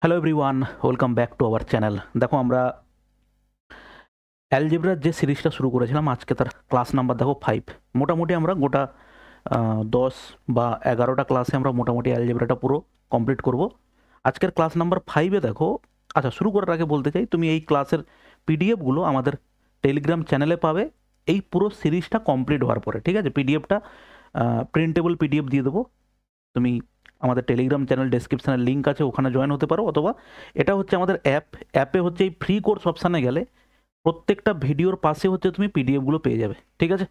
Hello everyone, welcome back to our channel. দেখো আমরা অ্যালজেব্রার যে সিরিজটা শুরু করেছিলাম, আজকে তার ক্লাস নাম্বার দেখো 5। মোটামুটি আমরা গোটা 10 বা 11টা ক্লাসে আমরা মোটামুটি অ্যালজেব্রাটা পুরো কমপ্লিট করব। আজকের ক্লাস নাম্বার 5-এ দেখো। আচ্ছা, শুরু করার আগে বলতে চাই, তুমি এই ক্লাসের পিডিএফগুলো আমাদের টেলিগ্রাম চ্যানেলে পাবে এই পুরো সিরিজটা কমপ্লিট হওয়ার পরে। ঠিক আছে, পিডিএফটা প্রিন্টেবল পিডিএফ দিয়ে দেবো। তুমি আমাদের টেলিগ্রাম চ্যানেল ডেসক্রিপশানের লিঙ্ক আছে, ওখানে জয়েন হতে পারো, অথবা এটা হচ্ছে আমাদের অ্যাপে হচ্ছে এই ফ্রি কোর্স অপশানে গেলে প্রত্যেকটা ভিডিওর পাশে হচ্ছে তুমি পিডিএফগুলো পেয়ে যাবে। ঠিক আছে,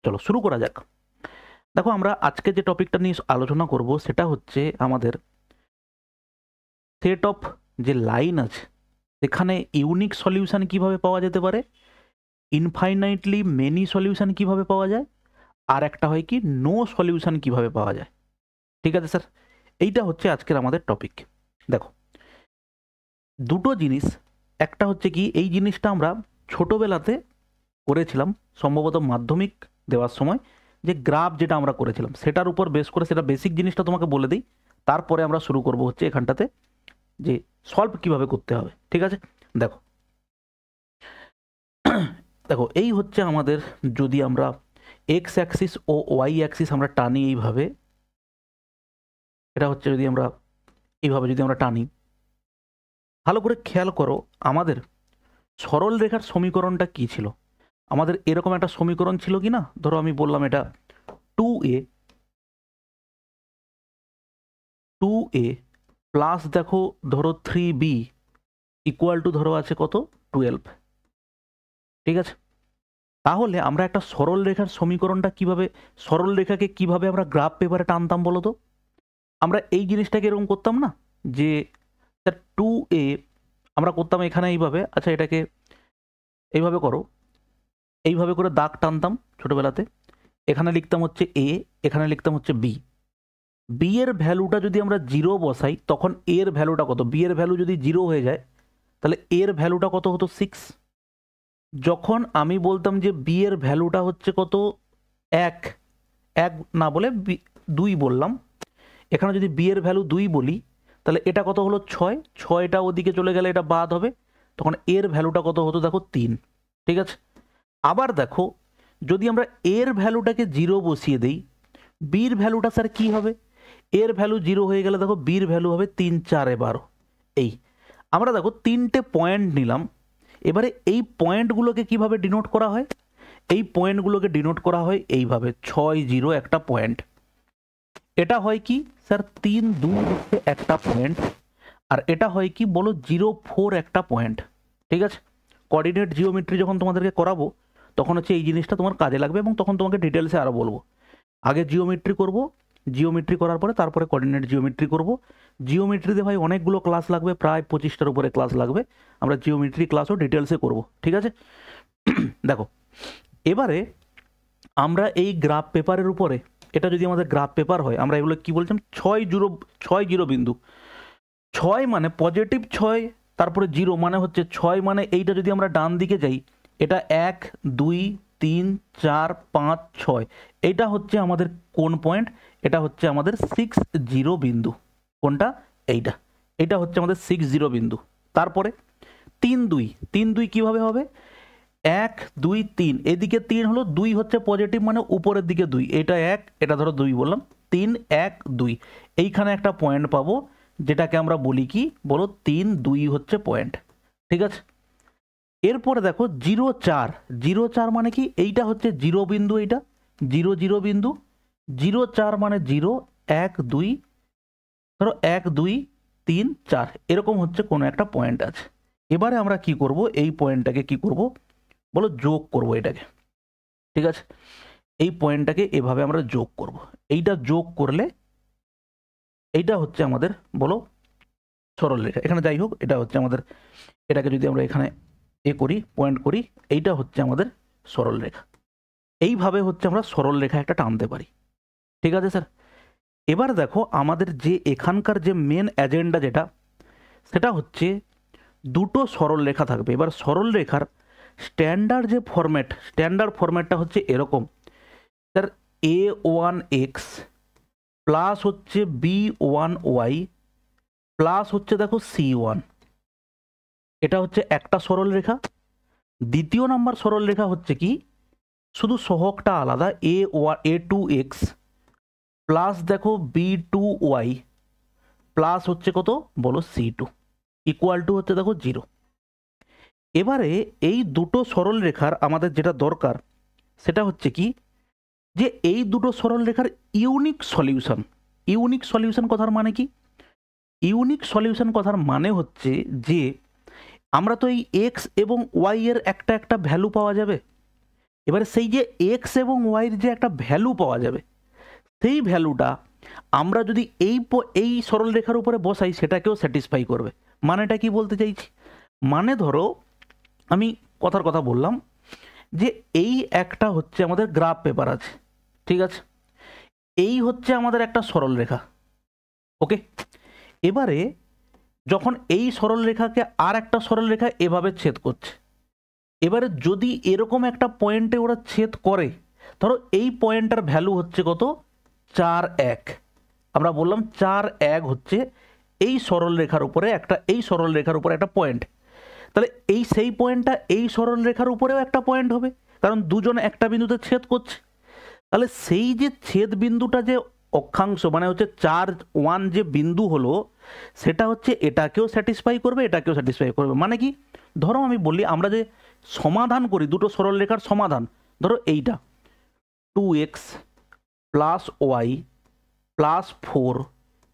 চলো শুরু করা যাক। দেখো, আমরা আজকে যে টপিকটা নিয়ে আলোচনা করব সেটা হচ্ছে আমাদের সেট অফ যে লাইন আছে সেখানে ইউনিক সলিউশন কিভাবে পাওয়া যেতে পারে, ইনফাইনাইটলি মেনি সলিউশন কিভাবে পাওয়া যায়, আর একটা হয় কি নো সলিউশন কিভাবে পাওয়া যায়। ঠিক আছে স্যার, এইটা হচ্ছে আজকের আমাদের টপিক। দেখো, দুটো জিনিস, একটা হচ্ছে কি এই জিনিসটা আমরা ছোটোবেলাতে করেছিলাম, সম্ভবত মাধ্যমিক দেওয়ার সময় যে গ্রাফ যেটা আমরা করেছিলাম সেটার উপর বেস করে, সেটা বেসিক জিনিসটা তোমাকে বলে দিই, তারপরে আমরা শুরু করব হচ্ছে এখানটাতে যে সলভ কিভাবে করতে হবে। ঠিক আছে, দেখো দেখো এই হচ্ছে আমাদের, যদি আমরা এক্স অ্যাক্সিস ও ওয়াই অ্যাক্সিস আমরা টানি এইভাবে, এটা হচ্ছে যদি আমরা এইভাবে যদি আমরা টানি, ভালো করে খেয়াল করো আমাদের সরল রেখার সমীকরণটা কি ছিল। আমাদের এরকম একটা সমীকরণ ছিল কি না, ধরো আমি বললাম এটা 2a 2a প্লাস দেখো ধরো 3b ইকুয়াল টু ধরো আছে কত 12। ঠিক আছে, তাহলে আমরা একটা সরল রেখার সমীকরণটা কিভাবে, সরল রেখাকে কিভাবে আমরা গ্রাফ পেপারে টানতাম বলো তো। আমরা এই জিনিসটাকে এরকম করতাম না যে স্যার 2a আমরা করতাম এখানে এইভাবে, আচ্ছা এটাকে এইভাবে করো, এইভাবে করে দাগ টানতাম ছোটবেলাতে, এখানে লিখতাম হচ্ছে এ, এখানে লিখতাম হচ্ছে বি। বি এর ভ্যালুটা যদি আমরা জিরো বসাই তখন এর ভ্যালুটা কত, বি এর ভ্যালু যদি জিরো হয়ে যায় তাহলে এর ভ্যালুটা কত হতো 6। যখন আমি বলতাম যে বি এর ভ্যালুটা হচ্ছে কত এক, এক না বলে 2 বললাম, এখানে যদি বি এর ভ্যালু 2 বলি তাহলে এটা কত হলো 6, 6টা ওদিকে চলে গেলে এটা বাদ হবে, তখন এর ভ্যালুটা কত হতো দেখো 3। ঠিক আছে, আবার দেখো যদি আমরা এর ভ্যালুটাকে জিরো বসিয়ে দেই, বির ভ্যালুটা স্যার কি হবে, এর ভ্যালু জিরো হয়ে গেলে দেখো বির ভ্যালু হবে 3 4 12। এই আমরা দেখো তিনটে পয়েন্ট নিলাম, এবারে এই পয়েন্টগুলোকে কিভাবে ডিনোট করা হয়, এই পয়েন্টগুলোকে ডিনোট করা হয় এইভাবে 6 0 একটা পয়েন্ট। এটা হয় কি স্যার 3 2 হচ্ছে একটা পয়েন্ট, আর এটা হয় কি বলো 0 4 একটা পয়েন্ট। ঠিক আছে, কোঅর্ডিনেট জিওমেট্রি যখন তোমাদেরকে করাবো তখন হচ্ছে এই জিনিসটা তোমার কাজে লাগবে, এবং তখন তোমাকে ডিটেলসে আরও বলবো। আগে জিওমেট্রি করব, জিওমেট্রি করার পরে তারপরে কোঅর্ডিনেট জিওমেট্রি করব। জিওমেট্রিতে ভাই অনেকগুলো ক্লাস লাগবে, প্রায় 25টার উপরে ক্লাস লাগবে, আমরা জিওমেট্রি ক্লাসও ডিটেলসে করব। ঠিক আছে, দেখো এবারে আমরা এই গ্রাফ পেপারের উপরে, এটা যদি আমাদের গ্রাফ পেপার হয়, আমরা এগুলো কি বলছিলাম 6 0 বিন্দু, 6 মানে পজিটিভ 6, তারপরে 0 মানে হচ্ছে 6, মানে এইটা যদি আমরা ডান দিকে যাই এটা 1 2 3 4 5 6, এইটা হচ্ছে আমাদের কোন পয়েন্ট, এটা হচ্ছে আমাদের 6 0 বিন্দু। কোনটা, এইটা, এটা হচ্ছে আমাদের 6 0 বিন্দু। তারপরে 3 2, 3 2 কিভাবে হবে, 1 2 3, এদিকে 3 হলো, 2 হচ্ছে পজিটিভ মানে উপরের দিকে 2, এটা 1 এটা ধরো 2 বললাম, 3 1 2, এইখানে একটা পয়েন্ট পাবো যেটাকে আমরা বলি কি বলো 3 2 হচ্ছে পয়েন্ট। ঠিক আছে, এরপরে দেখো 0 4, 0 4 মানে কি, এইটা হচ্ছে 0 বিন্দু, এইটা 0 0 বিন্দু, 0 4 মানে 0 1 2, ধরো 1 2 3 4 এরকম হচ্ছে কোনো একটা পয়েন্ট আছে। এবারে আমরা কি করব, এই পয়েন্টটাকে কি করব বলো, যোগ করব এটাকে। ঠিক আছে, এই পয়েন্টটাকে এভাবে আমরা যোগ করব, এইটা যোগ করলে এইটা হচ্ছে আমাদের বলো সরল রেখা। এখানে যাই হোক, এটা হচ্ছে আমাদের, এটাকে যদি আমরা এখানে এ করি পয়েন্ট করি, এইটা হচ্ছে আমাদের সরল রেখা। এইভাবে হচ্ছে আমরা সরল রেখা একটা টানতে পারি। ঠিক আছে স্যার, এবার দেখো আমাদের যে এখানকার যে মেন এজেন্ডা যেটা, সেটা হচ্ছে দুটো সরল রেখা থাকবে। এবার সরল রেখার স্ট্যান্ডার্ড যে ফরম্যাট, স্ট্যান্ডার্ড ফরম্যাটটা হচ্ছে এরকম, স্যার a1x প্লাস হচ্ছে b1y প্লাস হচ্ছে দেখো C1, এটা হচ্ছে একটা সরল রেখা। দ্বিতীয় নাম্বার সরল রেখা হচ্ছে কি, শুধু সহগটা আলাদা, A2x প্লাস দেখো B2y প্লাস হচ্ছে কত বলো C2 ইকুয়াল টু হচ্ছে দেখো 0। এবারে এই দুটো সরল রেখার আমাদের যেটা দরকার সেটা হচ্ছে কি, যে এই দুটো সরল রেখার ইউনিক সলিউশন। ইউনিক সলিউশন কথার মানে কি? ইউনিক সলিউশন কথার মানে হচ্ছে যে আমরা তো এই এক্স এবং ওয়াই এর একটা একটা ভ্যালু পাওয়া যাবে। এবারে সেই যে এক্স এবং ওয়াইয়ের যে একটা ভ্যালু পাওয়া যাবে, সেই ভ্যালুটা আমরা যদি এই সরল রেখার উপরে বসাই সেটাকেও স্যাটিসফাই করবে। মানেটা কি বলতে চাইছি, মানে ধরো আমি কথার কথা বললাম যে এই একটা হচ্ছে আমাদের গ্রাফ পেপার আছে, ঠিক আছে, এই হচ্ছে আমাদের একটা সরল রেখা, ওকে। এবারে যখন এই সরল রেখাকে আর একটা সরল রেখা এভাবে ছেদ করছে, এবারে যদি এরকম একটা পয়েন্টে ওরা ছেদ করে, ধরো এই পয়েন্টটার ভ্যালু হচ্ছে কত 4,1, আমরা বললাম 4,1 হচ্ছে এই সরল রেখার উপরে একটা, এই সরল রেখার উপরে একটা পয়েন্ট, তাহলে এই সেই পয়েন্টটা এই সরল রেখার উপরেও একটা পয়েন্ট হবে, কারণ দুজন একটা বিন্দুতে ছেদ করছে। তাহলে সেই যে ছেদ বিন্দুটা যে অক্ষাংশ মানে হচ্ছে 4,1 যে বিন্দু হলো, সেটা হচ্ছে এটাকেও স্যাটিসফাই করবে, এটাকেও স্যাটিসফাই করবে। মানে কি, ধরো আমি বলি আমরা যে সমাধান করি দুটো সরল রেখার সমাধান, ধরো এইটা 2x plus Y plus 4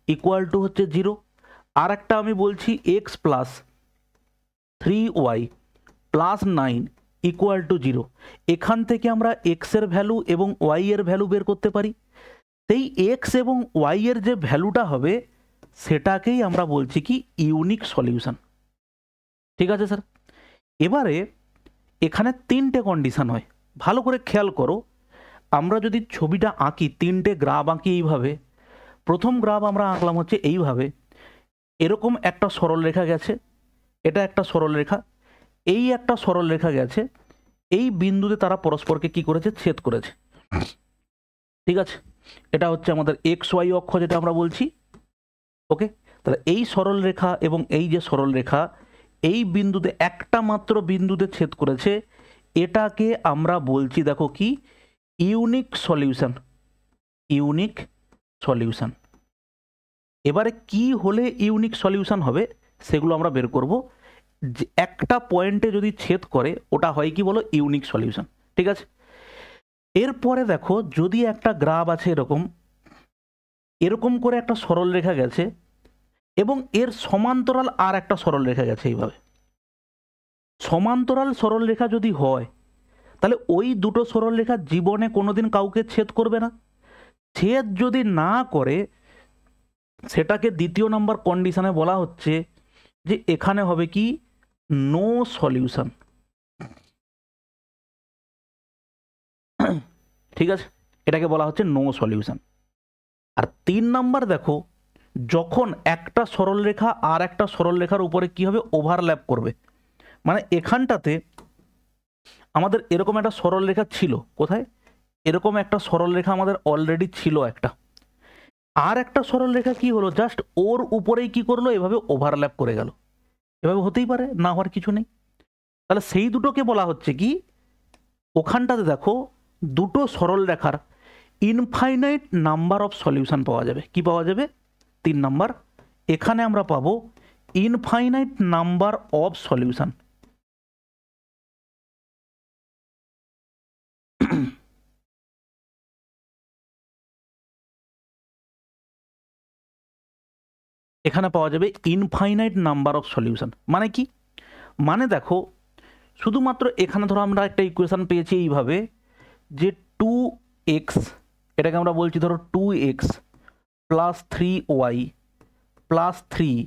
equal to হচ্ছে 0, আর একটা আমি বলছি x plus 3y plus 9 equal to 0। এখান থেকে আমরা x এর ভ্যালু এবং y এর ভ্যালু বের করতে পারি। সেই x এবং y এর যে ভ্যালুটা হবে সেটাকেই আমরা বলছি কি ইউনিক সলিউশন, ঠিক আছে স্যার। এবারে এখানে তিনটে কন্ডিশন হয়, ভালো করে খেয়াল করো। আমরা যদি ছবিটা আঁকি, তিনটে গ্রাফ আঁকি এইভাবে, প্রথম গ্রাফ আমরা আঁকলাম হচ্ছে এইভাবে, এরকম একটা সরল রেখা গেছে, এটা একটা সরল রেখা, এই একটা সরল রেখা গেছে, এই বিন্দুতে তারা পরস্পরকে কি করেছে, ছেদ করেছে, ঠিক আছে। এটা হচ্ছে আমাদের এক্স ওয়াই অক্ষ যেটা আমরা বলছি, ওকে। তাহলে এই সরল রেখা এবং এই যে সরল রেখা এই বিন্দুতে একটা মাত্র বিন্দুতে ছেদ করেছে, এটাকে আমরা বলছি দেখো কি ইউনিক সলিউশন, ইউনিক সলিউশন। এবারে কি হলে ইউনিক সলিউশন হবে সেগুলো আমরা বের করব। যে একটা পয়েন্টে যদি ছেদ করে ওটা হয় কি বলো, ইউনিক সলিউশন, ঠিক আছে। এরপরে দেখো যদি একটা গ্রাফ আছে এরকম, এরকম করে একটা সরল রেখা গেছে এবং এর সমান্তরাল আর একটা সরল রেখা গেছে, এইভাবে সমান্তরাল সরল রেখা যদি হয় তাহলে ওই দুটো সরল রেখা জীবনে কোনোদিন কাউকে ছেদ করবে না। ছেদ যদি না করে সেটাকে দ্বিতীয় নাম্বার কন্ডিশনে বলা হচ্ছে যে এখানে হবে কি নো সলিউশন, ঠিক আছে, এটাকে বলা হচ্ছে নো সলিউশন। আর 3 নাম্বার দেখো, যখন একটা সরল রেখা আর একটা সরল রেখার উপরে কি হবে, ওভারল্যাপ করবে, মানে এখানটাতে আমাদের এরকম একটা সরল রেখা ছিল, কোথায়, এরকম একটা সরল রেখা আমাদের অলরেডি ছিল একটা, আর একটা সরল রেখা কি হলো, জাস্ট ওর উপরেই কি করলো, এভাবে ওভারল্যাপ করে গেল। এভাবে হতেই পারে, না হওয়ার কিছু নেই। তাহলে সেই দুটোকে বলা হচ্ছে কি, ওখানটাতে দেখো দুটো সরল রেখার ইনফাইনাইট নাম্বার অফ সলিউশন পাওয়া যাবে। কি পাওয়া যাবে, 3 নাম্বার, এখানে আমরা পাবো ইনফাইনাইট নাম্বার অফ সলিউশন। এখানে পাওয়া যাবে ইনফাইনাইট নাম্বার অফ সলিউশন। মানে কি, মানে দেখো শুধুমাত্র এখানে ধরো আমরা একটা ইকুয়েশন পেয়েছি এইভাবে যে 2x, এটাকে আমরা বলছি ধরো 2x plus 3y plus 3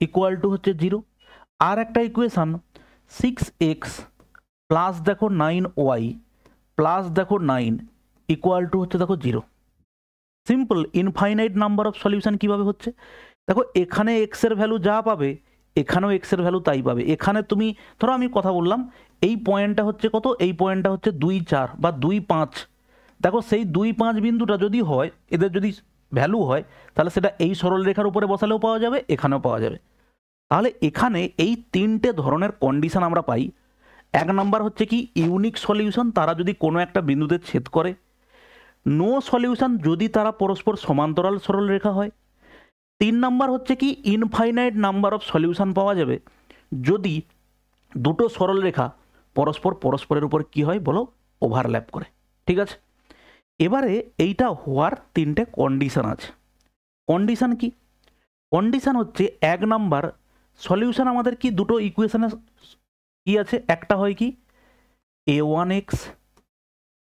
equal to হচ্ছে 0, আর একটা ইকুয়েশন 6x প্লাস দেখো 9y প্লাস দেখো 9 ইকুয়াল টু হচ্ছে দেখো 0। Simple infinite number of solution কিভাবে হচ্ছে, দেখো এখানে x এর ভ্যালু যা পাবে এখানেও x এর ভ্যালু তাই পাবে। এখানে তুমি ধরো আমি কথা বললাম এই পয়েন্টটা হচ্ছে কত, এই পয়েন্টটা হচ্ছে 2, 4 বা 2, 5, দেখো সেই 2, 5 বিন্দুটা যদি হয়, এদের যদি ভ্যালু হয় তাহলে সেটা এই সরলরেখার উপরে বসালেও পাওয়া যাবে, এখানেও পাওয়া যাবে। তাহলে এখানে এই তিনটে ধরনের কন্ডিশন আমরা পাই। এক নাম্বার হচ্ছে কি ইউনিক সলিউশন, তারা যদি কোনো একটা বিন্দুতে ছেদ করে। নো সলিউশন, যদি তারা পরস্পর সমান্তরাল সরলরেখা হয়। 3 নাম্বার হচ্ছে কি ইনফাইনাইট নাম্বার অফ সলিউশন পাওয়া যাবে যদি দুটো সরলরেখা পরস্পরের উপর কি হয় বলো, ওভারল্যাপ করে। ঠিক আছে, এবারে এইটা হওয়ার তিনটে কন্ডিশন আছে। কন্ডিশন কি? কন্ডিশন হচ্ছে 1 নাম্বার সলিউশন আমাদের কি দুটো ইকুয়েশনে কি আছে, একটা হয় কি a1x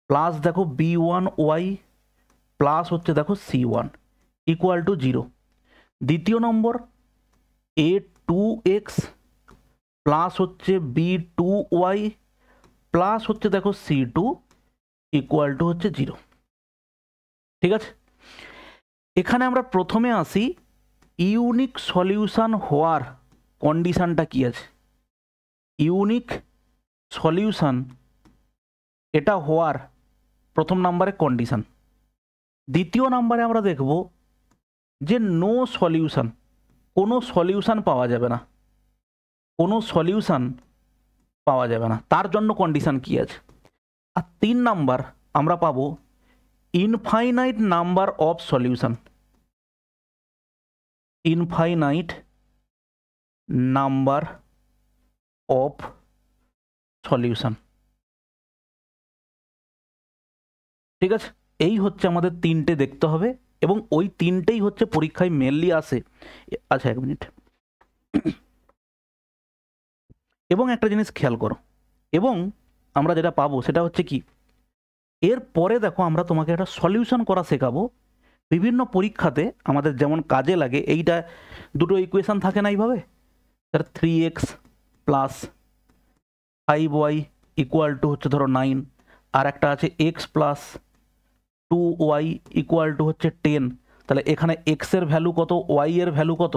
প্লাস দেখো b1y প্লাস হচ্ছে দেখো c1 ইকুয়াল টু 0। দ্বিতীয় নম্বর a2x প্লাস হচ্ছে b2y প্লাস হচ্ছে দেখো c2 ইকুয়াল টু হচ্ছে 0। ঠিক আছে, এখানে আমরা প্রথমে আসি ইউনিক সলিউশন হওয়ার কন্ডিশনটা কি আছে। ইউনিক সলিউশন এটা হওয়ার প্রথম নাম্বারে কন্ডিশন। দ্বিতীয় নাম্বারে আমরা দেখব যে নো সলিউশন, কোনো সলিউশন পাওয়া যাবে না, কোনো সলিউশন পাওয়া যাবে না, তার জন্য কন্ডিশন কি আছে। আর 3 নাম্বার আমরা পাবো infinite number of solution. Infinite number of solution. ঠিক আছে, এই হচ্ছে আমাদের তিনটে দেখতে হবে এবং ওই তিনটেই হচ্ছে পরীক্ষায় মেনলি আসে। আচ্ছা 1 মিনিট। এবং একটা জিনিস খেয়াল করো, এবং আমরা যেটা পাবো সেটা হচ্ছে কি এর পরে দেখো আমরা তোমাকে একটা সলিউশন করা শেখাবো। বিভিন্ন পরীক্ষাতে আমাদের যেমন কাজে লাগে, এইটা দুটো ইকুয়েশন থাকে না এইভাবে, sir 3x plus 5y equal to হচ্ছে ধরো 9, আর একটা আছে x plus 2y equal to হচ্ছে 10। তাহলে এখানে x এর ভ্যালু কত, y এর ভ্যালু কত।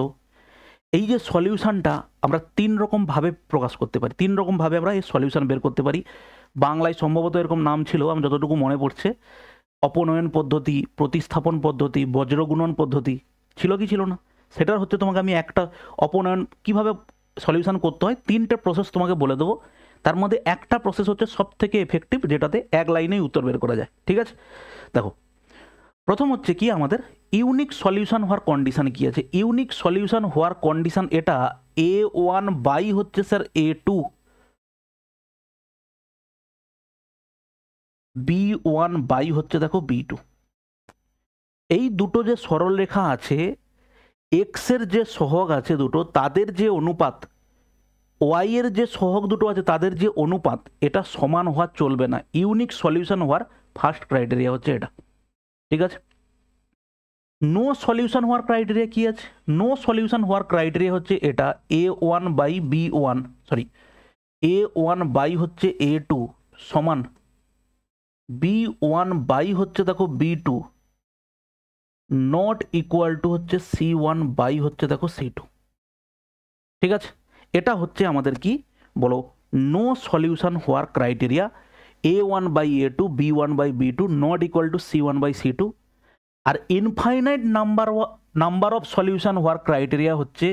এই যে সলিউশনটা আমরা 3 রকমভাবে প্রকাশ করতে পারি, 3 রকমভাবে আমরা এই সলিউশন বের করতে পারি। বাংলায় সম্ভবত এরকম নাম ছিল, আমি যতটুকু মনে পড়ছে, অপনয়ন পদ্ধতি, প্রতিস্থাপন পদ্ধতি, বজ্রগুণন পদ্ধতি, ছিল কি ছিল না? সেটার হচ্ছে তোমাকে আমি একটা অপনয়ন কিভাবে সলিউশন করতে হয় 3টে প্রসেস তোমাকে বলে দেবো। তার মধ্যে একটা প্রসেস হচ্ছে সব থেকে এফেক্টিভ, যেটাতে এক লাইনেই উত্তর বের করা যায়। ঠিক আছে, দেখো প্রথম হচ্ছে কি আমাদের ইউনিক সলিউশন হওয়ার কন্ডিশন কি আছে। ইউনিক সলিউশন হওয়ার কন্ডিশন এটা a1 বাই হচ্ছে স্যার a2 b1 বাই হচ্ছে দেখো b2। এই দুটো যে সরল রেখা আছে, এক্স এর যে সহগ আছে দুটো, তাদের যে অনুপাত, ওয়াই এর যে সহগ দুটো আছে তাদের যে অনুপাত, এটা সমান হওয়া চলবে না। ইউনিক সলিউশন হওয়ার ফার্স্ট ক্রাইটেরিয়া হচ্ছে এটা। ঠিক আছে, নো সলিউশন হওয়ার ক্রাইটেরিয়া কি আছে? নো সলিউশন হওয়ার ক্রাইটেরিয়া হচ্ছে এটা a1 by b1, sorry a1 by হচ্ছে a2 সমান b1 বাই হচ্ছে দেখো b2 নট ইকুয়াল টু হচ্ছে c1 বাই হচ্ছে দেখো c2। ঠিক আছে, এটা হচ্ছে আমাদের কি বলো নো সলিউশন হওয়ার criteria, a1 by a2 b1 by b2 not equal to c1 by c2। আর ইনফাইনাইট নাম্বার অফ সলিউশন হওয়ার ক্রাইটেরিয়া হচ্ছে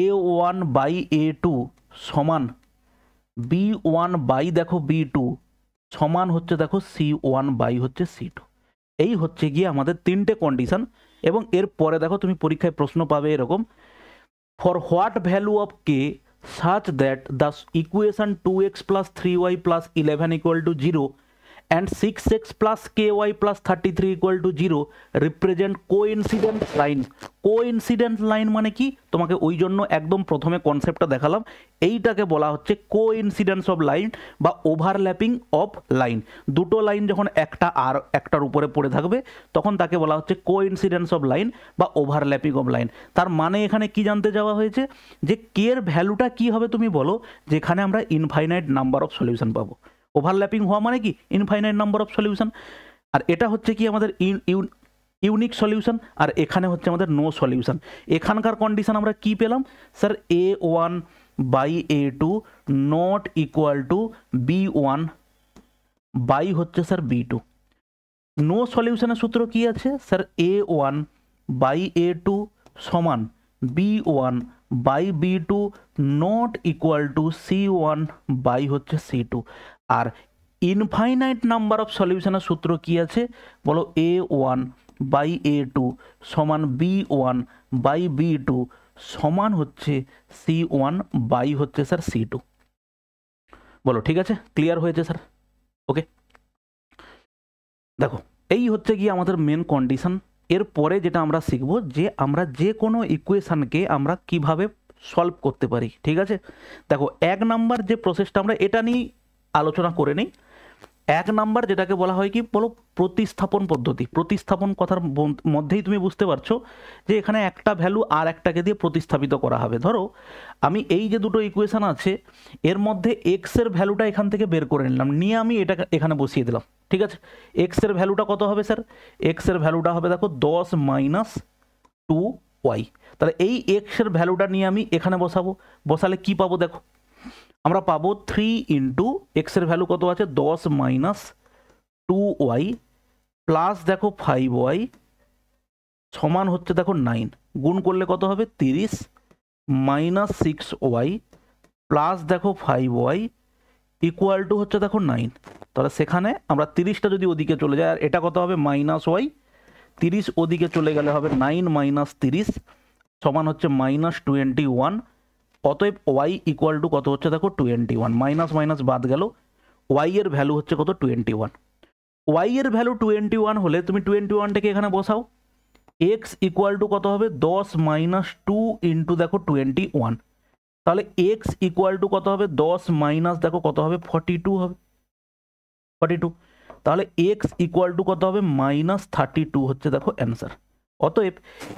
a1 বাই a2 সমান b1 বাই দেখো b2 সমান হচ্ছে দেখো c1 বাই হচ্ছে c2। এই হচ্ছে গিয়ে আমাদের 3টে কন্ডিশন। এবং এর পরে দেখো তুমি পরীক্ষায় প্রশ্ন পাবে এরকম, for what value of K such that the equation 2x plus 3y plus 11 equal to 0 and 6x plus ky plus 33 equal to 0 represent coincident line। Coincident line মানে কি তোমাকে ওই জন্য একদম প্রথমে কনসেপ্টটা দেখালাম। এইটাকে বলা হচ্ছে কোইন্সিডেন্স অফ লাইন বা ওভারল্যাপিং অফ লাইন। দুটো লাইন যখন একটা আর একটার উপরে পড়ে থাকবে তখন তাকে বলা হচ্ছে কোইন্সিডেন্স অফ লাইন বা ওভারল্যাপিং অফ লাইন। তার মানে এখানে কি জানতে যাওয়া হয়েছে যে কে এর ভ্যালুটা কি হবে তুমি বলো, যেখানে আমরা ইনফাইনাইট নাম্বার অফ সলিউশন পাবো। ওভারল্যাপিং হওয়া মানে কি ইনফাইনাইট নাম্বার অফ সলিউশন। আর এটা হচ্ছে কি আমাদের ইউনিক সলিউশন, আর এখানে হচ্ছে আমাদের নো সলিউশন। এখানকার কন্ডিশন আমরা কি পেলাম sir, a1 by a2 not equal to b1 by হচ্ছে স্যার b2। নো সলিউশনের সূত্র কি আছে স্যার? A1/A2 সমান B1 by B2 not equal to C1 by হচ্ছে C2। আর ইনফাইনাইট নাম্বার অফ সলিউশনের সূত্র কি আছে বলো? A1/A2 সমান B1 বাই B2 সমান হচ্ছে C1 বাই হচ্ছে স্যার C2। বলো ঠিক আছে? ক্লিয়ার হয়েছে স্যার? ওকে, দেখো এই হচ্ছে কি আমাদের মেন কন্ডিশন। এরপরে যেটা আমরা শিখবো যে আমরা যে কোনো ইকুয়েশানকে আমরা কিভাবে সলভ করতে পারি। ঠিক আছে, দেখো 1 নাম্বার যে প্রসেসটা আমরা এটা নিয়ে আলোচনা করে নিই। 1 নাম্বার যেটাকে বলা হয় কি বলো? প্রতিস্থাপন পদ্ধতি। প্রতিস্থাপন কথার মধ্যেই তুমি বুঝতে পারছো যে এখানে একটা ভ্যালু আর একটাকে দিয়ে প্রতিস্থাপিত করা হবে। ধরো আমি এই যে দুটো ইকুয়েশান আছে এর মধ্যে এক্স এর ভ্যালুটা এখান থেকে বের করে নিলাম, নিয়ে আমি এটা এখানে বসিয়ে দিলাম। ঠিক আছে, এক্স এর ভ্যালুটা কত হবে স্যার? এক্স এর ভ্যালুটা হবে দেখো 10 মাইনাস 2y। তাহলে এই এক্স এর ভ্যালুটা নিয়ে আমি এখানে বসাবো, বসালে কি পাবো দেখো? আমরা পাবো 3 ইন্টু এক্স এর ভ্যালু কত আছে? 10 মাইনাস 2y প্লাস দেখো 5y সমান হচ্ছে দেখো 9, গুণ করলে কত হবে? 30 মাইনাস 6y প্লাস দেখো 5y ইকুয়াল টু হচ্ছে দেখো 9। তাহলে সেখানে আমরা 30টা যদি ওদিকে চলে যায় আর এটা কত হবে? Minus Y. 30 ওদিকে চলে গেলে হবে 9 মাইনাস 30 সমান হচ্ছে মাইনাস 21। অতএব ওয়াই ইকুয়াল টু কত হচ্ছে দেখো? 21। মাইনাস মাইনাস বাদ গেল, ওয়াই এর ভ্যালু হচ্ছে কত? 21। ওয়াই এর ভ্যালু 21 হলে তুমি 21টাকে এখানে বসাও। এক্স ইকুয়াল টু কত হবে? 10 মাইনাস 2 ইন্টু দেখো 21। তাহলে এক্স ইকুয়াল টু কত হবে? 10 মাইনাস দেখো কত হবে? 42 হবে, 42। তাহলে এক্স ইকুয়াল টু কত হবে? মাইনাস 32 হচ্ছে দেখো অ্যান্সার। অতএব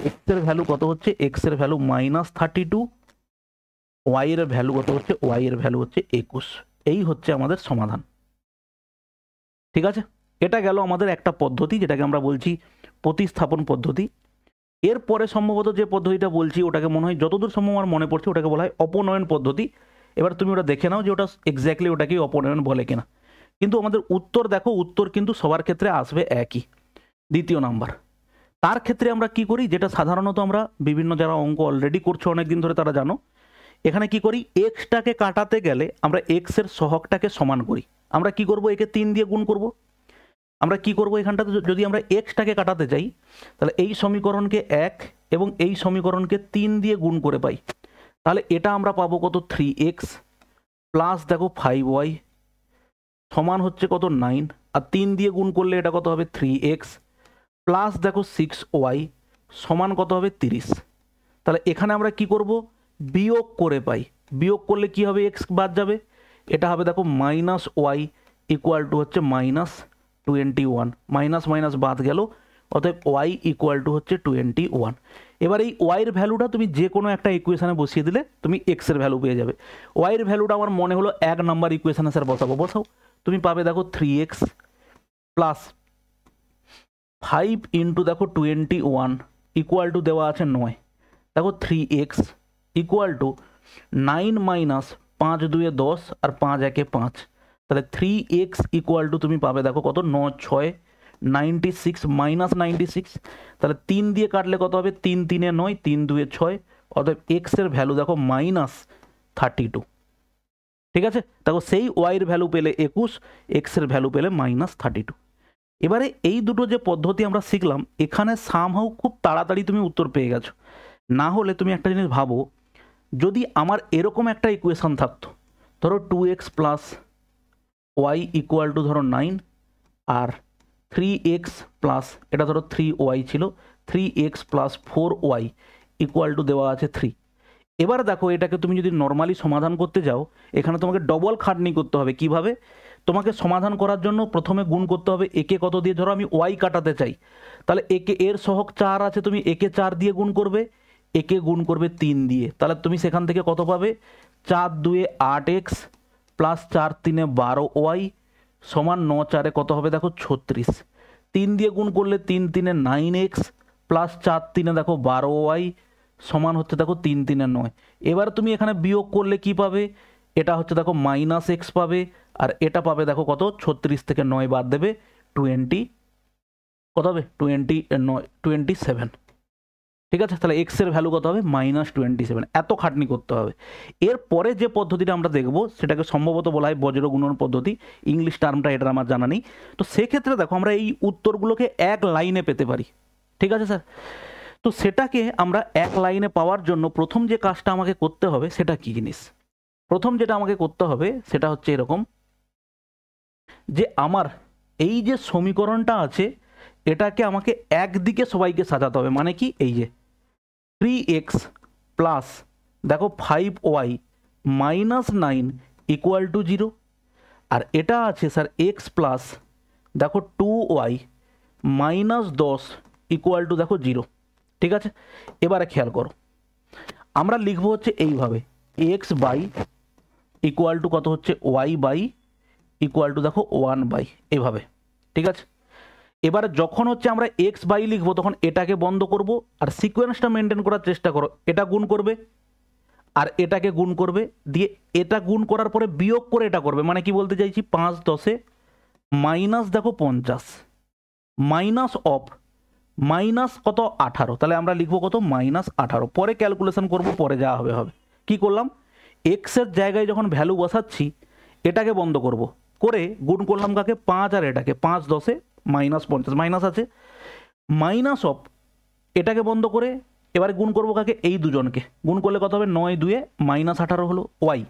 এক্স এর ভ্যালু কত হচ্ছে? এক্স এর ভ্যালু মাইনাস 32, ওয়াই এর ভ্যালু কত হচ্ছে? ওয়াই এর ভ্যালু হচ্ছে 21। এই হচ্ছে আমাদের সমাধান। ঠিক আছে, এটা গেল আমাদের একটা পদ্ধতি যেটাকে আমরা বলছি প্রতিস্থাপন পদ্ধতি। এরপরে সম্ভবত যে পদ্ধতিটা বলছি ওটাকে মনে হয় যতদূর সম্ভব আমার মনে পড়ছে ওটাকে বলা হয় অপনয়ন পদ্ধতি। এবার তুমি ওটা দেখে নাও যে ওটা এক্স্যাক্টলি ওটাকেই অপনয়ন বলে কিনা। কিন্তু আমাদের উত্তর দেখো, উত্তর কিন্তু সবার ক্ষেত্রে আসবে একই, দ্বিতীয় নাম্বার। তার ক্ষেত্রে আমরা কি করি, যেটা সাধারণত আমরা বিভিন্ন যারা অঙ্ক অলরেডি করছো অনেকদিন ধরে তারা জানো, এখানে কি করি? এক্সটাকে কাটাতে গেলে আমরা এক্স এর সহগটাকে সমান করি। আমরা কি করব? একে 3 দিয়ে গুণ করব। আমরা কি করব এখানটাতে? যদি আমরা এক্সটাকে কাটাতে চাই তাহলে এই সমীকরণকে 1 এবং এই সমীকরণকে 3 দিয়ে গুণ করে পাই। তাহলে এটা আমরা পাবো কত? 3x প্লাস দেখো 5y সমান হচ্ছে কত? 9। আর 3 দিয়ে গুণ করলে এটা কত হবে? 3x প্লাস দেখো 6y সমান কত হবে? 30। তাহলে এখানে আমরা কি করব? বিয়োগ করে পাই। বিয়োগ করলে কি হবে? এক্স বাদ যাবে, এটা হবে দেখো মাইনাস ওয়াই ইকুয়াল টু হচ্ছে মাইনাস 21। মাইনাস মাইনাস বাদ গেল, অতএব ওয়াই ইকুয়াল টু হচ্ছে 21। এবার এই ওয়াইয়ের ভ্যালুটা তুমি যে কোনো একটা ইকুয়েশানে বসিয়ে দিলে তুমি এক্সের ভ্যালু পেয়ে যাবে। ওয়াইয়ের ভ্যালুটা আমার মনে হলো 1 নাম্বার ইকুয়েশানে স্যার বসাবো, বসাও। তুমি পাবে দেখো 3x প্লাস 5 ইন্টু দেখো 21 ইকুয়াল টু দেওয়া আছে 9। দেখো 3x ইকুয়াল টু 9 মাইনাস 5 2 10 আর 5 1 5। তাহলে 3x ইকুয়াল টু তুমি পাবে দেখো কত? 9 6 96 মাইনাস 96। তাহলে 3 দিয়ে কাটলে কত হবে? 3 3 9, 3 2 6। অতএব এক্স এর ভ্যালু দেখো মাইনাস 32। ঠিক আছে, দেখো সেই ওয়াইয়ের ভ্যালু পেলে 21, এক্স এর ভ্যালু পেলে মাইনাস 32। এবারে এই দুটো যে পদ্ধতি আমরা শিখলাম এখানে সামহাউ খুব তাড়াতাড়ি তুমি উত্তর পেয়ে গেছো। না হলে তুমি একটা জিনিস ভাবো, যদি আমার এরকম একটা ইকুয়েশন থাকতো, ধরো 2x plus Y equal two ধরো 9 আর 3x প্লাস এটা ধরো 3y ছিল, 3x plus 4y equal to দেওয়া আছে 3। এবার দেখো এটাকে তুমি যদি নর্মালি সমাধান করতে যাও এখানে তোমাকে ডবল খাটনি করতে হবে। কিভাবে? তোমাকে সমাধান করার জন্য প্রথমে গুণ করতে হবে একে কত দিয়ে? ধরো আমি ওয়াই কাটাতে চাই, তাহলে একে এর সহগ 4 আছে, তুমি একে 4 দিয়ে গুণ করবে, একে গুণ করবে 3 দিয়ে। তাহলে তুমি সেখান থেকে কত পাবে? 4 2 8x প্লাস 4 3 12y সমান 9 4 কত হবে দেখো? 36। 3 দিয়ে গুণ করলে 3 3 9x প্লাস 4 3 দেখো 12y সমান হচ্ছে দেখো 3 3 9। এবার তুমি এখানে বিয়োগ করলে কি পাবে? এটা হচ্ছে দেখো মাইনাস এক্স পাবে, আর এটা পাবে দেখো কত? 36 থেকে 9 বাদ দেবে 20। কত হবে 27, ঠিক আছে। তাহলে এক্স এর ভ্যালু কত হবে -27। এত খাটনি করতে হবে। এরপরে যে পদ্ধতিটা আমরা দেখব সেটাকে সম্ভবত বলা হয় বজ্র গুণন পদ্ধতি, ইংলিশ টার্মটা এটার আমার জানা নেই। তো সেক্ষেত্রে দেখো আমরা এই উত্তরগুলোকে এক লাইনে পেতে পারি, ঠিক আছে স্যার। তো সেটাকে আমরা এক লাইনে পাওয়ার জন্য প্রথম যে কাজটা আমাকে করতে হবে সেটা কি জিনিস, প্রথম যেটা আমাকে করতে হবে সেটা হচ্ছে এরকম, যে আমার এই যে সমীকরণটা আছে এটাকে আমাকে একদিকে সবাইকে সাজাতে হবে। মানে কি, এই যে 3x প্লাস দেখো 5y মাইনাস 9 ইকুয়াল টু 0, আর এটা আছে স্যার এক্স প্লাস দেখো 2y মাইনাস 10 ইকুয়াল টু দেখো 0, ঠিক আছে। এবারে খেয়াল করো, আমরা লিখবো হচ্ছে এইভাবে এক্স বাই ইকুয়াল টু কত হচ্ছে ওয়াই বাই ইকুয়াল টু দেখো 1 বাই, এভাবে, ঠিক আছে। এবারে যখন হচ্ছে আমরা এক্স বাই লিখবো তখন এটাকে বন্ধ করব, আর সিকোয়েন্সটা মেনটেন করার চেষ্টা করো। এটা গুণ করবে আর এটাকে গুণ করবে, দিয়ে এটা গুণ করার পরে বিয়োগ করে এটা করবে। মানে কি বলতে চাইছি, 5 10 মাইনাস দেখো 50 মাইনাস অফ মাইনাস কত 18, তাহলে আমরা লিখবো কত -18। পরে ক্যালকুলেশন করব, পরে যা হবে হবে। কি করলাম, এক্সের জায়গায় যখন ভ্যালু বসাচ্ছি এটাকে বন্ধ করব, করে গুণ করলাম কাকে 5 আর এটাকে, 5 10 -50 মাইনাস আছে, মাইনাস অফ এটাকে বন্ধ করে এবারে গুণ করবো কাকে, এই দুজনকে গুণ করলে কত হবে 9 2 -18 হলো ওয়াই।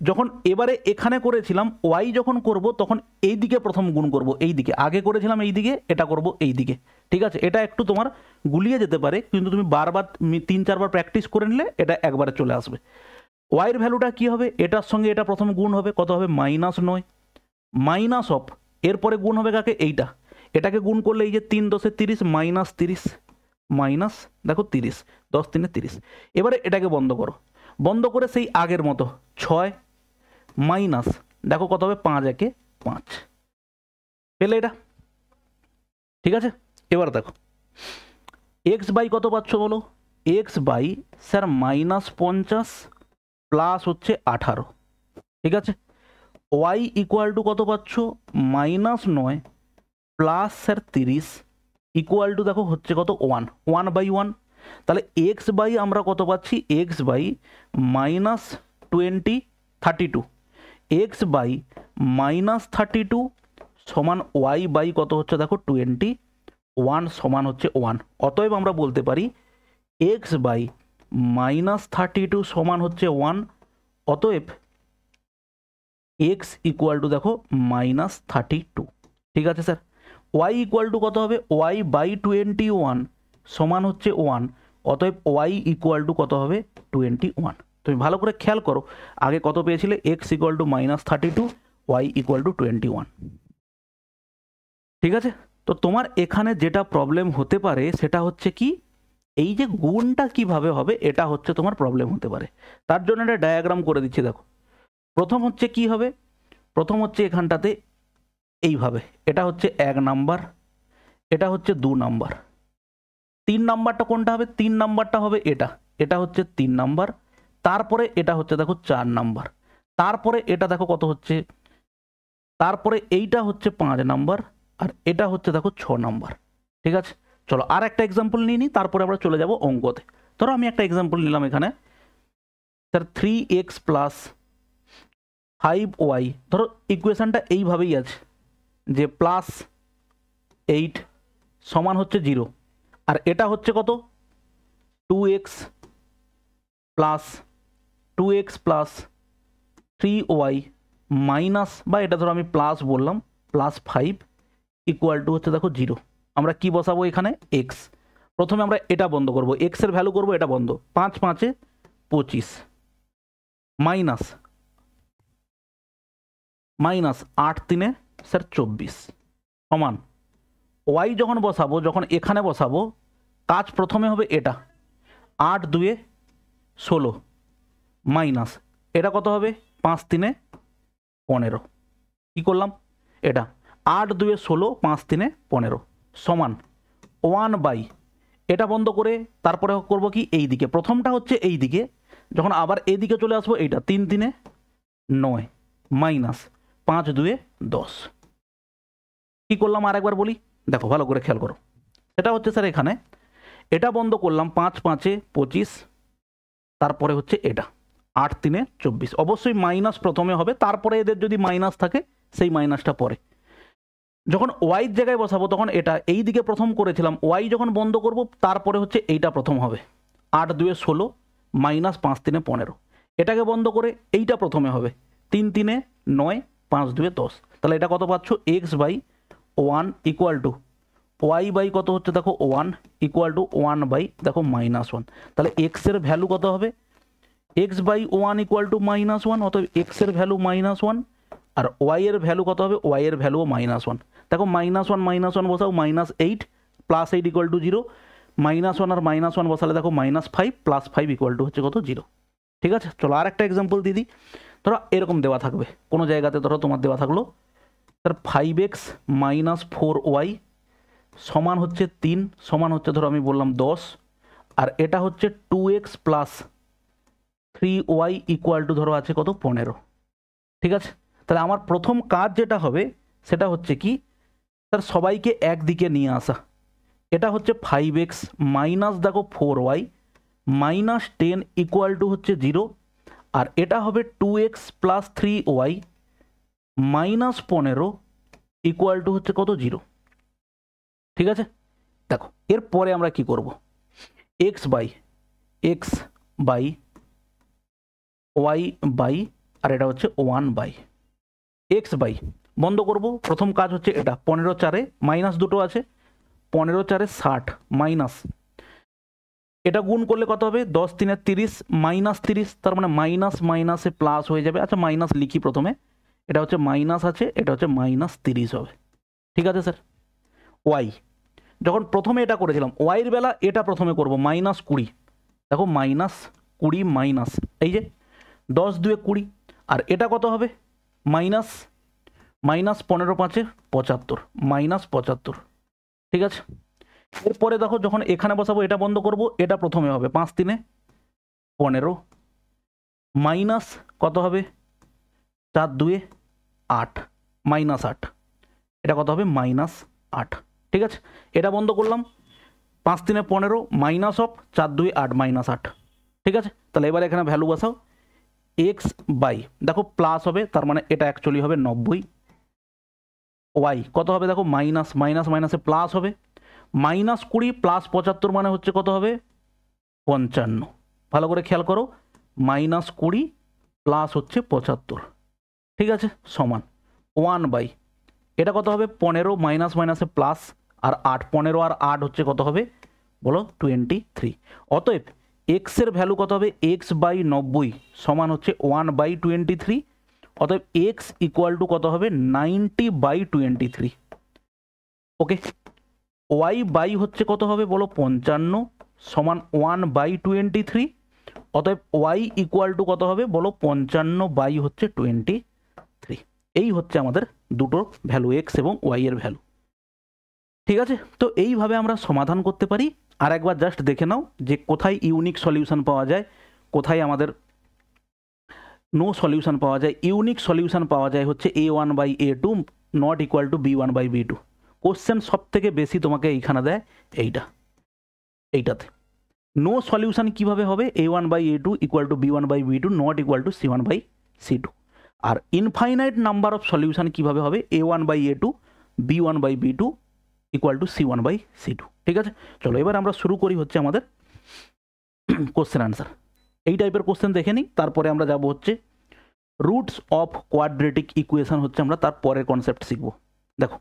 যখন এবারে এখানে করেছিলাম ওয়াই যখন করব তখন এই দিকে প্রথম গুণ করব, এই দিকে আগে করেছিলাম এই দিকে, এটা করব এই দিকে, ঠিক আছে। এটা একটু তোমার গুলিয়ে যেতে পারে, কিন্তু তুমি বারবার 3 4 বার প্র্যাকটিস করে নিলে এটা একবারে চলে আসবে। ওয়াইয়ের ভ্যালুটা কি হবে, এটার সঙ্গে এটা প্রথম গুণ হবে, কত হবে -9 মাইনাস অফ এরপরে গুণ হবে কাকে, এইটা, এটাকে গুণ করলে এই যে 3 10 30 -30 মাইনাস দেখো 30 10 3 30। এবারে এটাকে বন্ধ করো, বন্ধ করে সেই আগের মতো 6 মাইনাস দেখো কত হবে 5 1 5, পেলে এটা, ঠিক আছে। এবার দেখো এক্স বাই কত পাচ্ছ বলো, এক্স বাই স্যার -50 প্লাস হচ্ছে 18, ঠিক আছে। ওয়াই ইকুয়াল টু কত পাচ্ছ -9 প্লাস স্যার 30 ইকুয়াল টু দেখো হচ্ছে কত 1/1, তাহলে এক্স বাই আমরা কত পাচ্ছি, এক্স বাই -32 এক্স বাই -32 সমান ওয়াই বাই কত হচ্ছে দেখো 21 সমান হচ্ছে 1। অতএব আমরা বলতে পারি এক্স বাই -32 সমান হচ্ছে 1, অতএব এক্স ইকুয়াল টু দেখো -32, ঠিক আছে স্যার। ওয়াই ইকুয়াল টু কত হবে, ওয়াই বাই 21 সমান হচ্ছে 1, অতএব ওয়াই ইকুয়াল টু কত হবে 21। তুমি ভালো করে খেয়াল করো, আগে কত পেয়েছিলে, X equal to -32 Y equal to 21, ঠিক আছে। তো তোমার এখানে যেটা প্রবলেম হতে পারে সেটা হচ্ছে কি, এই যে গুণটা কিভাবে হবে এটা হচ্ছে তোমার প্রবলেম হতে পারে। তার জন্য একটা ডায়াগ্রাম করে দিচ্ছি দেখো। প্রথম হচ্ছে কি হবে, প্রথম হচ্ছে এখানটাতে এইভাবে, এটা হচ্ছে 1 নাম্বার, এটা হচ্ছে 2 নাম্বার, 3 নাম্বারটা কোনটা হবে, 3 নাম্বারটা হবে এটা, এটা হচ্ছে 3 নাম্বার, তারপরে এটা হচ্ছে দেখো 4 নাম্বার, তারপরে এটা দেখো কত হচ্ছে, তারপরে এইটা হচ্ছে 5 নাম্বার, আর এটা হচ্ছে দেখো 6 নাম্বার, ঠিক আছে। চলো আর একটা এক্সাম্পল নিয়ে নিই, তারপরে আমরা চলে যাব অঙ্কতে। ধরো আমি একটা এক্সাম্পল নিলাম এখানে, স্যার 3x প্লাস 5y, ধরো ইকুয়েশনটা এইভাবেই আছে যে +8 সমান হচ্ছে 0, আর এটা হচ্ছে কত 2x প্লাস 3y মাইনাস, বা এটা ধরো আমি প্লাস বললাম, +5 ইকুয়াল টু হচ্ছে দেখো 0। আমরা কি বসাবো এখানে, x। প্রথমে আমরা এটা বন্ধ করব, x এর ভ্যালু করব এটা বন্ধ, 5 5 25 মাইনাস 8 3 স্যার 24 সমান ওয়াই যখন বসাবো, যখন এখানে বসাবো কাজ প্রথমে হবে এটা 8 2 16 মাইনাস এটা কত হবে 5 3 15, কি করলাম এটা 8 2 16 5 3 15 সমান 1/, এটা বন্ধ করে তারপরে করব কি এই দিকে, প্রথমটা হচ্ছে এই দিকে, যখন আবার এই দিকে চলে আসবো এইটা 3 3 9 মাইনাস 5 2 10, কি করলাম আর একবার বলি, দেখো ভালো করে খেয়াল করো, সেটা হচ্ছে স্যার এখানে এটা বন্ধ করলাম 5 5 25, তারপরে হচ্ছে এটা 8 3 24, অবশ্যই মাইনাস প্রথমে হবে, তারপরে এদের যদি মাইনাস থাকে সেই মাইনাসটা পরে। যখন ওয়াই জায়গায় বসাবো তখন এটা এই দিকে প্রথম করেছিলাম, ওয়াই যখন বন্ধ করব তারপরে হচ্ছে এইটা প্রথম হবে, 8 2 16 মাইনাস 5 3 15, এটাকে বন্ধ করে এইটা প্রথমে হবে, 3 3 9 5 2 10। তাহলে এটা কত পাচ্ছ, X by 1 equal to Y by কত হচ্ছে দেখো 1 ইকুয়াল টু 1 বাই দেখো -1। তাহলে এক্স এর ভ্যালু কত হবে, এক্স বাই 1 ইকুয়াল টু -1, অতএব এক্স এর ভ্যালু -1, আর ওয়াই এর ভ্যালু কত হবে, ওয়াই এর ভ্যালুও -1। দেখো -1 বসাও, -8 প্লাস 8 ইকুয়াল টু 0, -1 আর -1 বসালে দেখো -5 প্লাস 5 ইকুয়াল টু হচ্ছে কত 0। ঠিক আছে, চলো আর একটা এক্সাম্পল দিদি। ধরো এরকম দেওয়া থাকবে কোনো জায়গাতে, ধরো তোমার দেওয়া থাকলো তার 5x - 4y সমান হচ্ছে 3, সমান হচ্ছে ধরো আমি বললাম 10, আর এটা হচ্ছে 2x plus 3y equal to ধরো আছে কত 15। ঠিক আছে, তাহলে আমার প্রথম কাজ যেটা হবে সেটা হচ্ছে কি, তার সবাইকে একদিকে নিয়ে আসা। এটা হচ্ছে 5x মাইনাস দেখো 4y মাইনাস 10 ইকুয়াল টু হচ্ছে 0, আর এটা হবে 2x plus 3y minus 15 equal to হচ্ছে কত 0। ঠিক আছে, দেখো এরপরে আমরা কি করব, x বাই y বাই আর এটা হচ্ছে 1 বাই x বাই, বন্ধ করব, প্রথম কাজ হচ্ছে এটা 15 4 মাইনাস দুটো আছে, 15 4 60 মাইনাস এটা গুণ করলে কত হবে 10 3 30 মাইনাস 30, তার মানে মাইনাস মাইনাসে প্লাস হয়ে যাবে। আচ্ছা মাইনাস লিখি প্রথমে, এটা হচ্ছে মাইনাস আছে, এটা হচ্ছে -30 হবে। ঠিক আছে স্যার, ওয়াই যখন প্রথমে এটা করেছিলাম ওয়াইয়ের বেলা এটা প্রথমে করব -20, দেখো -20 মাইনাস এই যে 10 2 20, আর এটা কত হবে মাইনাস 15 5 75 -75। ঠিক আছে, এরপরে দেখো যখন এখানে বসাবো এটা বন্ধ করব, এটা প্রথমে হবে 5 3 15 মাইনাস কত হবে 4 2 8 -8, এটা কত হবে -8। ঠিক আছে, এটা বন্ধ করলাম, 5 3 15 মাইনাস অফ 4 2 8 -8। ঠিক আছে, তাহলে এবার এখানে ভ্যালু বসাও, এক্স বাই দেখো প্লাস হবে, তার মানে এটা অ্যাকচুয়ালি হবে 90, ওয়াই কত হবে দেখো মাইনাস মাইনাসে প্লাস হবে, -20 প্লাস 75 মানে হচ্ছে কত হবে 55। ভালো করে খেয়াল করো, -20 প্লাস হচ্ছে 75। ঠিক আছে, সমান 1 বাই এটা কত হবে 15 মাইনাসে প্লাস আর 8, 15 আর 8 হচ্ছে কত হবে বলো 23। অতএব এক্স এর ভ্যালু কত হবে, এক্স বাই 90 সমান হচ্ছে 1 বাই 23, অতএব এক্স ইকুয়াল টু কত হবে 90 বাই 23। ওকে, ওয়াই বাই হচ্ছে কত হবে বলো 55 সমান 1 বাই 23, অতএব ওয়াই ইকুয়াল টু কত হবে বলো 55 বাই হচ্ছে 23। এই হচ্ছে আমাদের দুটো ভ্যালু এক্স এবং ওয়াই এর ভ্যালু। ঠিক আছে, তো এইভাবে আমরা সমাধান করতে পারি। আর একবার জাস্ট দেখে নাও যে কোথায় ইউনিক সলিউশন পাওয়া যায়, কোথায় আমাদের নো সলিউশন পাওয়া যায়। ইউনিক সলিউশন পাওয়া যায় হচ্ছে a1 by a2 not equal to b1 by b2। Question সব থেকে বেশি তোমাকে এইখানে দেয় এইটাতে। নো সলিউশন কিভাবে হবে, a1 by a2 equal to b1 by b2 not equal to c1 by c2। আর ইনফাইনাইট নাম্বার অফ সলিউশন কিভাবে হবে, a1 by a2 b1 by b2 equal to c1 by c2। ঠিক আছে, চলো এবার আমরা শুরু করি হচ্ছে আমাদের কোশ্চেন আনসার। এই টাইপের কোশ্চেন দেখে নিই, তারপরে আমরা যাব হচ্ছে রুটস অফ কোয়াড্রেটিক ইকুয়েশন, হচ্ছে আমরা তার পরের কনসেপ্ট শিখব। দেখো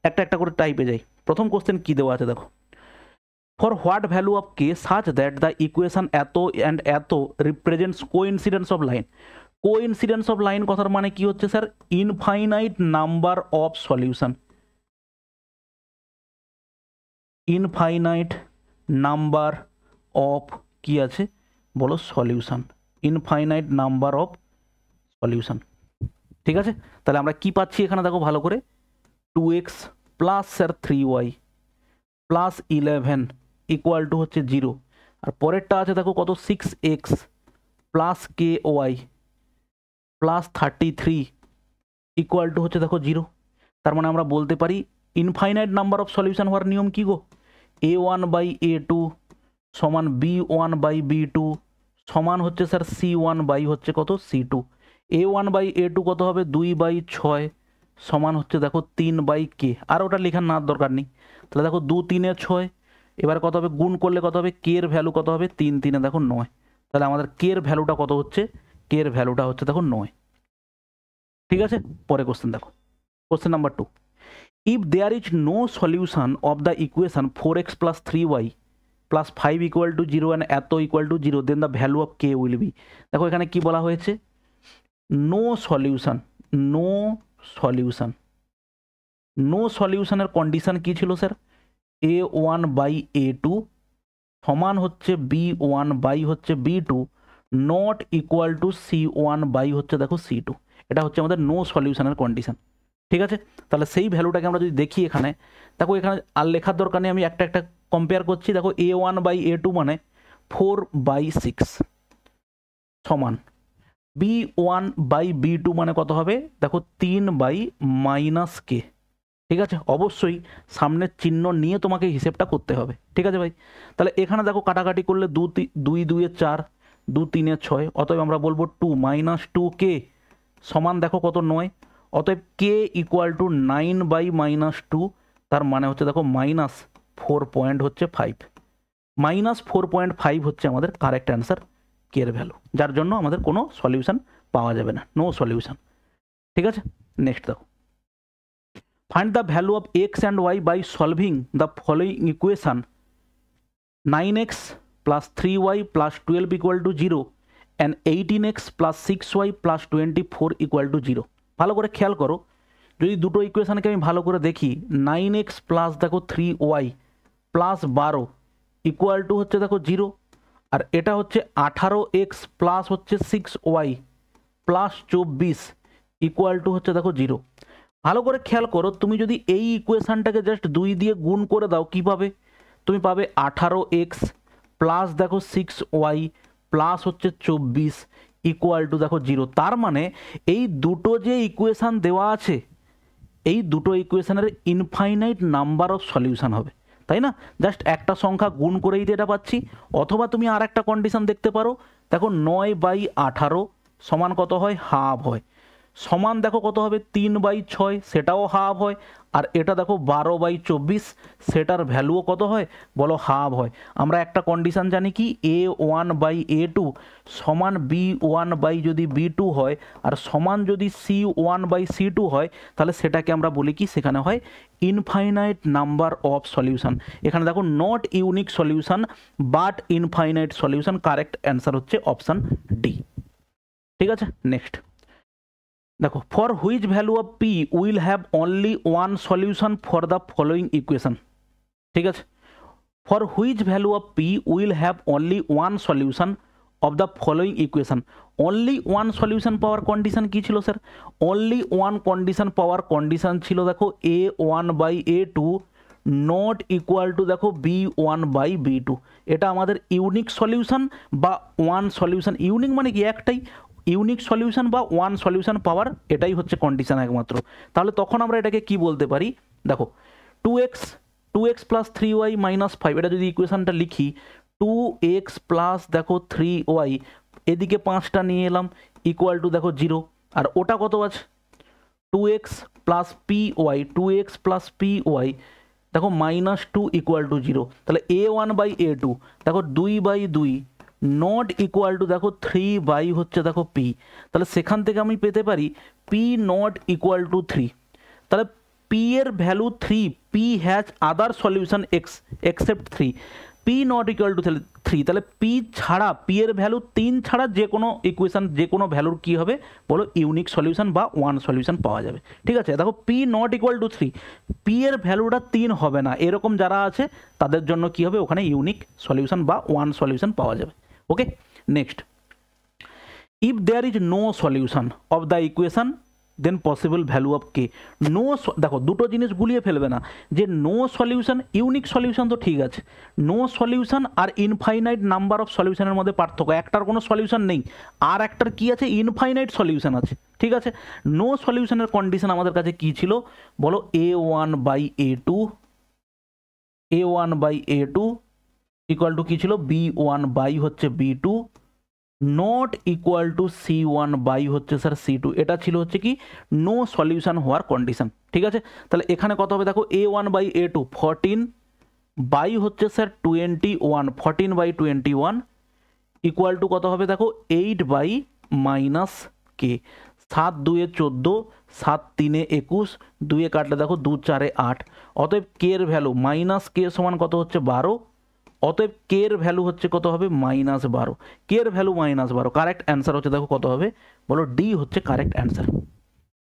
একটা একটা করে টাইপে যাই। প্রথম কোশ্চেন কি দেওয়া আছে দেখো, for what value of K such that the equation এত অ্যান্ড এত represents coincidence of line. Coincidence of line কথার মানে কি হচ্ছে sir, infinite number of solution. Infinite number of কি আছে বলো solution, infinite number of solution. ঠিক আছে, তাহলে আমরা কি পাচ্ছি এখানে দেখো ভালো করে, 2x plus sir 3y plus 11 equal to হচ্ছে 0, আর পরেরটা আছে দেখো কত 6x plus ky plus 33 equal to হচ্ছে দেখো 0। তার মানে আমরা বলতে পারি ইনফাইনাইট নাম্বার অফ সলিউশন হওয়ার নিয়ম কি গো? a1/a2 সমান b1/b2 সমান হচ্ছে স্যার c1 হচ্ছে কত c2। a1/a2 কত হবে 2/6 সমান হচ্ছে দেখো 3/k, আর ওটা লেখার না দরকার নেই। তাহলে দেখো 2 3 6, এবার কত হবে গুণ করলে কত হবে, কে এর ভ্যালু কত হবে 3 3 দেখো 9। তাহলে আমাদের কে এর ভ্যালুটা কত হচ্ছে, কে এর ভ্যালুটা হচ্ছে দেখো 9। ঠিক আছে, পরে কোশ্চেন দেখো, question number 2, if there is no solution of the equation 4x + 3y + 5 = 0 and এত = 0 then the value of K will be. দেখো এখানে কি বলা হয়েছে, no solution, no solution, no সলিউশনের কন্ডিশন কি ছিল স্যার, a1/a2 সমান হচ্ছে b1 হচ্ছে b2 not equal to c1 হচ্ছে দেখো c2। এটা হচ্ছে আমাদের নো সলিউশনের কন্ডিশন। ঠিক আছে, তাহলে সেই ভ্যালুটাকে আমরা যদি দেখি এখানে, দেখো এখানে আর লেখার দরকার নেই, আমি একটা একটা কম্পেয়ার করছি। দেখো a1/a2 মানে 4/6 সমান b1/b2 মানে কত হবে, দেখো 3/-k। ঠিক আছে, অবশ্যই সামনের চিহ্ন নিয়ে তোমাকে হিসেবটা করতে হবে। ঠিক আছে ভাই, তাহলে এখানে দেখো কাটাকাটি করলে 2 2 4, 2 3 6, অতএব আমরা বলবো 2 - 2k সমান দেখো কত 9। অতএব k = 9/-2, তার মানে হচ্ছে দেখো -4.5, -4.5 হচ্ছে আমাদের কারেক্ট অ্যান্সার কে এর ভ্যালু, যার জন্য আমাদের কোনো সলিউশন পাওয়া যাবে না, নো সলিউশন। ঠিক আছে, নেক্সট দেখো, find the value of x and y by solving the following equation 9x + 3y + 12 = 0 and 18x + 6y + 24 = 0। ভালো করে খেয়াল করো, যদি দুটো ইকুয়েশনকে আমি ভালো করে দেখি, 9x প্লাস দেখো 3y + 12 = হচ্ছে দেখো 0, আর এটা হচ্ছে 18x প্লাস হচ্ছে 6y + 24 = হচ্ছে দেখো 0। ভালো করে খেয়াল করো, তুমি যদি এই ইকুয়েশনটাকে জাস্ট 2 দিয়ে গুণ করে দাও কি পাবে, তুমি পাবে 18x প্লাস দেখো 6y প্লাস হচ্ছে 24 = দেখো 0। তার মানে এই দুটো যে ইকুয়েশন দেওয়া আছে, এই দুটো ইকুয়েশনের ইনফাইনাইট নাম্বার অফ সলিউশন হবে, তাই না? জাস্ট একটা সংখ্যা গুণ করেই তো এটা পাচ্ছি। অথবা তুমি আর একটা কন্ডিশন দেখতে পারো, দেখো 9/18 সমান কত হয়, হাফ হয়, সমান দেখো কত হবে 3/6, সেটাও হাফ হয়, আর এটা দেখো 12/24 সেটার ভ্যালুও কত হয় বলো, হাফ হয়। আমরা একটা কন্ডিশন জানি কি, a1/a2 সমান b1/b2 হয়, আর সমান যদি c1/c2 হয়, তাহলে সেটাকে আমরা বলি কি, সেখানে হয় ইনফাইনাইট নাম্বার অফ সলিউশন। এখানে দেখো not unique solution but infinite solution, correct answer হচ্ছে অপশান ডি। ঠিক আছে, নেক্সট দেখো, for which value of P will have only one solution for the following equation. ঠিক আছে, for which value of P will have only one solution of the following equation. Only one solution পাওয়ার condition কী ছিল sir, only one condition পাওয়ার condition ছিল দেখো a1/a2 not equal to দেখো b1/b2। এটা আমাদের ইউনিক সলিউশন বা ওয়ান সলিউশন, ইউনিক মানে কি একটাই, ইউনিক সলিউশন বা ওয়ান সলিউশন পাওয়ার, এটাই হচ্ছে কন্ডিশন একমাত্র। তাহলে তখন আমরা এটাকে কি বলতে পারি, দেখো 2x + 3y - 5, এটা যদি ইকুয়েশনটা লিখি 2x প্লাস দেখো 3y, এদিকে 5টা নিয়ে এলাম = দেখো 0, আর ওটা কত আছে 2x + py, 2x + py দেখো -2 = 0। তাহলে a1/a2 দেখো 2/2 নট ইকুয়াল টু দেখো 3 হচ্ছে দেখো p, তাহলে সেখান থেকে আমি পেতে পারি p নট ইকুয়াল টু 3। তাহলে p এর value 3, p has other solution except 3, p not equal to 3, তাহলে p ছাড়া, p এর ভ্যালু 3 ছাড়া যে কোনো ইকুয়েশন, যে কোনো ভ্যালুর কী হবে বলো, ইউনিক সলিউশন বা ওয়ান সলিউশন পাওয়া যাবে। ঠিক আছে, দেখো p not equal to 3, p এর ভ্যালুটা 3 হবে না, এরকম যারা আছে তাদের জন্য কি হবে, ওখানে ইউনিক সলিউশন বা ওয়ান সলিউশন পাওয়া যাবে। Okay, next, if there is no solution of the equation then possible value of K. No, দেখো দুটো জিনিস গুলিয়ে ফেলবে না, যে নো সলিউশন ইউনিক সলিউশন তো ঠিক আছে, নো সলিউশন আর ইনফাইনাইট নাম্বার অফ সলিউশনের মধ্যে পার্থক্য, একটার কোনো সলিউশন নেই আর একটার কি আছে, ইনফাইনাইট সলিউশন আছে, ঠিক আছে। নো সলিউশনের কন্ডিশন আমাদের কাছে কি ছিল বলো, a1/a2, a1/a2 ইকুয়াল টু কি ছিল, b1 হচ্ছে b2 not equal to c1 হচ্ছে স্যার c2। এটা ছিল হচ্ছে কি নো সলিউশন হওয়ার কন্ডিশন, ঠিক আছে। তাহলে এখানে কত হবে দেখো, a1/a2 14 হচ্ছে স্যার 21, 14/21 ইকুয়াল টু কত হবে দেখো, 8/-k, 7 2 14, 7 3 21, 2 কাটলে দেখো 2 4 8, অতএব কে এর ভ্যালু -k সমান কত হচ্ছে 12, অতএব কে এর ভ্যালু হচ্ছে কত হবে -12, কে এর ভ্যালু -12, কারেক্ট অ্যান্সার হচ্ছে দেখো কত হবে বলো, ডি হচ্ছে কারেক্ট অ্যান্সার,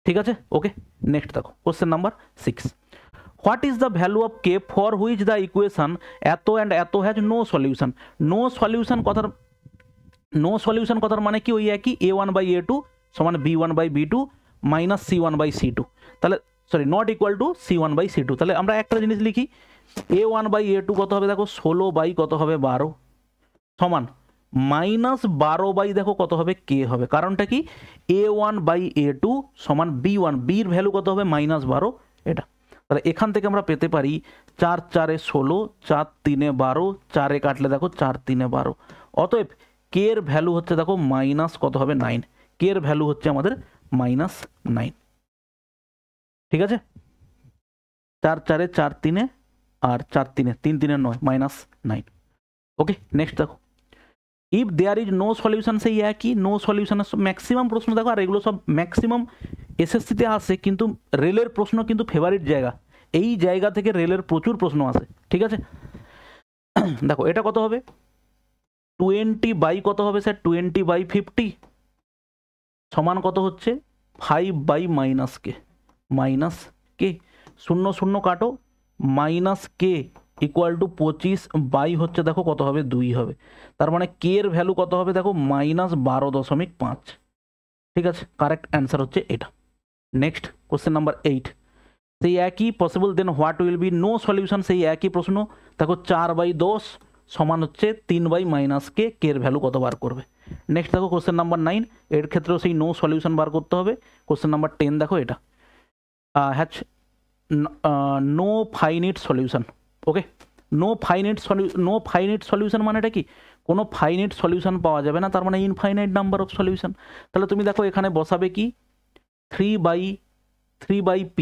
ঠিক আছে। ওকে, নেক্সট দেখো question number 6, what is the value of K for which the equation এত অ্যান্ড এত has no solution. No solution কথার মানে কি, ওই একই a1/a2 সমান b1/b2 মাইনাস c1/c2, তাহলে sorry not equal two c1/c2। তাহলে আমরা একটা জিনিস লিখি, a1/a2 কত হবে দেখো 16 কত হবে 12 সমান -12 দেখো কত হবে কে হবে, কারণটা কি a1/a2 সমান b1, বির ভ্যালু কত হবে -12 এটা। তাহলে এখান থেকে আমরা পেতে পারি 4 4 16, 4 3 12, 4 কাটলে দেখো 4 3 12, অতএব কে এর ভ্যালু হচ্ছে দেখো মাইনাস কত হবে 9, কে এর ভ্যালু হচ্ছে আমাদের -9, ঠিক আছে। 4 4 4 3 আর 4 3 3 3 9 -9। ওকে, নেক্সট দেখো, if there is no solution, সেই একই নো সলিউশনের ম্যাক্সিমাম প্রশ্ন দেখো, আর এগুলো সব ম্যাক্সিমাম এসএসসিতে আসে, কিন্তু রেলের প্রশ্ন কিন্তু ফেভারিট জায়গা, এই জায়গা থেকে রেলের প্রচুর প্রশ্ন আসে, ঠিক আছে। দেখো এটা কত হবে 20 কত হবে স্যার 20/50 সমান কত হচ্ছে 5/-k, -k, 0 0 কাটো, -k ইকুয়াল টু 25 হচ্ছে দেখো কত হবে 2 হবে, তার মানে কে এর ভ্যালু কত হবে দেখো -12.5, ঠিক আছে, কারেক্ট অ্যান্সার হচ্ছে এটা। নেক্সট কোশ্চেন নাম্বার 8, সেই একই possible then what will be no solution, সেই একই প্রশ্ন দেখো 4/10 সমান হচ্ছে 3/-k, কে এর ভ্যালু কত বার করবে। নেক্সট দেখো কোশ্চেন নাম্বার 9, এর ক্ষেত্রেও সেই নো সলিউশন বার করতে হবে। কোশ্চেন নাম্বার 10 দেখো, এটা হ্যাচ নো ফাইনিট সলিউশন। ওকে, নো ফাইনিট সলিউশন মানেটা কি, কোনো ফাইনিট সলিউশন পাওয়া যাবে না, তার মানে ইনফাইনাইট নাম্বার অফ সলিউশন। তাহলে তুমি দেখো এখানে বসাবে কি 3/p,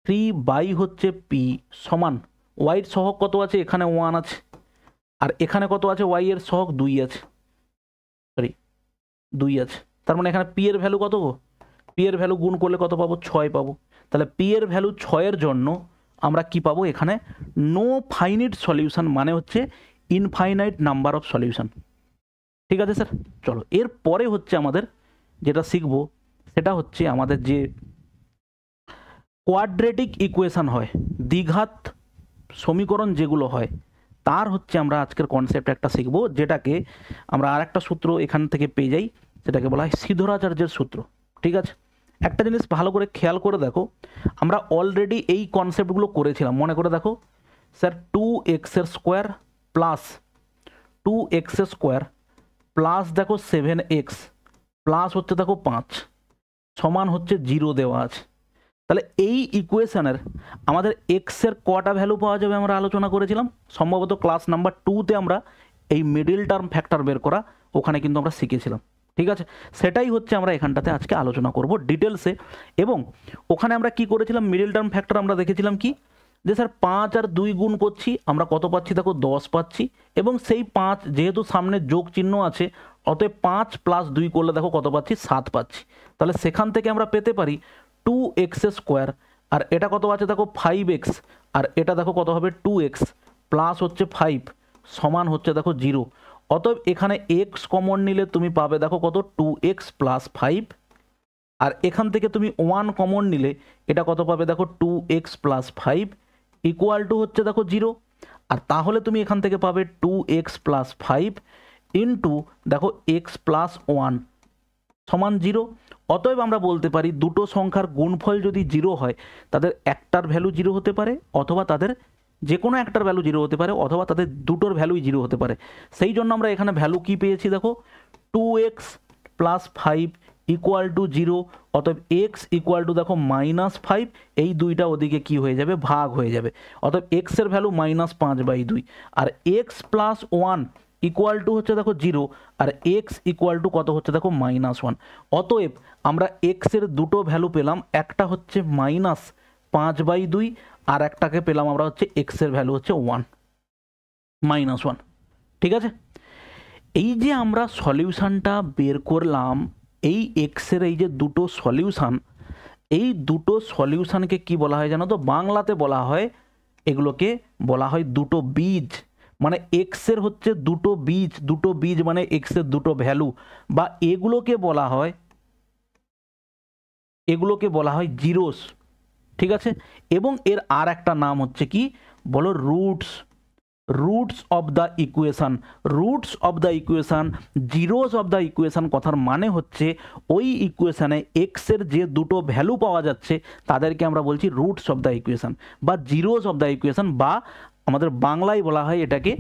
3 হচ্ছে p সমান ওয়াই এর সহগ কত আছে, এখানে 1 আছে, আর এখানে কত আছে ওয়াই এর সহগ 2 আছে, সরি 2 আছে, তার মানে এখানে p এর ভ্যালু কত গো, p এর ভ্যালু গুণ করলে কত পাবো 6 পাবো। তাহলে p এর ভ্যালু 6 এর জন্য আমরা কি পাবো এখানে, নো ফাইনিট সলিউশন মানে হচ্ছে ইনফাইনাইট নাম্বার অফ সলিউশন, ঠিক আছে স্যার। চলো এর পরে হচ্ছে আমাদের যেটা শিখবো সেটা হচ্ছে আমাদের যে কোয়াড্রেটিক ইকুয়েশন হয়, দ্বিঘাত সমীকরণ যেগুলো হয়, তার হচ্ছে আমরা আজকের কনসেপ্ট একটা শিখবো, যেটাকে আমরা আর একটা সূত্র এখান থেকে পেয়ে যাই, যেটাকে বলা হয় সিধরাচার্যের সূত্র, ঠিক আছে। একটা জিনিস ভালো করে খেয়াল করে দেখো, আমরা অলরেডি এই কনসেপ্টগুলো করেছিলাম, মনে করে দেখো sir 2x² plus 2x² plus দেখো 7x প্লাস হচ্ছে দেখো 5 সমান হচ্ছে 0 দেওয়া আছে। তাহলে এই ইকুয়েশনের আমাদের এক্সের কটা ভ্যালু পাওয়া যাবে আমরা আলোচনা করেছিলাম, সম্ভবত ক্লাস নাম্বার 2তে আমরা এই মিডল টার্ম ফ্যাক্টর বের করা ওখানে কিন্তু আমরা শিখেছিলাম, ঠিক আছে। সেটাই হচ্ছে আমরা এখানটাতে আজকে আলোচনা করব ডিটেলসে। এবং ওখানে আমরা কি করেছিলাম, মিডল টার্ম ফ্যাক্টর আমরা দেখেছিলাম কি, যে স্যার 5 আর 2 গুণ করছি আমরা কত পাচ্ছি দেখো 10 পাচ্ছি, এবং সেই 5 যেহেতু সামনে যোগ চিহ্ন আছে, অতএব 5 + 2 করলে দেখো কত পাচ্ছি 7 পাচ্ছি। তাহলে সেখান থেকে আমরা পেতে পারি 2x², আর এটা কত আছে দেখো 5x, আর এটা দেখো কত হবে 2x প্লাস হচ্ছে 5 সমান হচ্ছে দেখো 0। অতএব এখানে x কমন নিলে তুমি পাবে দেখো কত 2x + 5, আর এখান থেকে তুমি 1 কমন নিলে এটা কত পাবে দেখো 2x + 5 ইকুয়াল টু হচ্ছে দেখো 0। আর তাহলে তুমি এখান থেকে পাবে 2x + 5 ইন্টু দেখো x + 1 সমান 0। অতএব আমরা বলতে পারি দুটো সংখ্যার গুণফল যদি 0 হয় তাদের একটার ভ্যালু 0 হতে পারে, অথবা তাদের যে কোনো একটার ভ্যালু 0 হতে পারে, অথবা তাদের দুটোর ভ্যালুই 0 হতে পারে। সেই জন্য আমরা এখানে ভ্যালু কি পেয়েছি দেখো, 2x + 5 = 0। অতএব x = দেখো -5, এই দুইটা ওদিকে কি হয়ে যাবে, ভাগ হয়ে যাবে। অতএব x এর ভ্যালু -5/2, আর x + 1 = হচ্ছে দেখো 0, আর x = কত হচ্ছে দেখো -1। অতএব আমরা x এর দুটো ভ্যালু পেলাম, একটা হচ্ছে -5/2, আর একটাকে পেলাম আমরা হচ্ছে x এর ভ্যালু হচ্ছে 1, -1। ঠিক আছে, এই যে আমরা সলিউশনটা বের করলাম, এই x এর এই যে দুটো সলিউশন, এই দুটো সলিউশনকে কি বলা হয় জানো তো, বাংলাতে বলা হয়, এগুলোকে বলা হয় দুটো বীজ। মানে x এর হচ্ছে দুটো বীজ মানে x এর দুটো ভ্যালু, বা এগুলোকে বলা হয় জিরোস। ঠিক আছে, এবং এর আর একটা নাম হচ্ছে কি বলো, roots of the equation. Zeros of the equation কথার মানে হচ্ছে ওই ইকুয়েশনে এক্স এর যে দুটো ভ্যালু পাওয়া যাচ্ছে তাদেরকে আমরা বলছি রুটস অফ দ্য ইকুয়েশন বা জিরোস অফ দ্য ইকুয়েশন, বা আমাদের বাংলায় বলা হয় এটাকে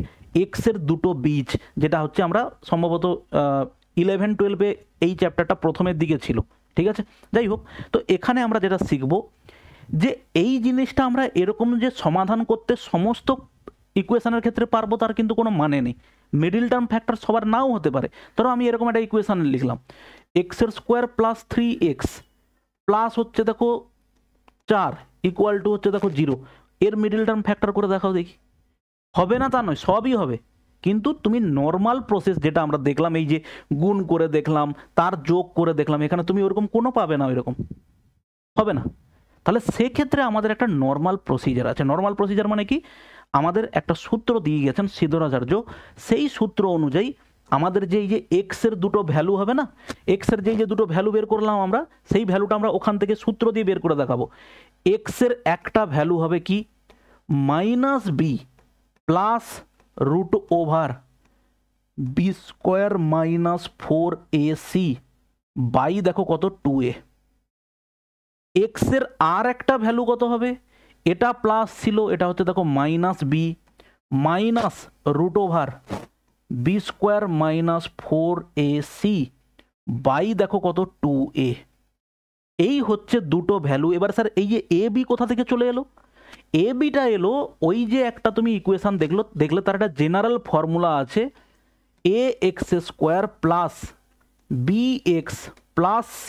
এক্স এর দুটো বীজ, যেটা হচ্ছে আমরা সম্ভবত 11-12 এই চ্যাপ্টারটা প্রথমের দিকে ছিল। ঠিক আছে, যাই হোক, তো এখানে আমরা যেটা শিখব যে এই জিনিসটা আমরা এরকম যে সমাধান করতে সমস্ত ইকুয়েশনের ক্ষেত্রে পারবো তার কিন্তু কোনো মানে নেই। মিডিল টার্ম ফ্যাক্টর সবার নাও হতে পারে। ধরো আমি এরকম একটা ইকুয়েশন লিখলাম, x² + 3x প্লাস হচ্ছে দেখো 4 = হচ্ছে দেখো 0, এর মিডিল টার্ম ফ্যাক্টর করে দেখাও দেখি। হবে না তা নয়, সবই হবে, কিন্তু তুমি নর্মাল প্রসেস যেটা আমরা দেখলাম, এই যে গুণ করে দেখলাম, তার যোগ করে দেখলাম, এখানে তুমি ওরকম কোনো পাবে না, ওইরকম হবে না। তাহলে সেক্ষেত্রে আমাদের একটা নর্মাল প্রসিজার আছে। নর্মাল প্রসিজার মানে কি, আমাদের একটা সূত্র দিয়ে গেছেন সিদ্ধরাচার্য, সেই সূত্র অনুযায়ী আমাদের যে এই যে এক্স এর দুটো ভ্যালু হবে না, এক্স এর যে দুটো ভ্যালু বের করলাম আমরা, সেই ভ্যালুটা আমরা ওখান থেকে সূত্র দিয়ে বের করে দেখাবো। এক্স এর একটা ভ্যালু হবে কি -b + √b² - 4ac বাই দেখো কত 2a। এক্স এর আর একটা ভ্যালু কত হবে, এটা প্লাস ছিল, এটা হচ্ছে দেখো -b -√b² - 4ac বাই দেখো কত 2a। এই হচ্ছে দুটো ভ্যালু। এবার স্যার এই যে এ বি কোথা থেকে চলে এলো, এ বিটা এলো ওই যে একটা তুমি ইকুয়েশন দেখলে তার একটা জেনারেল ফর্মুলা আছে, ax² + bx + c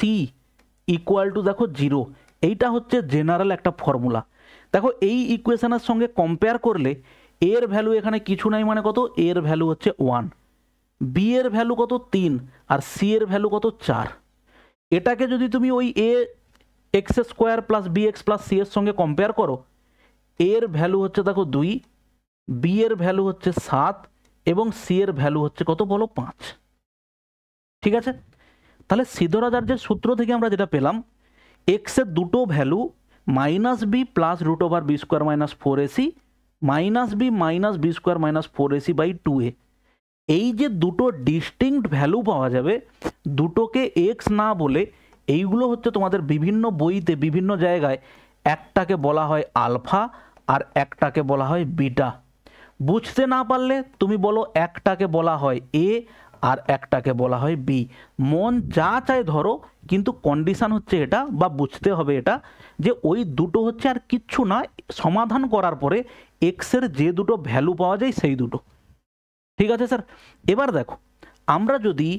= দেখো 0। এইটা হচ্ছে জেনারেল একটা ফর্মুলা। দেখো এই ইকুয়েশনের সঙ্গে কম্পেয়ার করলে এর ভ্যালু এখানে কিছু নাই, মানে কত, এর ভ্যালু হচ্ছে 1, বি এর ভ্যালু কত 3, আর সি এর ভ্যালু কত 4। এটাকে যদি তুমি ওই ax² + bx + c এর সঙ্গে কম্পেয়ার করো, এর ভ্যালু হচ্ছে দেখো 2, বি এর ভ্যালু হচ্ছে 7, এবং সি এর ভ্যালু হচ্ছে কত বলো 5। ঠিক আছে, তাহলে সিদ্ধরাচার্যের সূত্র থেকে আমরা যেটা পেলাম, এক্স এর দুটো value -b + √b² - 4ac -b - b² - 4ac by 2a। এই যে দুটো ডিস্টিংক্ট ভ্যালু পাওয়া যাবে, দুটোকে এক্স না বলে, এইগুলো হচ্ছে তোমাদের বিভিন্ন বইতে বিভিন্ন জায়গায় একটাকে বলা হয় আলফা আর একটাকে বলা হয় বিটা। বুঝতে না পারলে তুমি বলো একটাকে বলা হয় এ আর একটাকে বলা হয় বি, মন যা চায় ধরো, কিন্তু কন্ডিশন হচ্ছে এটা, বা বুঝতে হবে এটা, যে ওই দুটো হচ্ছে আর কিচ্ছু না, সমাধান করার পরে এক্স এর যে দুটো ভ্যালু পাওয়া যায় সেই দুটো। ঠিক আছে স্যার, এবার দেখো আমরা যদি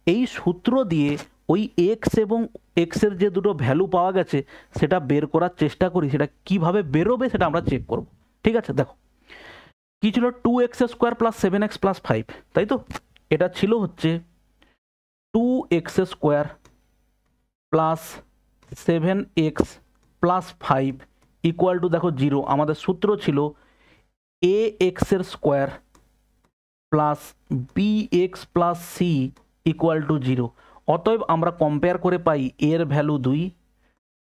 এই সূত্র দিয়ে ওই এক্স এবং এক্স এর যে দুটো ভ্যালু পাওয়া গেছে সেটা বের করার চেষ্টা করি, সেটা কিভাবে বেরোবে সেটা আমরা চেক করব। ঠিক আছে, দেখো কি ছিল, 2x² + 7x + 5, তাই তো, এটা ছিল হচ্ছে 2x² + 7x + 5 = দেখো 0। আমাদের সূত্র ছিল ax² + bx + c = 0। অতএব আমরা কম্পেয়ার করে পাই এর ভ্যালু 2,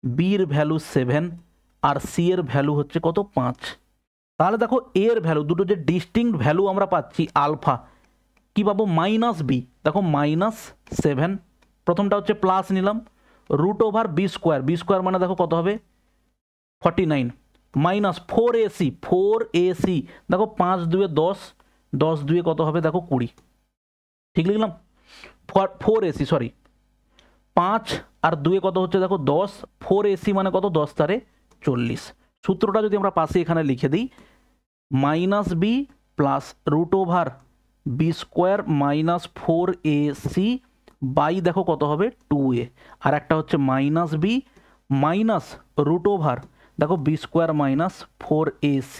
বির ভ্যালু 7, আর সি এর ভ্যালু হচ্ছে কত 5। তাহলে দেখো এর ভ্যালু, দুটো যে ডিস্টিংক্ট ভ্যালু আমরা পাচ্ছি, আলফা কি পাবো -b, দেখো -7 প্রথমটা হচ্ছে প্লাস নিলাম, রুট ওভার বি স্কোয়ার মানে দেখো কত হবে 49 মাইনাস 4ac দেখো 5 2 10, 10 2 কত হবে দেখো 20, ঠিক লিখলাম। 4ac সরি 5 আর 2 কত হচ্ছে দেখো 10, 4ac মানে কত 10 তারে 40। সূত্রটা যদি আমরা পাশে এখানে লিখে দিই, minus B plus root over B square minus 4ac by দেখো কত হবে 2a, আর একটা হচ্ছে minus B minus root over দেখো B square minus 4ac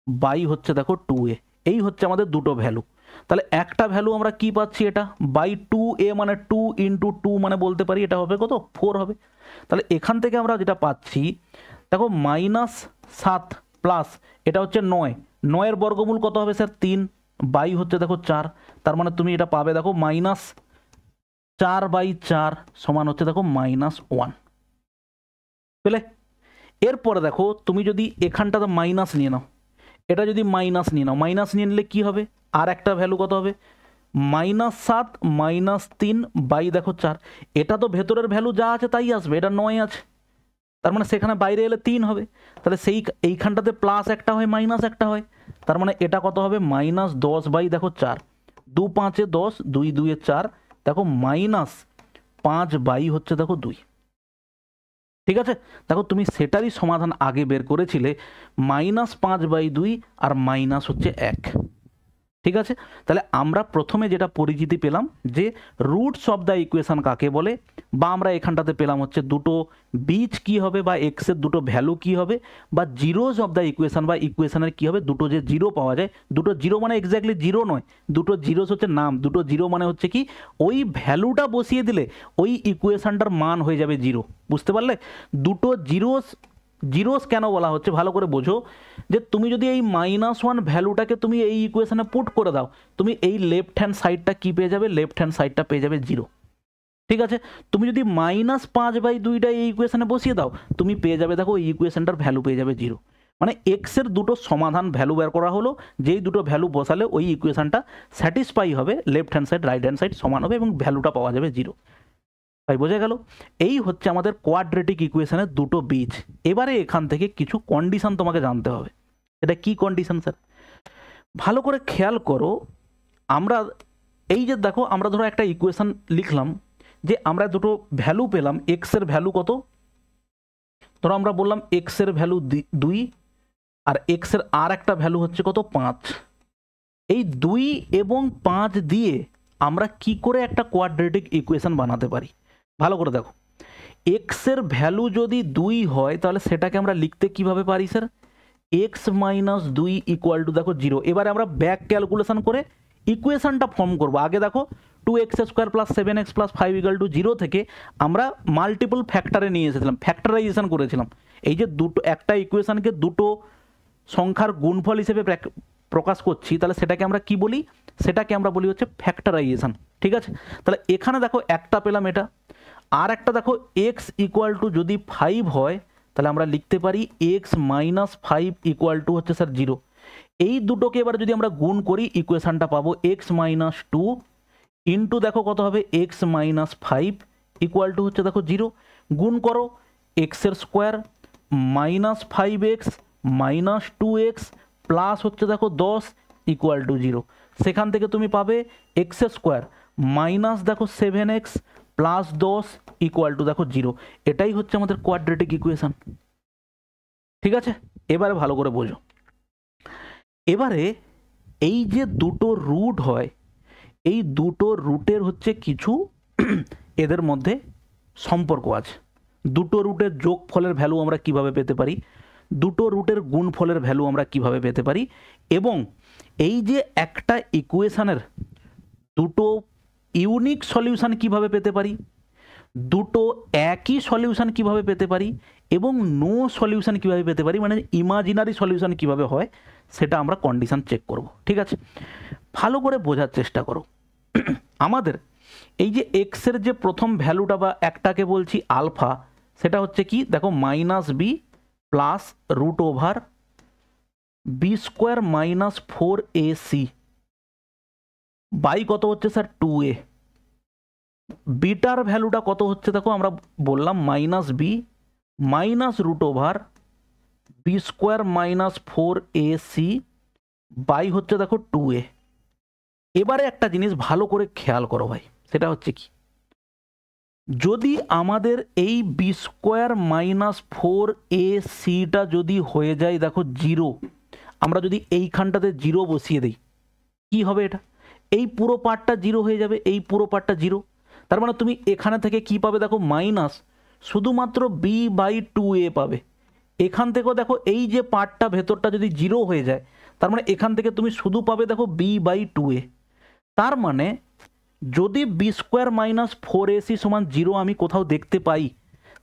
by হচ্ছে দেখো 2a। এই হচ্ছে আমাদের দুটো ভ্যালু। তাহলে একটা ভ্যালু আমরা কি পাচ্ছি, এটা বাই 2a মানে 2 ইন্টু 2 মানে বলতে পারি এটা হবে কত 4 হবে। তাহলে এখান থেকে আমরা যেটা পাচ্ছি দেখো মাইনাস 7 প্লাস এটা হচ্ছে 9 বর্গমূল কত হবে স্যার 3 বাই হচ্ছে দেখো 4, তার মানে তুমি এটা পাবে দেখো মাইনাস 4/4 সমান হচ্ছে দেখো -1 বুঝলে। এরপরে দেখো তুমি যদি এখানটাতে মাইনাস নিয়ে নাও, এটা যদি মাইনাস নিয়ে নাও, মাইনাস নিয়ে নিলে কি হবে, আর একটা ভ্যালু কত হবে -7 -3 বাই দেখো 4, এটা তো ভেতরের ভ্যালু যা আছে তাই আসবে, এটা 9 আছে, তার মানে সেখানে বাইরে এলে 3 হবে। তাহলে সেই এইখানটাতে প্লাস একটা হয় মাইনাস একটা হয়, তার মানে এটা কত হবে -10 বাই দেখো 4, 2 5 10, 2 2 4 দেখো -5 বাই হচ্ছে দেখো 2, ঠিক আছে। দেখো তুমি সেটারই সমাধান আগে বের করেছিলে, -5/2 আর মাইনাস হচ্ছে 1, ঠিক আছে। তাহলে আমরা প্রথমে যেটা পরিচিতি পেলাম যে রুটস অফ দ্য ইকুয়েশন কাকে বলে, বা আমরা এখানটাতে পেলাম হচ্ছে দুটো বীজ কি হবে বা এক্সের দুটো ভ্যালু কি হবে, বা জিরোজ অফ দ্য ইকুয়েশন বা ইকুয়েশনের কি হবে, দুটো যে জিরো পাওয়া যায়, দুটো জিরো মানে এক্স্যাক্টলি জিরো নয়, দুটো জিরোস হচ্ছে নাম, দুটো জিরো মানে হচ্ছে কি ওই ভ্যালুটা বসিয়ে দিলে ওই ইকুয়েশনটার মান হয়ে যাবে জিরো, বুঝতে পারলে। দুটো জিরোস কেন বলা হচ্ছে ভালো করে বোঝো, যে তুমি যদি এই -1 ভ্যালুটাকে তুমি এই ইকুয়েশনে পুট করে দাও, তুমি এই লেফট হ্যান্ড সাইডটা কি পেয়ে যাবে, লেফট হ্যান্ড সাইডটা পেয়ে যাবে জিরো, ঠিক আছে। তুমি যদি -5/2টা এই ইকুয়েশনে বসিয়ে দাও, তুমি পেয়ে যাবে দেখো এই ইকুয়েশনটার ভ্যালু পেয়ে যাবে জিরো। মানে এক্স এর দুটো সমাধান ভ্যালু বের করা হলো, যেই দুটো ভ্যালু বসালে ওই ইকুয়েশনটা স্যাটিসফাই হবে, left hand side right hand side সমান হবে এবং ভ্যালুটা পাওয়া যাবে জিরো। তাই বোঝা গেল, এই হচ্ছে আমাদের কোয়াড্রেটিক ইকুয়েশনের দুটো বীজ। এবারে এখান থেকে কিছু কন্ডিশন তোমাকে জানতে হবে। এটা কি কন্ডিশন স্যার, ভালো করে খেয়াল করো। আমরা এই যে দেখো আমরা ধরো একটা ইকুয়েশন লিখলাম, যে আমরা দুটো ভ্যালু পেলাম, এক্স এর ভ্যালু কত, ধরো আমরা বললাম এক্স এর ভ্যালু 2 আর এক্স এর আর একটা ভ্যালু হচ্ছে কত 5। এই 2 এবং 5 দিয়ে আমরা কি করে একটা কোয়াড্রেটিক ইকুয়েশন বানাতে পারি, ভালো করে দেখো। এক্স এর ভ্যালু যদি 2 হয় তাহলে সেটাকে আমরা লিখতে কিভাবে পারি স্যার, x - 2 = দেখো 0। এবারে আমরা ব্যাক ক্যালকুলেশন করে ইকুয়েশনটা ফর্ম করব। আগে দেখো 2x² + 7x + 5 = 0 থেকে আমরা মাল্টিপল ফ্যাক্টরে নিয়ে এসেছিলাম, ফ্যাক্টরাইজেশন করেছিলাম। এই যে দুটো একটা ইকুয়েশনকে দুটো সংখ্যার গুণফল হিসেবে প্রকাশ করছি, তাহলে সেটাকে আমরা কি বলি, সেটাকে আমরা বলি হচ্ছে ফ্যাক্টরাইজেশন, ঠিক আছে। তাহলে এখানে দেখো একটা পেলাম এটা, আর একটা দেখো x = যদি 5 হয় তাহলে আমরা লিখতে পারি x - 5 = হচ্ছে স্যার 0। এই দুটোকে এবার যদি আমরা গুণ করি ইকুয়েশনটা পাবো x - 2 ইন্টু দেখো কত হবে x - 5 = হচ্ছে দেখো 0। গুণ করো x এর স্কোয়ার -5x - 2x প্লাস হচ্ছে দেখো 10 = 0। সেখান থেকে তুমি পাবে x এর স্কোয়ার মাইনাস দেখো 7x প্লাস 10 = দেখো 0। এটাই হচ্ছে আমাদের কোয়াড্রেটিক ইকুয়েশন, ঠিক আছে। এবারে ভালো করে বোঝো, এবারে এই যে দুটো রুট হয়, এই দুটো রুটের হচ্ছে কিছু এদের মধ্যে সম্পর্ক আছে। দুটো রুটের যোগফলের ভ্যালু আমরা কিভাবে পেতে পারি, দুটো রুটের গুণফলের ভ্যালু আমরা কিভাবে পেতে পারি, এবং এই যে একটা ইকুয়েশনের দুটো ইউনিক সলিউশন কিভাবে পেতে পারি, দুটো একই সলিউশন কিভাবে পেতে পারি, এবং নো সলিউশন কিভাবে পেতে পারি, মানে ইমাজিনারি সলিউশন কিভাবে হয়, সেটা আমরা কন্ডিশন চেক করব, ঠিক আছে। ভালো করে বোঝার চেষ্টা করো। আমাদের এই যে এক্স এর যে প্রথম ভ্যালুটা বা একটাকে বলছি আলফা, সেটা হচ্ছে কি দেখো -b plus root over b² - 4ac by কত হচ্ছে স্যার 2a, বিটার ভ্যালুটা কত হচ্ছে দেখো, আমরা বললাম minus B minus root over B square minus 4ac by হচ্ছে দেখো 2a। এবারে একটা জিনিস ভালো করে খেয়াল করো ভাই, সেটা হচ্ছে কি, যদি আমাদের এই বি স্কোয়ার মাইনাস 4ac যদি হয়ে যায় দেখো 0, আমরা যদি এইখানটাতে 0 বসিয়ে দিই, কি হবে এটা, এই পুরো পার্টটা 0 হয়ে যাবে, এই পুরো পার্টটা 0। তার মানে তুমি এখানে থেকে কি পাবে দেখো, মাইনাস শুধুমাত্র b/2a পাবে। এখান থেকেও দেখো এই যে পার্টটা ভেতরটা যদি 0 হয়ে যায়, তার মানে এখান থেকে তুমি শুধু পাবে দেখো b/2a। তার মানে যদি বি স্কোয়ার মাইনাস 4ac সমান 0 আমি কোথাও দেখতে পাই,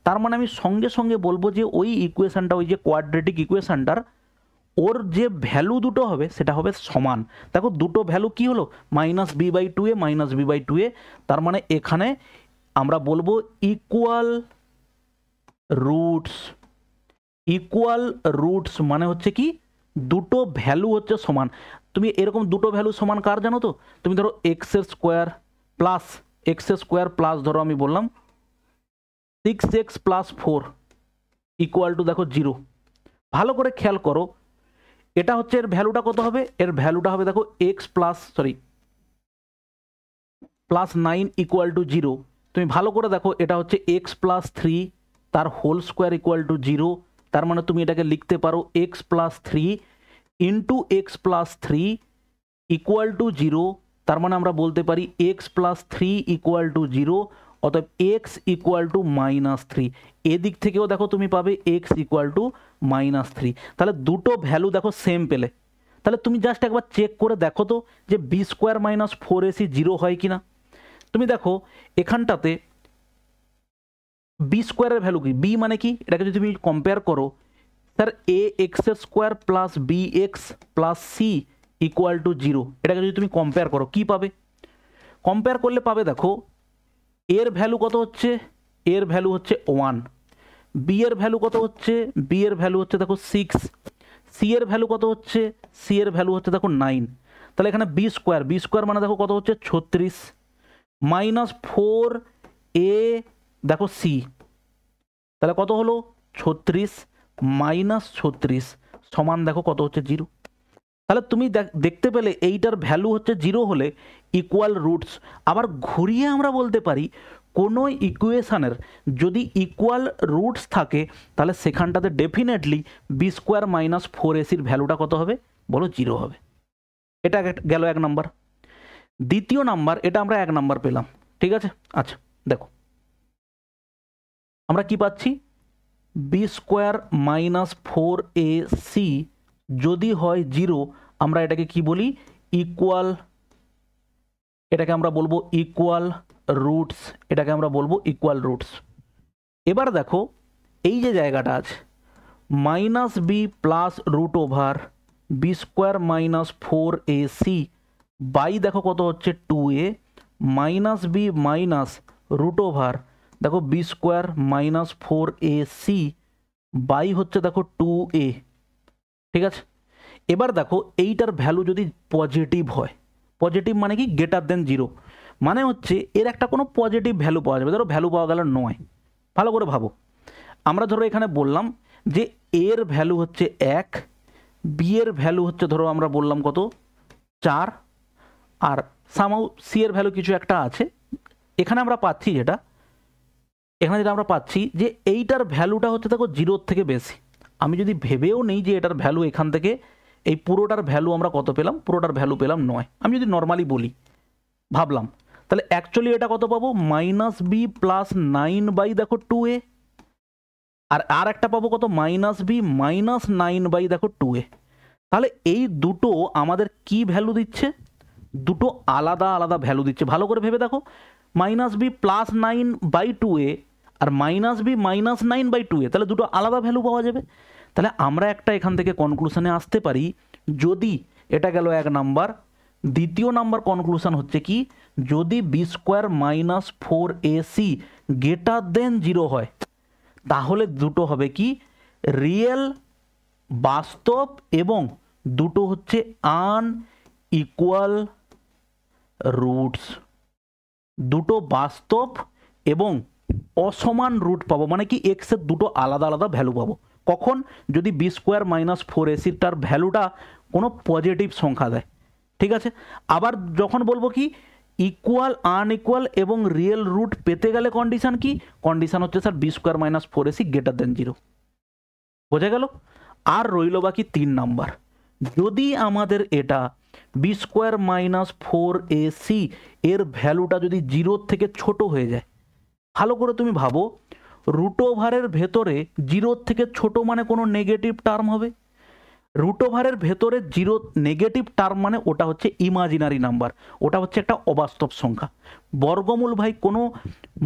তার মানে আমি সঙ্গে সঙ্গে বলবো যে ওই ইকুয়েশনটা, ওই যে কোয়াড্রেটিক ইকুয়েশনটার ওর যে ভ্যালু দুটো হবে সেটা হবে সমান। দেখো দুটো ভ্যালু কি হলো, মাইনাস b/2a মাইনাস b/2a। তার মানে এখানে আমরা বলবো ইকুয়াল রুটস। ইকুয়াল রুটস মানে হচ্ছে কি, দুটো ভ্যালু হচ্ছে সমান। তুমি এরকম দুটো ভ্যালু সমান কার জানো তো, তুমি ধরো এক্স স্কোয়ার প্লাস ধরো আমি বললাম 6x + 4 ইকুয়াল টু দেখো 0। ভালো করে খেয়াল করো, এটা হচ্ছে এর ভ্যালুটা কত হবে, এর ভ্যালুটা হবে দেখো +9 ইকুয়াল টু 0। তুমি ভালো করে দেখো, এটা হচ্ছে x + 3 তার হোল স্কোয়ার ইকুয়াল টু 0। তার মানে তুমি এটাকে লিখতে পারো x + 3 into x + 3 equal to 0। তার মানে আমরা বলতে পারি x + 3 ইকুয়াল টু 0, অতএব x ইকুয়াল টু -3। এদিক থেকেও দেখো তুমি পাবে x ইকুয়াল টু -3। তাহলে দুটো ভ্যালু দেখো সেম পেলে। তাহলে তুমি জাস্ট একবার চেক করে দেখো তো যে বি স্কোয়ার মাইনাস 4ac 0 হয় কি না। তুমি দেখো এখানটাতে বি স্কোয়ারের ভ্যালু কি, বি মানে কি, এটাকে যদি তুমি কম্পেয়ার করো, sir ax² plus bx plus C equal to 0, এটাকে যদি তুমি কম্পেয়ার করো কি পাবে, কম্পেয়ার করলে পাবে দেখো এর ভ্যালু কত হচ্ছে, এর ভ্যালু হচ্ছে 1, বি এর ভ্যালু কত হচ্ছে, বি এর ভ্যালু হচ্ছে দেখো 6, সি এর ভ্যালু কত হচ্ছে, সি এর ভ্যালু হচ্ছে দেখো 9। তাহলে এখানে বি স্কোয়ার মানে দেখো কত হচ্ছে 36 মাইনাস 4a দেখো সি, তাহলে কত হলো 36 মাইনাস 36 সমান দেখো কত হচ্ছে 0। তাহলে তুমি দেখতে পেলে এইটার ভ্যালু হচ্ছে 0 হলে ইকুয়াল রুটস। আবার ঘুরিয়ে আমরা বলতে পারি কোনো ইকুয়েশনের যদি ইকুয়াল রুটস থাকে তাহলে সেখানটাতে ডেফিনেটলি বি স্কোয়ার মাইনাস 4ac-র ভ্যালুটা কত হবে বলো, 0 হবে। এটা গেল 1 নাম্বার। দ্বিতীয় নাম্বার, এটা আমরা 1 নাম্বার পেলাম, ঠিক আছে। আচ্ছা দেখো আমরা কি পাচ্ছি, বি স্কোয়ার মাইনাস 4ac যদি হয় 0, আমরা এটাকে কি বলি, ইকুয়াল, এটাকে আমরা বলবো ইকুয়াল রুটস, এটাকে আমরা বলবো ইকুয়াল রুটস। এবার দেখো এই যে জায়গাটা আছে minus B plus root over B square minus 4ac by দেখো কত হচ্ছে 2a minus B minus root over দেখো B square minus 4ac by হচ্ছে দেখো 2a, ঠিক আছে। এবার দেখো এইটার ভ্যালু যদি পজিটিভ হয়, পজিটিভ মানে কি, গ্রেটার দেন 0, মানে হচ্ছে এর একটা কোনো পজিটিভ ভ্যালু পাওয়া যাবে। ধরো ভ্যালু পাওয়া গেল 9, ভালো করে ভাবো, আমরা ধরো এখানে বললাম যে এর ভ্যালু হচ্ছে 1, বি এর ভ্যালু হচ্ছে ধরো আমরা বললাম কত 4, আর সামাউ সি এর ভ্যালু কিছু একটা আছে। এখানে আমরা পাচ্ছি যেটা, আমরা পাচ্ছি যে এইটার ভ্যালুটা হচ্ছে দেখো 0-র থেকে বেশি। আমি যদি ভেবেও নেই যে এটার ভ্যালু এখান থেকে এই পুরোটার ভ্যালু আমরা কত পেলাম, পুরোটার ভ্যালু পেলাম 9, আমি যদি নর্মালি বলি ভাবলাম, তাহলে অ্যাকচুয়ালি এটা কত পাবো, মাইনাস বি প্লাস 9 বাই দেখো 2a, আর একটা পাবো কত, মাইনাস বি মাইনাস 9 বাই দেখো 2a। তাহলে এই দুটো আমাদের কি ভ্যালু দিচ্ছে, দুটো আলাদা আলাদা ভ্যালু দিচ্ছে। ভালো করে ভেবে দেখো, মাইনাস বি প্লাস 9/2a আর মাইনাস বি মাইনাস 9/2a, তাহলে দুটো আলাদা ভ্যালু পাওয়া যাবে। তাহলে আমরা একটা এখান থেকে কনক্লুশনে আসতে পারি, যদি এটা গেল 1 নাম্বার। দ্বিতীয় নাম্বার কনক্লুশন হচ্ছে কি, যদি B square minus 4ac greater than 0 হয় তাহলে দুটো হবে কি, রিয়েল বাস্তব, এবং দুটো হচ্ছে আনইকুয়াল রুটস। দুটো বাস্তব এবং অসমান রুট পাবো, মানে কি এক্সের দুটো আলাদা আলাদা ভ্যালু পাবো। কখন? যদি বি স্কোয়ার মাইনাস ফোর এসিটার ভ্যালুটা কোনো পজিটিভ সংখ্যা দেয়, ঠিক আছে। আবার যখন বলবো কি ইকুয়াল, আনইকুয়াল এবং রিয়েল রুট পেতে গেলে কন্ডিশন কি? কন্ডিশন হচ্ছে sir B square minus four AC greater than 0। বোঝা গেল? আর রইল বাকি 3 নাম্বার, যদি আমাদের এটা B square minus four AC এর ভ্যালুটা যদি 0 থেকে ছোট হয়ে যায়, ভালো করে তুমি ভাবো, রুট ওভারের ভেতরে 0 থেকে ছোট মানে কোনো নেগেটিভ টার্ম হবে। রুট ওভারের ভেতরে 0 নেগেটিভ টার্ম মানে ওটা হচ্ছে ইমাজিনারি নাম্বার, ওটা হচ্ছে একটা অবাস্তব সংখ্যা। বর্গমূল ভাই কোনো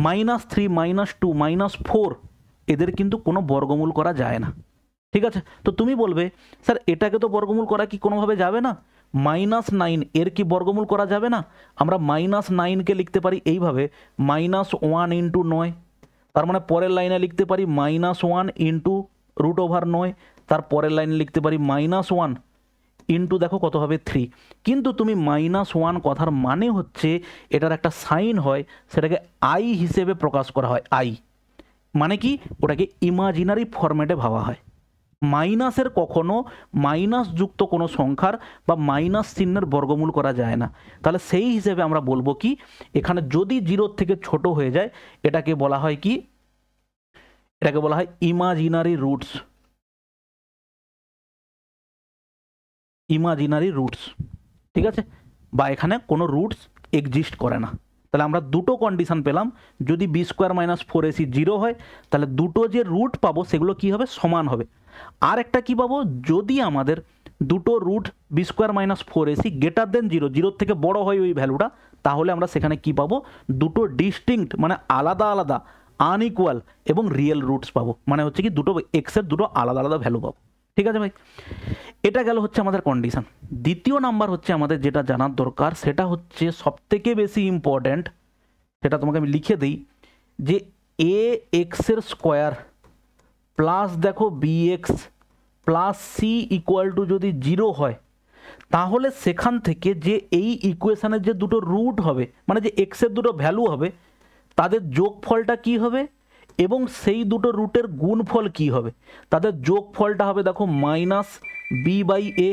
-3, -2, -4 এদের কিন্তু কোনো বর্গমূল করা যায় না, ঠিক আছে। তো তুমি বলবে স্যার এটাকে তো বর্গমূল করা কি কোনোভাবে যাবে না? -9 এর কি বর্গমূল করা যাবে না? আমরা -9কে লিখতে পারি এইভাবে, -1 ইন্টু 9, তার মানে পরের লাইনে লিখতে পারি -1 ইন্টু রুট ওভার 9, তার পরের লাইনে লিখতে পারি -1 ইন্টু দেখো কত হবে 3। কিন্তু তুমি -1 কথার মানে হচ্ছে এটার একটা সাইন হয়, সেটাকে আই হিসেবে প্রকাশ করা হয়। আই মানে কি? ওটাকে ইমাজিনারি ফরম্যাটে ভাবা হয়। মাইনাসের কখনো মাইনাস যুক্ত কোনো সংখ্যার বা মাইনাস চিহ্নের বর্গমূল করা যায় না। তাহলে সেই হিসেবে আমরা বলবো কি, এখানে যদি 0 থেকে ছোট হয়ে যায় এটাকে বলা হয় কি? এটাকে বলা হয় ইমাজিনারি রুটস। ইমাজিনারি রুটস, ঠিক আছে, বা এখানে কোনো রুটস এক্সিস্ট করে না। তাহলে আমরা দুটো কন্ডিশন পেলাম, যদি B square minus four AC 0 হয় তাহলে দুটো যে রুট পাবো সেগুলো কি হবে? সমান হবে। আর একটা কি পাবো? যদি আমাদের দুটো root B square minus four AC greater than 0, 0 থেকে বড় হয় ওই ভ্যালুটা, তাহলে আমরা সেখানে কি পাবো? দুটো ডিস্টিংক্ট মানে আলাদা আলাদা আনইকুয়াল এবং রিয়েল রুটস পাবো, মানে হচ্ছে কি দুটো এক্সের দুটো আলাদা আলাদা ভ্যালু পাবো, ঠিক আছে ভাই। এটা গেল হচ্ছে আমাদের কন্ডিশন। দ্বিতীয় নাম্বার হচ্ছে আমাদের যেটা জানার দরকার, সেটা হচ্ছে সবথেকে বেশি ইম্পর্ট্যান্ট, সেটা তোমাকে আমি লিখে দিই, যে এ এক্সের স্কোয়ার প্লাস দেখো B X plus C equal to যদি 0 হয়, তাহলে সেখান থেকে যে এই ইকুয়েশনের যে দুটো রুট হবে, মানে যে এক্সের দুটো ভ্যালু হবে, তাদের যোগফলটা কি হবে এবং সেই দুটো রুটের গুণফল কি হবে? তাদের যোগফলটা হবে দেখো -b/a,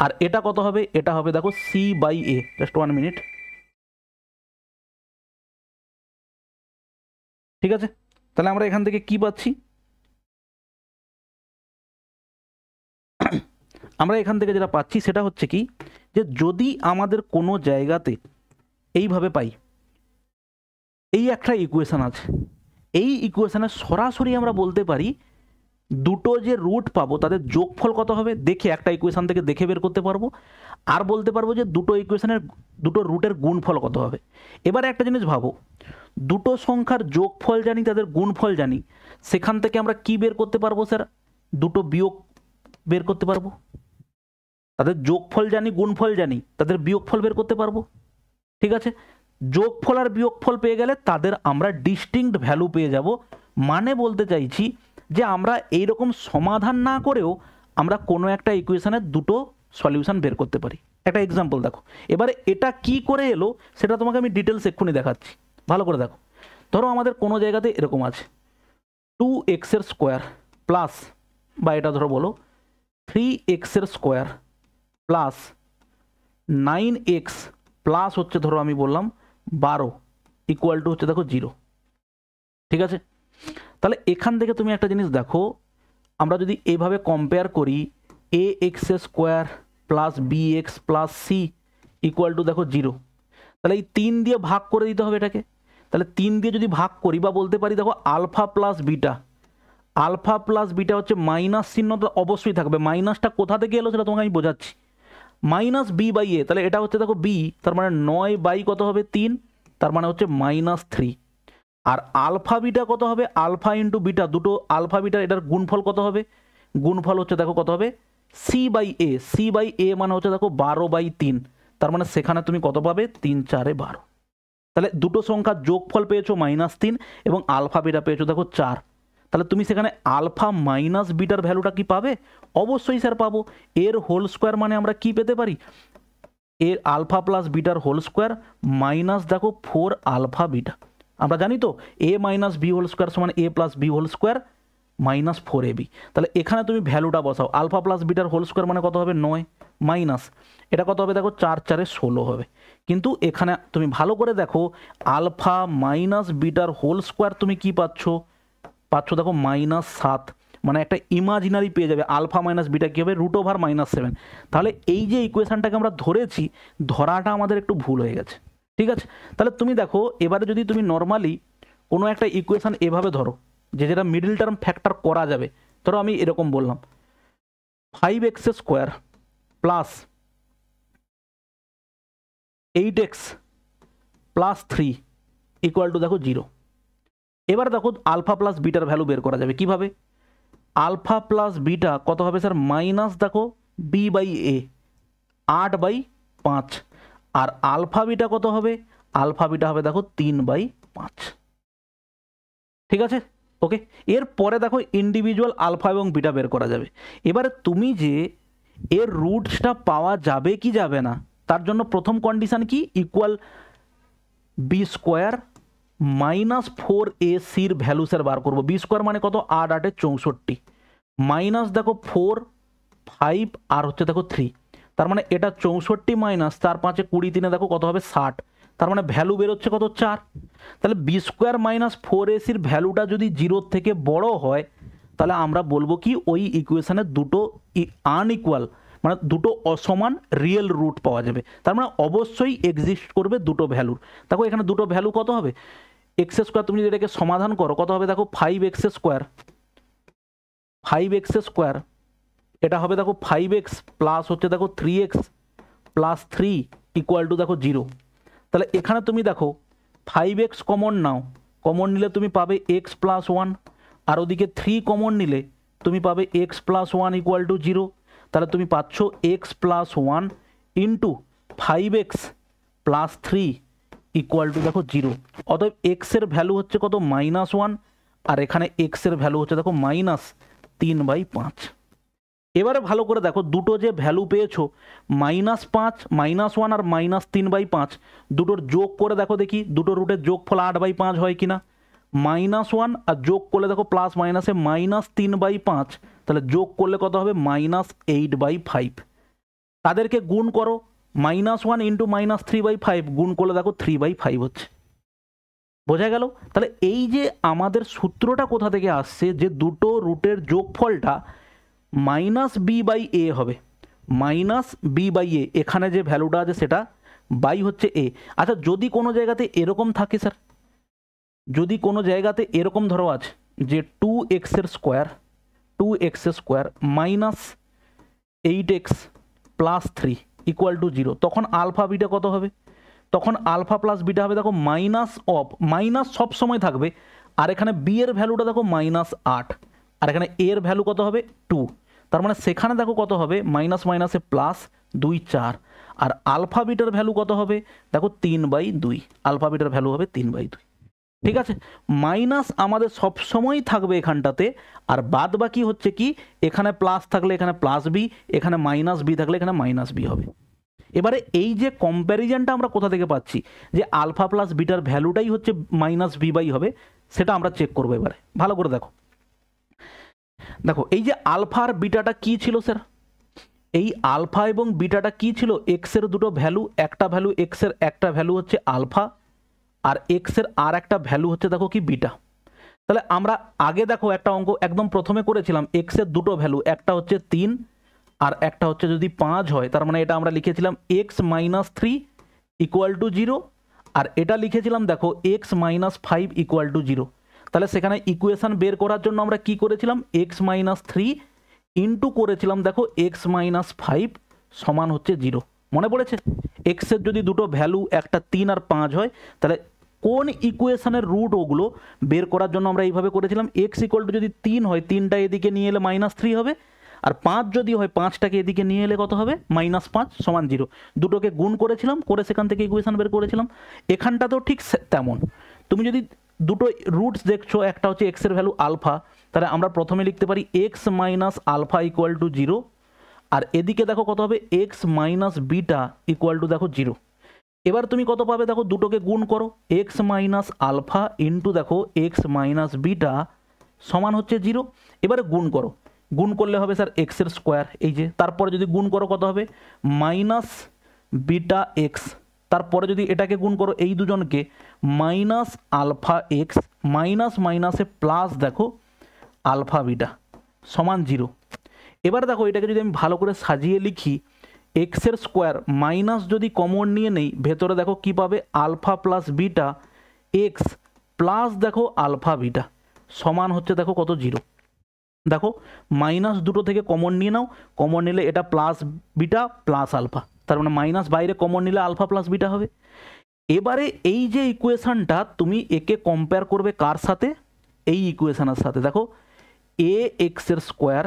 আর এটা কত হবে? এটা হবে দেখো c/a। জাস্ট 1 মিনিট, ঠিক আছে। তাহলে আমরা এখান থেকে কি পাচ্ছি? আমরা এখান থেকে যেটা পাচ্ছি সেটা হচ্ছে কি, যে যদি আমাদের কোনো জায়গাতে এইভাবে পাই, এই একটা ইকুয়েশন আছে, এই ইকুয়েশনে সরাসরি আমরা বলতে পারি দুটো যে রুট পাবো তাদের যোগফল কত হবে দেখে একটা ইকুয়েশন থেকে দেখে বের করতে পারবো, আর বলতে পারবো যে দুটো ইকুয়েশনের দুটো রুটের গুণফল কত হবে। এবারে একটা জিনিস ভাবো, দুটো সংখ্যার যোগফল জানি, তাদের গুণফল জানি, সেখান থেকে আমরা কি বের করতে পারবো স্যার? দুটো বিয়োগ বের করতে পারবো। তাদের যোগফল জানি, গুণফল জানি, তাদের বিয়োগফল বের করতে পারবো, ঠিক আছে। যোগফল আর বিয়োগফল পেয়ে গেলে তাদের আমরা ডিস্টিংক্ট ভ্যালু পেয়ে যাব। মানে বলতে চাইছি যে আমরা এইরকম সমাধান না করেও আমরা কোনো একটা ইকুয়েশনের দুটো সলিউশন বের করতে পারি। একটা এক্সাম্পল দেখো, এবারে এটা কি করে এলো সেটা তোমাকে আমি ডিটেলস এক্ষুনি দেখাচ্ছি, ভালো করে দেখো। ধরো আমাদের কোনো জায়গাতে এরকম আছে 2x এর স্কোয়ার প্লাস, বা এটা ধরো বলো 3x এর স্কোয়ার প্লাস 9x প্লাস হচ্ছে ধরো আমি বললাম 12 ইকুয়াল টু হচ্ছে দেখো 0, ঠিক আছে। তাহলে এখান থেকে তুমি একটা জিনিস দেখো, আমরা যদি এইভাবে কম্পেয়ার করি A X square plus B X plus C equal to দেখো 0, তাহলে এই 3 দিয়ে ভাগ করে দিতে হবে এটাকে। তাহলে 3 দিয়ে যদি ভাগ করি, বা বলতে পারি দেখো alpha plus beta, alpha plus beta হচ্ছে মাইনাস চিহ্ন তো অবশ্যই থাকবে, মাইনাসটা কোথা থেকে এলো সেটা তোমাকে আমি বোঝাচ্ছি, -b/a, তাহলে এটা হচ্ছে দেখো b, তার মানে 9 কত হবে 3, তার মানে হচ্ছে -3। আর আলফা বিটা কত হবে? আলফা ইন্টু বিটা, দুটো আলফা বিটা, এটার গুণফল কত হবে? গুণফল হচ্ছে দেখো কত হবে c/a, c/a মানে হচ্ছে দেখো 12/3, তার মানে সেখানে তুমি কত পাবে? 3 4 12। তাহলে দুটো সংখ্যার যোগফল পেয়েছো -3 এবং আলফা বিটা পেয়েছো দেখো 4। তাহলে তুমি সেখানে আলফা মাইনাস বিটার ভ্যালুটা কি পাবে? অবশ্যই স্যার পাবো। এর হোল স্কোয়ার মানে আমরা কি পেতে পারি? এ আলফা প্লাস বিটার হোল স্কোয়ার মাইনাস দেখো 4 আলফা বিটা। আমরা জানি তো A minus B whole square সমান A plus B whole square minus 4ab। তাহলে এখানে তুমি ভ্যালুটা বসাও, আলফা প্লাস বিটার হোল স্কোয়ার মানে কত হবে 9 মাইনাস এটা কত হবে দেখো 4 4 16 হবে। কিন্তু এখানে তুমি ভালো করে দেখো আলফা মাইনাস বিটার হোল স্কোয়ার তুমি কি পাচ্ছ দেখো -7, মানে একটা ইমাজিনারি পেয়ে যাবে। আলফা মাইনাস বিটা কী হবে √7। তাহলে এই যে ইকুয়েশনটাকে আমরা ধরেছি, ধরাটা আমাদের একটু ভুল হয়ে গেছে, ঠিক আছে। তাহলে তুমি দেখো এবারে যদি তুমি নর্মালি কোনো একটা ইকুয়েশন এভাবে ধরো যেটা মিডল টার্ম ফ্যাক্টর করা যাবে, ধরো আমি এরকম বললাম 5x square plus 8x plus 3 equal to দেখো 0। এবার দেখো আলফা প্লাস বিটার ভ্যালু বের করা যাবে কিভাবে। আলফা প্লাস বিটা কত হবে স্যার মাইনাস দেখো b/a 8/5, আর আলফা বিটা কত হবে, আলফা বিটা হবে দেখো 3/5, ঠিক আছে ওকে। এরপরে দেখো ইন্ডিভিজুয়াল আলফা এবং বিটা বের করা যাবে। এবারে তুমি যে এর রুটসটা পাওয়া যাবে কি যাবে না, তার জন্য প্রথম কন্ডিশন কি, equal B square minus 4ac value sir বার করবো। বি স্কোয়ার মানে কত 8 8 64 মাইনাস দেখো 4 5 আর হচ্ছে দেখো 3, তার মানে এটা 64 মাইনাস 4 5 20 3 দেখো কত হবে 60, তার মানে ভ্যালু বেরোচ্ছে কত 4। তাহলে বি স্কোয়ার মাইনাস 4ac ভ্যালুটা যদি 0 থেকে বড় হয় তাহলে আমরা বলবো কি ওই ইকুয়েশনের দুটো আনইকুয়াল মানে দুটো অসমান রিয়েল রুট পাওয়া যাবে। তার মানে অবশ্যই এক্সিস্ট করবে দুটো ভ্যালুর। দেখো এখানে দুটো ভ্যালু কত হবে, এক্স স্কোয়ার তুমি যদি এটাকে সমাধান করো কত হবে দেখো 5x স্কোয়ার এটা হবে দেখো 5x প্লাস হচ্ছে দেখো 3x প্লাস 3 ইকুয়াল টু দেখো 0। তাহলে এখানে তুমি দেখো 5x কমন নাও, কমন নিলে তুমি পাবে x প্লাস 1, আর ওদিকে 3 কমন নিলে তুমি পাবে x প্লাস 1 ইকুয়াল টু 0। তাহলে তুমি পাচ্ছ x plus 1 into 5x plus 3 equal to দেখো 0। অতএব x এর ভ্যালু হচ্ছে কত -1, আর এখানে x এর ভ্যালু হচ্ছে দেখো -3/5। এবারে ভালো করে দেখো দুটো যে ভ্যালু পেয়েছো -5 -1 আর -3/5 দুটোর যোগ করে দেখো দেখি দুটো রুটের যোগফল 8/5 হয় কিনা। -1 আর যোগ করলে দেখো প্লাস মাইনাসে -3/5, তাহলে যোগ করলে কত হবে -8/5। তাদেরকে গুণ করো, -1 ইন্টু -3/5 গুণ করলে দেখো 3/5 হচ্ছে। বোঝা গেল। তাহলে এই যে আমাদের সূত্রটা কোথা থেকে আসছে যে দুটো রুটের যোগফলটা -b/a হবে, -b/a এখানে যে ভ্যালুটা আছে সেটা বাই হচ্ছে a। আচ্ছা যদি কোনো জায়গাতে এরকম থাকে স্যার, যদি কোনো জায়গাতে এরকম ধরো আছে যে 2x square minus 8x plus 3 equal to 0, তখন আলফা বিটা কত হবে, তখন আলফা প্লাস বিটা হবে দেখো মাইনাস সব সময় থাকবে, আর এখানে বি এর ভ্যালুটা দেখো -8, আর এখানে a এর ভ্যালু কত হবে 2, তার মানে সেখানে দেখো কত হবে মাইনাস মাইনাসে প্লাস 2 4, আর আলফা বিটার ভ্যালু কত হবে দেখো 3/2, আলফা বিটার ভ্যালু হবে 3/2, ঠিক আছে। মাইনাস আমাদের সব সময় থাকবে এখানটাতে, আর বাদ বাকি হচ্ছে কি এখানে প্লাস থাকলে এখানে প্লাস বি, এখানে মাইনাস বি থাকলে এখানে মাইনাস বি হবে। এবারে এই যে কম্প্যারিজনটা আমরা কোথা থেকে পাচ্ছি যে আলফা প্লাস বিটার ভ্যালুটাই হচ্ছে -b/, হবে সেটা আমরা চেক করবো। এবারে ভালো করে দেখো, দেখো এই যে আলফা আর বিটাটা কি ছিল স্যার, এই আলফা এবং বিটাটা কি ছিল, এক্স এর দুটো ভ্যালু, একটা ভ্যালু এক্স এর একটা ভ্যালু হচ্ছে আলফা, আর এক্স এর আর একটা ভ্যালু হচ্ছে দেখো কি বিটা। তাহলে আমরা আগে দেখো একটা অঙ্ক একদম প্রথমে করেছিলাম, এক্স এর দুটো ভ্যালু, একটা হচ্ছে 3 আর একটা হচ্ছে যদি 5 হয়, তার মানে এটা আমরা লিখেছিলাম x - 3 ইকুয়াল টু 0, আর এটা লিখেছিলাম দেখো x - 5 ইকুয়াল টু 0। তাহলে সেখানে ইকুয়েশন বের করার জন্য আমরা কি করেছিলাম, x - 3 ইন্টু করেছিলাম দেখো x - 5 সমান হচ্ছে 0। মনে পড়েছে, এক্স এর যদি দুটো ভ্যালু একটা 3 আর 5 হয় তাহলে কোন ইকুয়েশনের রুট ওগুলো বের করার জন্য আমরা এইভাবে করেছিলাম, x ইকুয়াল টু যদি 3 হয় 3টা এদিকে নিয়ে এলে -3 হবে, আর 5 যদি হয় 5টাকে এদিকে নিয়ে এলে কত হবে -5 সমান 0। দুটোকে গুণ করেছিলাম, করে সেখান থেকে ইকুয়েশন বের করেছিলাম। এখানটা তো ঠিক তেমন, তুমি যদি দুটো রুটস দেখছো, একটা হচ্ছে এক্স এর ভ্যালু আলফা, তাহলে আমরা প্রথমে লিখতে পারি x - আলফা ইকুয়াল টু 0, আর এদিকে দেখো কত হবে x minus beta equal to দেখো 0। এবার তুমি কত পাবে দেখো, দুটোকে গুণ করো, এক্স মাইনাস আলফা ইন্টু দেখো এক্স মাইনাস বিটা সমান হচ্ছে 0। এবারে গুণ করো, গুণ করলে হবে স্যার এক্সের স্কোয়ার, এই যে তারপরে যদি গুণ করো কত হবে মাইনাস বিটা এক্স, তারপরে যদি এটাকে গুণ করো এই দুজনকে মাইনাস আলফা এক্স মাইনাস মাইনাসে প্লাস দেখো আলফা বিটা সমান 0। এবার দেখো এটাকে যদি আমি ভালো করে সাজিয়ে লিখি, এক্সের স্কোয়ার মাইনাস যদি কমন নিয়ে নেই, ভেতরে দেখো কি পাবে alpha plus beta X plus দেখো আলফা বিটা সমান হচ্ছে দেখো কত 0। দেখো মাইনাস দুটো থেকে কমন নিয়ে নাও, কমন নিলে এটা প্লাস বিটা প্লাস আলফা, তার মানে মাইনাস বাইরে কমন নিলে আলফা প্লাস বিটা হবে। এবারে এই যে ইকুয়েশনটা তুমি একে কম্পেয়ার করবে কার সাথে, এই ইকুয়েশনের সাথে। দেখো এ এক্সের square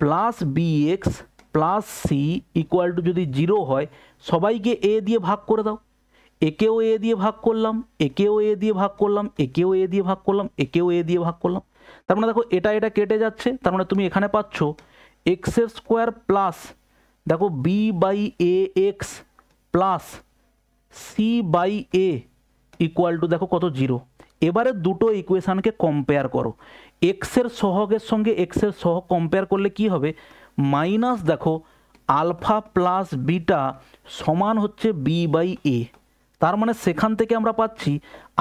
plus B X plus C equal to যদি 0 হয়, সবাইকে এ দিয়ে ভাগ করে দাও, একেও এ দিয়ে ভাগ করলাম, একেও এ দিয়ে ভাগ করলাম, একেও এ দিয়ে ভাগ করলাম, একেও এ দিয়ে ভাগ করলাম। তার মানে দেখো এটা এটা কেটে যাচ্ছে, তার মানে তুমি এখানে পাচ্ছ এক্সের স্কোয়ার প্লাস দেখো B by A X plus C by A equal to দেখো কত 0। এবারে দুটো ইকুয়েশানকে কম্পেয়ার করো, এক্সের সহগের সঙ্গে এক্সের সহগ কম্পেয়ার করলে কি হবে, মাইনাস দেখো আলফা প্লাস বিটা সমান হচ্ছে বি বাই এ। তার মানে সেখান থেকে আমরা পাচ্ছি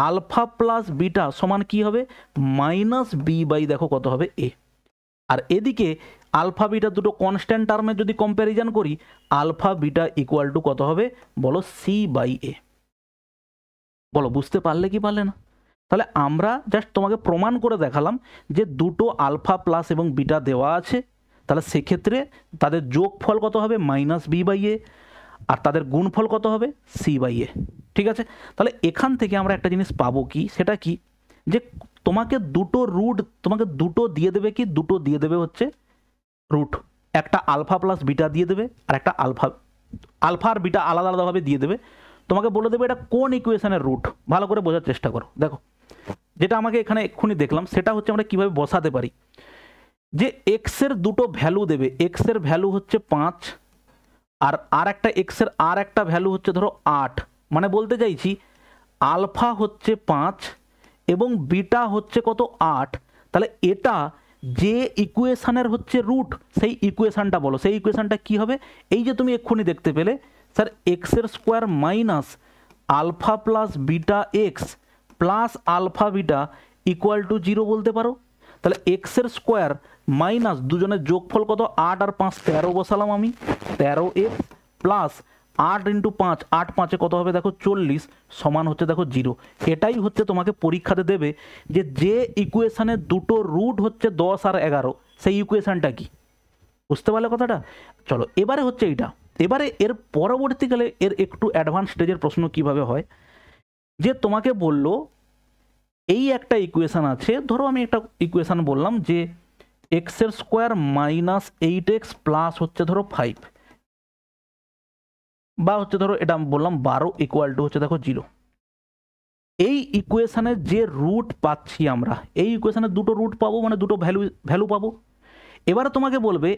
আলফা প্লাস বিটা সমান কি হবে মাইনাস বি বাই দেখো কত হবে এ। আর এদিকে আলফা বিটা দুটো কনস্ট্যান্ট টার্মে যদি কম্প্যারিজন করি, আলফা বিটা ইকুয়াল টু কত হবে বলো সি বাই এ। বলো বুঝতে পারলে কি পারলে না? তাহলে আমরা জাস্ট তোমাকে প্রমাণ করে দেখালাম যে দুটো আলফা প্লাস এবং বিটা দেওয়া আছে, তাহলে সেক্ষেত্রে তাদের যোগফল কত হবে মাইনাস বি বাই এ, আর তাদের গুণফল কত হবে সি বাই এ। ঠিক আছে, তাহলে এখান থেকে আমরা একটা জিনিস পাবো কি, সেটা কি, যে তোমাকে দুটো রুট তোমাকে দুটো দিয়ে দেবে, কি দুটো দিয়ে দেবে হচ্ছে রুট, একটা আলফা প্লাস বিটা দিয়ে দেবে আর একটা আলফা আর বিটা আলাদা আলাদাভাবে দিয়ে দেবে। তোমাকে বলে দেবে এটা কোন ইকুয়েশনের রুট, ভালো করে বোঝার চেষ্টা করো। দেখো যেটা আমাকে এখানে এক্ষুনি দেখলাম সেটা হচ্ছে আমরা কিভাবে বসাতে পারি, যে এক্সের দুটো ভ্যালু দেবে, এক্সের ভ্যালু হচ্ছে 5 আর একটা এক্সের আর একটা ভ্যালু হচ্ছে ধরো 8, মানে বলতে চাইছি আলফা হচ্ছে 5 এবং বিটা হচ্ছে কত 8, তাহলে এটা যে ইকুয়েশনের হচ্ছে রুট সেই ইকুয়েশনটা বলো, সেই ইকুয়েশনটা কি হবে, এই যে তুমি এক্ষুনি দেখতে পেলে স্যার এক্সের square minus alpha plus beta X plus alpha beta equal to 0 বলতে পারো। তাহলে এক্সের স্কোয়ার মাইনাস দুজনের যোগফল কত 8 আর 5 13 বসালাম আমি, 13 এক্স প্লাস 8 ইন্টু 5 8 5 কত হবে দেখো 40 সমান হচ্ছে দেখো 0। এটাই হচ্ছে তোমাকে পরীক্ষাতে দেবে যে ইকুয়েশনের দুটো রুট হচ্ছে 10 আর 11, সেই ইকুয়েশনটা কি, বুঝতে পারলে কথাটা? চলো এবারে হচ্ছে এইটা, এবারে এর পরবর্তীকালে এর একটু অ্যাডভান্স স্টেজের প্রশ্ন কিভাবে হয়, যে তোমাকে বলল এই একটা ইকুয়েশন আছে, ধরো আমি একটা ইকুয়েশন বললাম যে এক্সের স্কোয়ার মাইনাস 8x প্লাস হচ্ছে ধরো 5, বা হচ্ছে ধরো এটা বললাম 12 ইকুয়াল টু হচ্ছে দেখো 0। এই ইকুয়েশনের যে রুট পাচ্ছি আমরা, এই ইকুয়েশনের দুটো রুট পাবো, মানে দুটো ভ্যালু পাবো। এবারে তোমাকে বলবে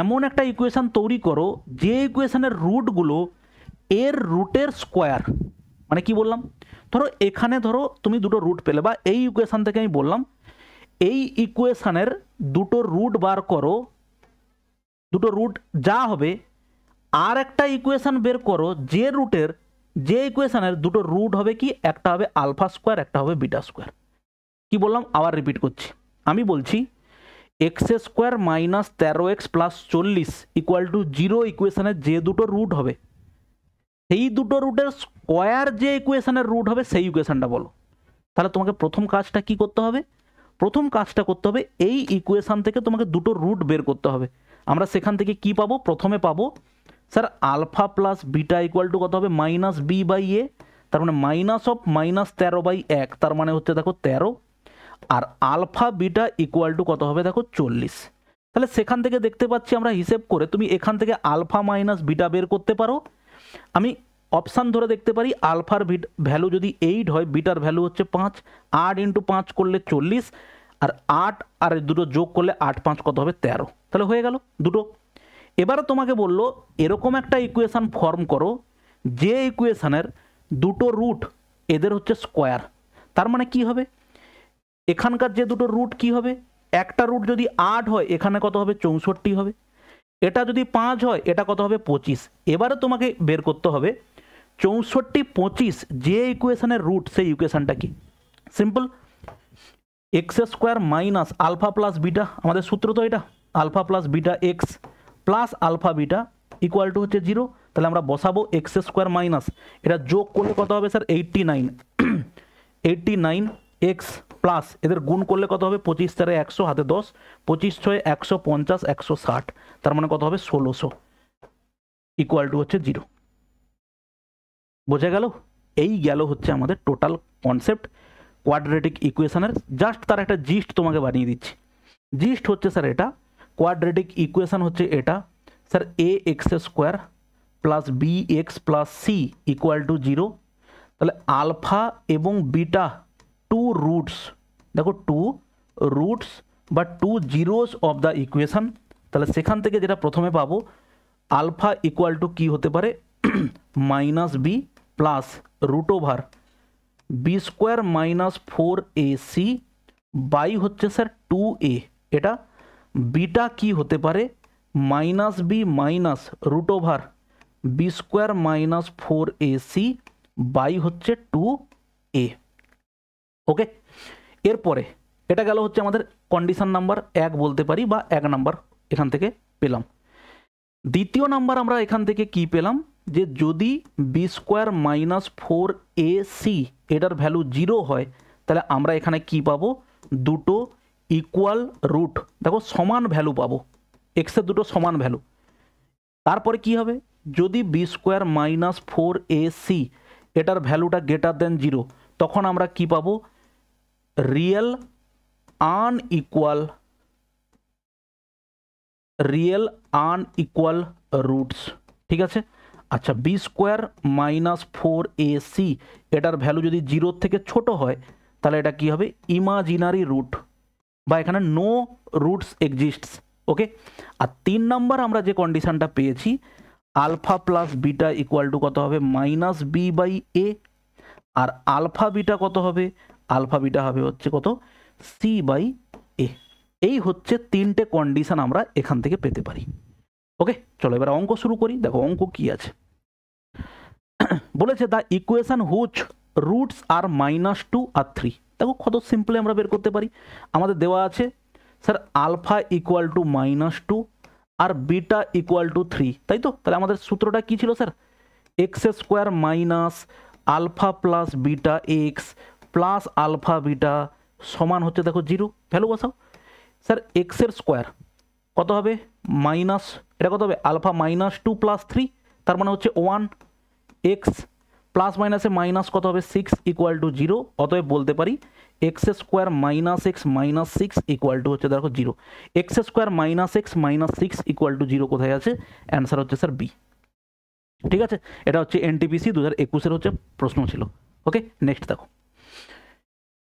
এমন একটা ইকুয়েশন তৈরি করো যে ইকুয়েশনের রুটগুলো এর রুটের স্কোয়ার, মানে কি বললাম, ধরো এখানে ধরো তুমি দুটো রুট পেলে, বা এই ইকুয়েশন থেকে আমি বললাম এই ইকুয়েশনের দুটো রুট বার করো, দুটো রুট যা হবে, আর একটা ইকুয়েশন বের করো যে ইকুয়েশনের দুটো রুট হবে কি, একটা হবে আলফা স্কোয়ার একটা হবে বিটা স্কোয়ার। কি বললাম আবার রিপিট করছি, আমি বলছি x square minus 13x plus 40 equal to 0 ইকুয়েশনের যে দুটো রুট হবে, সেই দুটো রুটের স্কোয়ার যে ইকুয়েশনের রুট হবে সেই ইকুয়েশনটা বলো। তাহলে তোমাকে প্রথম কাজটা কি করতে হবে, প্রথম কাজটা করতে হবে এই ইকুয়েশন থেকে তোমাকে দুটো রুট বের করতে হবে। আমরা সেখান থেকে কি পাবো, প্রথমে পাবো sir alpha plus beta equal to কত হবে মাইনাস বি বাই এ, তার মানে মাইনাস অফ মাইনাস 13/1, তার মানে হচ্ছে দেখো 13, আর আলফা বিটা ইকুয়াল টু কত হবে দেখো 40। তাহলে সেখান থেকে দেখতে পাচ্ছি আমরা হিসেব করে তুমি এখান থেকে আলফা মাইনাস বিটা বের করতে পারো। আমি অপশান ধরে দেখতে পারি আলফার ভ্যালু যদি 8 হয়, বিটার ভ্যালু হচ্ছে 5, 8 ইন্টু 5 করলে 40, আর 8 আর দুটো যোগ করলে 8 5 কত হবে 13, তাহলে হয়ে গেল দুটো। এবারে তোমাকে বললো এরকম একটা ইকুয়েশন ফর্ম করো যে ইকুয়েশনের দুটো রুট এদের হচ্ছে স্কোয়ার। তার মানে কি হবে, এখানকার যে দুটো রুট কি হবে, একটা রুট যদি 8 হয় এখানে কত হবে 64 হবে, এটা যদি 5 হয় এটা কত হবে 25। এবারে তোমাকে বের করতে হবে 64 25 যে ইকুয়েশনের রুট সেই ইকুয়েশনটা কি। Simple, X square minus alpha plus beta, আমাদের সূত্র তো এটা, alpha plus beta X plus alpha beta equal to হচ্ছে 0। তাহলে আমরা বসাবো এক্স স্কোয়ার মাইনাস, এটা যোগ করলে কত হবে স্যার 89, 89 এক্স প্লাস এদের গুণ করলে কত হবে 25 4 100 হাতে 10, 25 6 150 160, তার মানে কত হবে 1600 ইকুয়াল টু হচ্ছে 0। বোঝা গেল? এই গেল হচ্ছে আমাদের টোটাল কনসেপ্ট কোয়াড্রেটিক ইকুয়েশনের। জাস্ট তার একটা জিস্ট তোমাকে বানিয়ে দিচ্ছি। জিস্ট হচ্ছে স্যার এটা, কোয়াড্রেটিক ইকুয়েশন হচ্ছে এটা sir, A X square plus B X plus C equal to 0। তাহলে আলফা এবং বিটা টু রুটস, দেখো টু রুটস বা two zeros of the equation. তাহলে সেখান থেকে যেটা প্রথমে পাবো আলফা ইকুয়াল টু কী হতে পারে minus B plus root over B square minus 4ac by হচ্ছে স্যার 2a। এটা বিটা কি হতে পারে minus B minus root over B square minus 4ac by হচ্ছে 2a। ওকে, এরপরে এটা গেল হচ্ছে আমাদের কন্ডিশন নাম্বার 1 বলতে পারি বা 1 নাম্বার এখান থেকে পেলাম। দ্বিতীয় নাম্বার আমরা এখান থেকে কি পেলাম, যে যদি বি স্কোয়ার মাইনাস 4ac এটার ভ্যালু 0 হয় তাহলে আমরা এখানে কি পাবো, দুটো ইকুয়াল রুট, দেখো সমান ভ্যালু পাবো, এক্সের দুটো সমান ভ্যালু। তারপরে কি হবে, যদি বি স্কোয়ার মাইনাস 4ac এটার ভ্যালুটা গ্রেটার দেন 0 তখন আমরা কি পাবো, রিয়েল আনইকুয়াল রুটস। ঠিক আছে, আচ্ছা বি স্কোয়ার মাইনাস 4ac এটার ভ্যালু যদি 0 থেকে ছোট হয় তাহলে এটা কি হবে, ইমাজিনারি রুট বা এখানে নো রুটস এক্সিস্টস। ওকে, আর 3 নাম্বার আমরা যে কন্ডিশনটা পেয়েছি alpha plus beta equal to কত হবে মাইনাস বি বাই এ, আর আলফা বিটা কত হবে, আলফা বিটা হবে হচ্ছে কত সি বাই এ। এই হচ্ছে 3টে কন্ডিশন আমরা এখান থেকে পেতে পারি। ওকে, চলো এবার অঙ্ক শুরু করি। দেখো অঙ্ক কি আছে, বলেছে দ্য ইকুয়েশন হুচ রুটস আর -2 আর 3। দেখো কত সিম্পলি আমরা বের করতে পারি, আমাদের দেওয়া আছে স্যার আলফা ইকুয়াল টু -2 আর বিটা ইকুয়াল টু 3, তাই তো। তাহলে আমাদের সূত্রটা কি ছিল sir, X square minus alpha plus beta X plus alpha beta সমান হচ্ছে দেখো 0, ভ্যালু বসাও স্যার, এক্সের স্কোয়ার কত হবে মাইনাস, এটা কত হবে আলফা -2 প্লাস 3 তার মানে হচ্ছে 1, এক্স প্লাস মাইনাসে মাইনাস কত হবে 6 ইকুয়াল টু 0। অতএব বলতে পারি x square minus x minus 6 equal to হচ্ছে দেখো 0। X square minus x minus 6 equal to 0 কোথায় আছে, অ্যান্সার হচ্ছে স্যার বি। ঠিক আছে, এটা হচ্ছে এনটিপিসি 2021-এর হচ্ছে প্রশ্ন ছিল। ওকে, নেক্সট দেখো,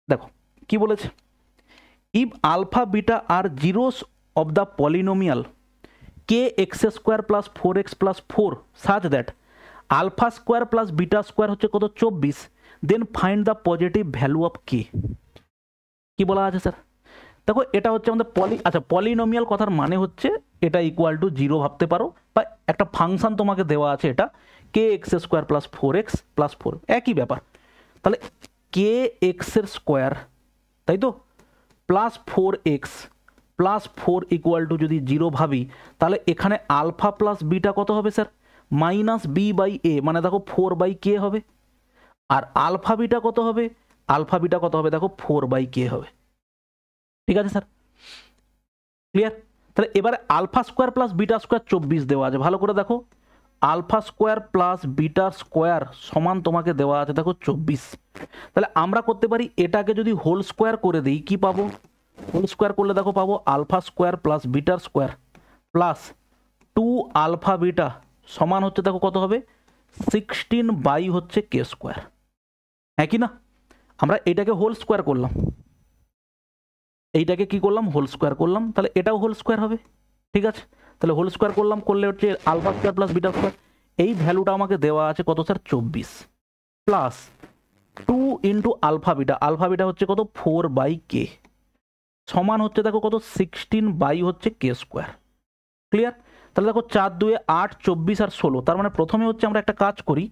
দেখো কি বলেছে, if alpha beta are zeros of the polynomial K X square plus 4x plus 4 such that alpha square plus beta square হচ্ছে কত 24, then find the positive value of K. কি বলা আছে স্যার, দেখো এটা হচ্ছে আমাদের পলিনোমিয়াল কথার মানে হচ্ছে এটা ইকুয়াল টু 0 ভাবতে পারো, বা একটা ফাংশন তোমাকে দেওয়া আছে এটা K X square plus 4x plus 4, একই ব্যাপার। তাহলে কে এক্সের স্কোয়ার তাই তো plus 4x plus 4 equal to যদি 0 ভাবি তাহলে এখানে আলফা প্লাস বিটা কত হবে sir minus B by A, মানে দেখো 4 বাই কে হবে, আর আলফা বিটা কত হবে, আলফা বিটা কত হবে দেখো 4 বাই কে হবে। ঠিক আছে স্যার, ক্লিয়ার। তাহলে এবারে alpha square plus beta square 24 দেওয়া আছে, ভালো করে দেখো alpha square plus beta square সমান তোমাকে দেওয়া আছে দেখো 24। তাহলে আমরা করতে পারি এটাকে যদি হোল স্কোয়ার করে দিই কি পাবো, হোল স্কোয়ার করলে দেখো পাবো আলফা স্কোয়ার প্লাস বিটার স্কোয়ার প্লাস 2 আলফা বিটা সমান হচ্ছে দেখো কত হবে 16 বাই হচ্ছে কে স্কোয়ার, হ্যাঁ কি না। আমরা এটাকে হোল স্কোয়ার করলাম, এইটাকে কি করলাম, হোল স্কোয়ার করলাম, তাহলে এটাও হোল স্কোয়ার হবে। ঠিক আছে, তাহলে হোল স্কোয়ার করলাম, করলে হচ্ছে alpha square plus beta square. এই ভ্যালুটা আমাকে দেওয়া আছে কত sir, 24 plus 2 into alpha beta হচ্ছে কত 4/k সমান হচ্ছে দেখো কত 16 বাই হচ্ছে কে স্কোয়ার। ক্লিয়ার? তাহলে দেখো 4 2 8 24 আর 16, তার মানে প্রথমে হচ্ছে আমরা একটা কাজ করি,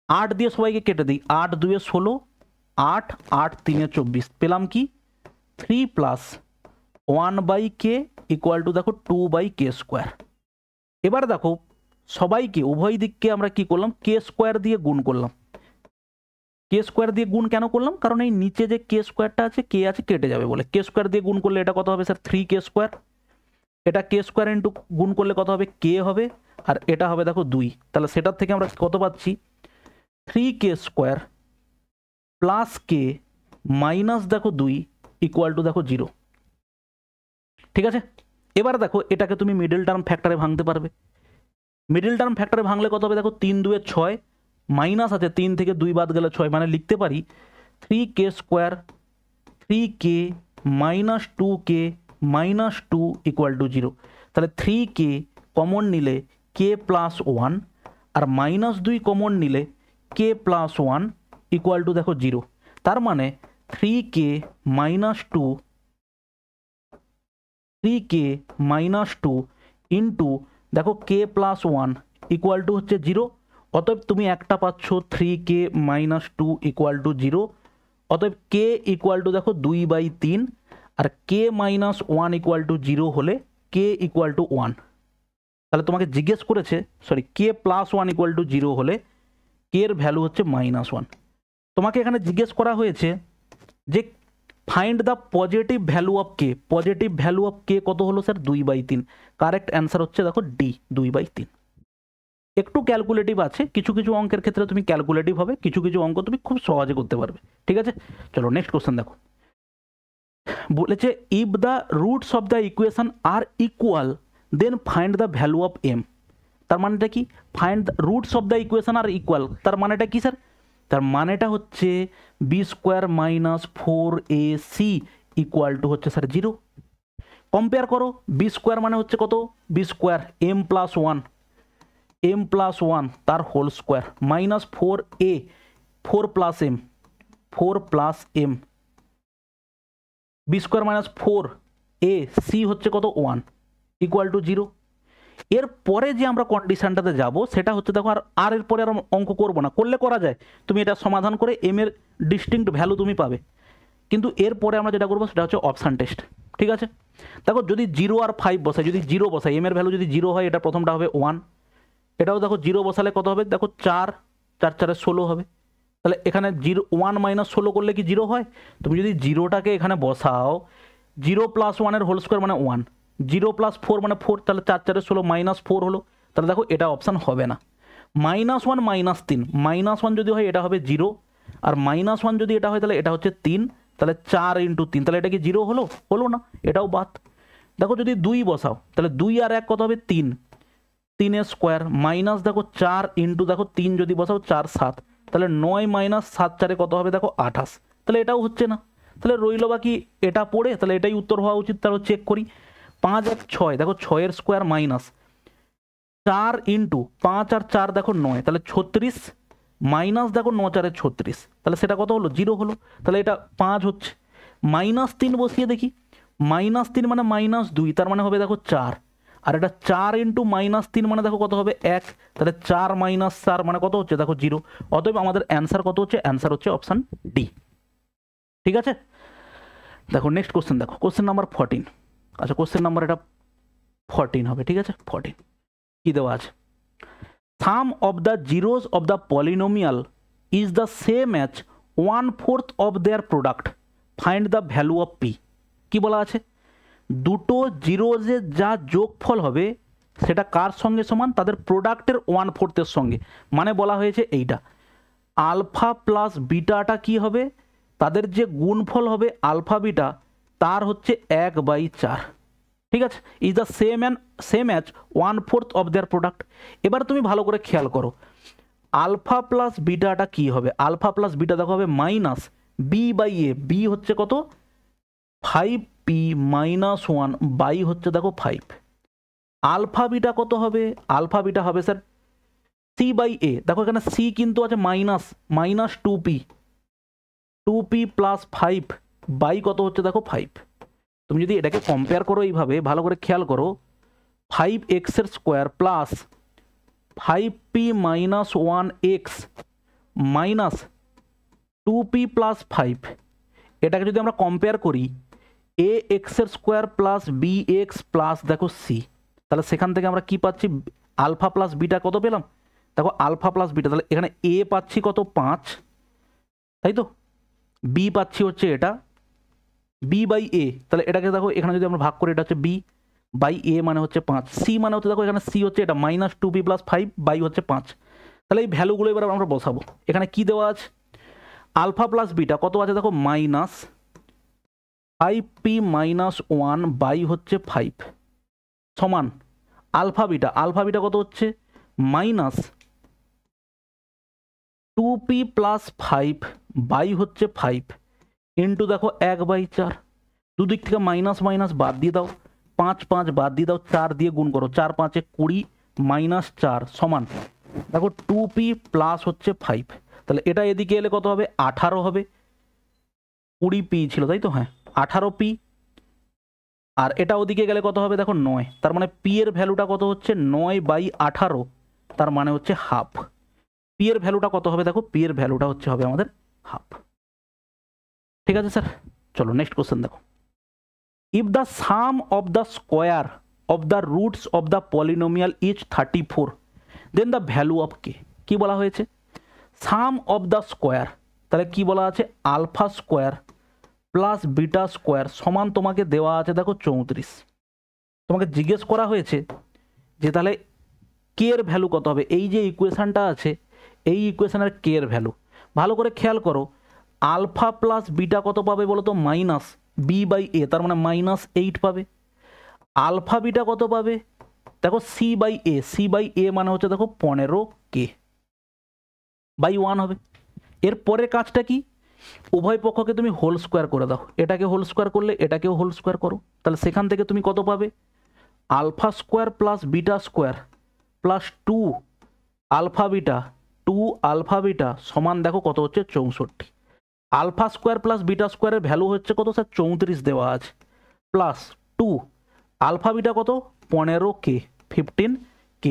8 দিয়ে সবাইকে কেটে দিই, 8 2 16, 8 8 3 24, পেলাম কি 3 প্লাস 1/k ইকুয়াল টু দেখো 2/k স্কোয়ার। এবার দেখো সবাইকে উভয় দিককে আমরা কি করলাম, কে স্কোয়ার দিয়ে গুণ করলাম। কে স্কোয়ার দিয়ে গুণ কেন করলাম, কারণ এই নিচে যে কে স্কোয়ারটা আছে, কে আছে কেটে যাবে বলে। কে স্কোয়ার দিয়ে গুণ করলে এটা কত হবে স্যার, 3k স্কোয়ার। এটা কে স্কোয়ার ইন্টু গুণ করলে কত হবে, কে হবে, আর এটা হবে দেখো 2। তাহলে সেটার থেকে আমরা কত পাচ্ছি, 3k স্কোয়ার প্লাস কে মাইনাস দেখো 2 ইকুয়াল টু দেখো 0। ঠিক আছে, এবার দেখো এটাকে তুমি মিডল টার্ম ফ্যাক্টরে ভাঙতে পারবে। মিডল টার্ম ফ্যাক্টরে ভাঙলে কত হবে দেখো, 3 2 6, মাইনাস আছে 3 থেকে 2 বাদ গেলে 6, মানে লিখতে পারি 3k square 3k minus 2k minus 2 equal to 0। তাহলে 3k কমন নিলে k প্লাস 1, আর মাইনাস 2 কমন নিলে k প্লাস 1 ইকুয়াল টু দেখো 0। তার মানে 3k মাইনাস 2 ইন্টু দেখো k প্লাস 1 ইকুয়াল টু হচ্ছে 0। অতএব তুমি একটা পাচ্ছ 3k মাইনাস 2 ইকুয়াল টু 0। অতএব k ইকুয়াল টু দেখো 2/3, আর k মাইনাস 1 ইকুয়াল টু 0 হলে k ইকুয়াল টু 1। তাহলে তোমাকে জিজ্ঞেস করেছে, sorry, k plus 1 equal to 0 হলে k এর ভ্যালু হচ্ছে -1। তোমাকে এখানে জিজ্ঞেস করা হয়েছে যে find the positive value of K. Positive value of K কত হলো স্যার, 2/3। কারেক্ট অ্যান্সার হচ্ছে দেখো ডি, 2/3। একটু ক্যালকুলেটিভ আছে, কিছু কিছু অঙ্কের ক্ষেত্রে তুমি ক্যালকুলেটিভ হবে, কিছু কিছু অঙ্ক তুমি খুব সহজে করতে পারবে। ঠিক আছে, চলো নেক্সট কোশ্চেন দেখো। বলেছে if the roots of the equation are equal then find the value of M. তার মানেটা কি, find the roots of the equation are equal, তার মানেটা কি স্যার, তার মানেটা হচ্ছে B square minus 4ac equal to হচ্ছে স্যার 0। কম্পেয়ার করো, বি স্কোয়ার মানে হচ্ছে কত, বি স্কোয়ার এম প্লাস 1 তার whole square minus 4a 4 plus M B square minus 4ac হচ্ছে কত 1 ইকুয়াল টু 0। এর পরে যে আমরা কন্ডিশনটাতে যাব সেটা হচ্ছে দেখো, আর এর পরে আর অঙ্ক করবো না, করলে করা যায়, তুমি এটা সমাধান করে এম এর ডিস্টিংক্ট ভ্যালু তুমি পাবে। কিন্তু এরপরে আমরা যেটা করবো সেটা হচ্ছে অপশান টেস্ট। ঠিক আছে, দেখো যদি 0 আর 5 বসাই, যদি 0 বসাই, এম এর ভ্যালু যদি 0 হয়, এটা প্রথমটা হবে 1, এটাও দেখো 0 বসালে কত হবে, দেখো 4 4 4 16 হবে। তাহলে এখানে 1 মাইনাস 16 করলে কি 0 হয়? তুমি যদি 0টাকে এখানে বসাও, 0 প্লাস 1 হোল স্কোয়ার মানে 1, 0 প্লাস 4 মানে 4, তাহলে 4 4 16 মাইনাস 4 হলো। তাহলে দেখো এটা অপশান হবে না। -1 -3, -1 যদি হয় এটা হবে 0, আর -1 যদি এটা হয় তাহলে এটা হচ্ছে 3, তাহলে 4 × 3, তাহলে এটা কি 0 হলো? হলো না, এটাও বাদ। দেখো যদি 2 বসাও, তাহলে 2 আর 1 কত হবে 3, 3 স্কোয়ার মাইনাস দেখো 4 × দেখো 3 যদি বসাও 4 7, তাহলে 9 মাইনাস 7 4 কত হবে দেখো 28, তাহলে এটাও হচ্ছে না। তাহলে রইল বাকি এটা পড়ে, তাহলে এটাই উত্তর হওয়া উচিত। তাহলে চেক করি, 5 1 6, দেখো 6 স্কোয়ার মাইনাস 4 × 5 আর 4 দেখো 9, তাহলে 36 মাইনাস দেখো 9 4 36, তাহলে সেটা কত হলো 0 হলো। তাহলে এটা 5 হচ্ছে। -3 বসিয়ে দেখি, -3 মানে -2, তার মানে হবে দেখো 4, আর এটা 4 × -3 মানে দেখো কত হবে 1, তাহলে 4 - 4 মানে কত হচ্ছে দেখো 0। অতএব আমাদের অ্যান্সার কত হচ্ছে, অ্যান্সার হচ্ছে অপশান ডি। ঠিক আছে, দেখো নেক্সট কোশ্চেন দেখো, কোশ্চেন নাম্বার 14। আচ্ছা, কোশ্চেন নাম্বার এটা 14 হবে। ঠিক আছে, 14 কি দেওয়া আছে, sum of the zeros of the polynomial is the same as 1/4 of their product, find the value of P. কি বলা আছে, দুটো জিরোজের যা যোগফল হবে সেটা কার সঙ্গে সমান, তাদের প্রোডাক্টের 1/4 সঙ্গে। মানে বলা হয়েছে এইটা আলফা প্লাস বিটাটা কি হবে, তাদের যে গুণফল হবে আলফা বিটা, তার হচ্ছে 1/4। ঠিক আছে, is the same as 1/4 of their product. এবার তুমি ভালো করে খেয়াল করো, আলফা প্লাস বিটাটা কি হবে, আলফা প্লাস বিটা দেখো হবে মাইনাস বি/এ। বি হচ্ছে কত, 5p মাইনাস 1 বাই হচ্ছে দেখো 5। আলফা বিটা কত হবে? আলফা বিটা হবে স্যার সি বাই এ। দেখো এখানে সি কিন্তু আছে মাইনাস 2p প্লাস 5 বাই কত হচ্ছে দেখো 5। তুমি যদি এটাকে কম্পেয়ার করো এইভাবে, ভালো করে খেয়াল করো, 5x এর square plus 5p minus 1x minus 2p plus 5, এটাকে যদি আমরা কম্পেয়ার করি ax এর স্কোয়ার প্লাস bx প্লাস দেখো c, তাহলে সেখান থেকে আমরা কি পাচ্ছি? আলফা প্লাস বিটা কত পেলাম? দেখো আলফা প্লাস বিটা, তাহলে এখানে a পাচ্ছি কত 5, তাই তো, b পাচ্ছি হচ্ছে এটা b বাই a, তাহলে এটাকে দেখো এখানে যদি আমরা ভাগ করি এটা হচ্ছে b বাই a মানে হচ্ছে 5, c মানে হচ্ছে দেখো এখানে c হচ্ছে এটা মাইনাস 2p প্লাস 5 বাই হচ্ছে 5। তাহলে এই ভ্যালুগুলো এবার আমরা বসাবো। এখানে কি দেওয়া আছে? আলফা প্লাস বিটা কত আছে দেখো মাইনাস 5p মাইনাস 1 বাই হচ্ছে 5 সমান আলফা বিটা কত হচ্ছে মাইনাস 2p প্লাস 5 বাই হচ্ছে 5 ইন্টু দেখো 1/4, দুদিক থেকে মাইনাস মাইনাস বাদ দিয়ে দাও, 5 বাদ দিয়ে দাও, 4 দিয়ে গুণ করো, 4 5 20 মাইনাস 4 সমান দেখো 2p প্লাস হচ্ছে 5। তাহলে এটা এদিকে এলে কত হবে? 18 হবে, 20p ছিল তাই তো, হ্যাঁ 18p, আর এটা ওদিকে গেলে কত হবে দেখো 9, তার মানে p এর ভ্যালুটা কত হচ্ছে 9/18, তার মানে হচ্ছে হাফ। p এর ভ্যালুটা কত হবে দেখো, p এর ভ্যালুটা হচ্ছে হবে আমাদের হাফ। ঠিক আছে স্যার, চলো নেক্সট কোশ্চেন দেখো। If the sum of the square of the roots of the polynomial is 34 then the value of K. কি বলা হয়েছে? সাম অফ দ্য স্কোয়ার, তাহলে কি বলা আছে? Alpha square plus beta square সমান তোমাকে দেওয়া আছে দেখো 34। তোমাকে জিজ্ঞেস করা হয়েছে যে তাহলে কে এর ভ্যালু কত হবে। এই যে ইকুয়েশনটা আছে এই ইকুয়েশনের কে এর ভ্যালু ভালো করে খেয়াল করো। আলফা প্লাস বিটা কত পাবে বলো তো? মাইনাস বি বাই এ, তার মানে মাইনাস 8 পাবে। আলফা বিটা কত পাবে দেখো? সি বাই এ মানে হচ্ছে দেখো 15k বাই 1 হবে। এর পরের কাজটা কি? উভয় পক্ষকে তুমি হোল স্কোয়ার করে দাও, এটাকে হোল স্কোয়ার করলে এটাকেও হোল স্কোয়ার করো, তাহলে সেখান থেকে তুমি কত পাবে? Alpha square plus beta square plus 2 alpha beta সমান দেখো কত হচ্ছে 64। আলফা স্কোয়ার প্লাস বিটা স্কোয়ারের ভ্যালু হচ্ছে কত স্যার? 34 দেওয়া আছে, প্লাস 2 আলফা বিটা কত? 15k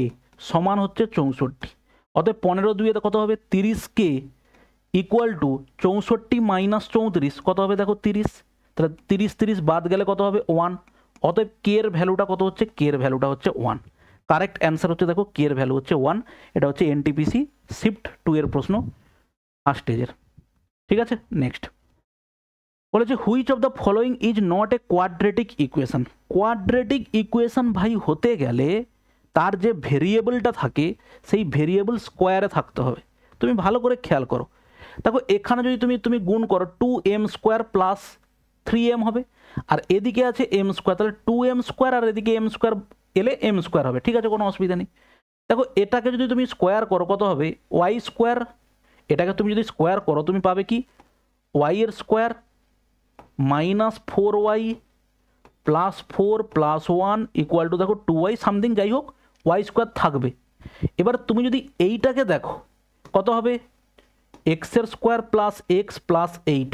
সমান হচ্ছে 64। অতএব 15 2 কত হবে? 30k ইকুয়াল টু 64 মাইনাস 34 কত হবে দেখো? 30। তাহলে 30 বাদ গেলে কত হবে? 1। অতএব কে এর ভ্যালুটা কত হচ্ছে? কে এর ভ্যালুটা হচ্ছে 1। কারেক্ট অ্যান্সার হচ্ছে দেখো কে এর ভ্যালু হচ্ছে 1। এটা হচ্ছে এনটিপিসি শিফট 2 এর প্রশ্ন ফার্স্ট স্টেজের। ঠিক আছে, নেক্সট বলেছে which of the following is not a quadratic equation. Quadratic equation ভাই হতে গেলে তার যে ভেরিয়েবলটা থাকে সেই ভেরিয়েবল স্কোয়ারে থাকতে হবে। তুমি ভালো করে খেয়াল করো, দেখো এখানে যদি তুমি গুণ করো 2m স্কোয়ার প্লাস 3m হবে, আর এদিকে আছে m স্কোয়ার, তাহলে 2m স্কোয়ার আর এদিকে m স্কোয়ার এলে m স্কোয়ার হবে। ঠিক আছে, কোনো অসুবিধা নেই। দেখো এটাকে যদি তুমি স্কোয়ার করো কত হবে? y square. এটাকে তুমি যদি স্কোয়ার করো তুমি পাবে কি? y এর square minus 4y plus 4 plus 1 equal to দেখো 2y সামথিং, যাই হোক y স্কোয়ার থাকবে। এবার তুমি যদি এইটাকে দেখো কত হবে? এক্স এর স্কোয়ার প্লাস এক্স প্লাস 8,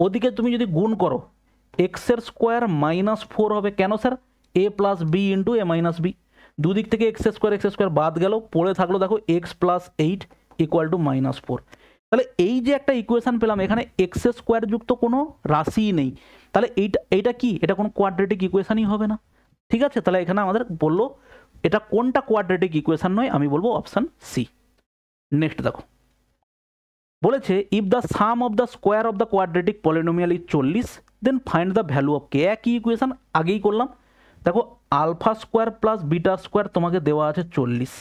ওদিকে তুমি যদি গুণ করো এক্স এর স্কোয়ার মাইনাস 4 হবে। কেন স্যার? এ প্লাস বি ইন্টু এ মাইনাস বি, দুদিক থেকে এক্স স্কোয়ার বাদ গেল, পড়ে থাকলো দেখো x plus 8 equal to minus 4। তাহলে এই যে একটা ইকুয়েশন পেলাম, এখানে এক্স স্কোয়ার যুক্ত কোনো রাশিই নেই, তাহলে এইটা কি? এটা কোনো কোয়াড্রেটিক ইকুয়েশনই হবে না। ঠিক আছে, তাহলে এখানে আমাদের বললো এটা কোনটা কোয়াড্রেটিক ইকুয়েশন নয়, আমি বলবো অপশান সি। নেক্সট দেখো বলেছে if the sum of the square of the quadratic polynomial is 40 then find the value of K. একই ইকুয়েশন আগেই করলাম। দেখো alpha square plus beta square তোমাকে দেওয়া আছে 40,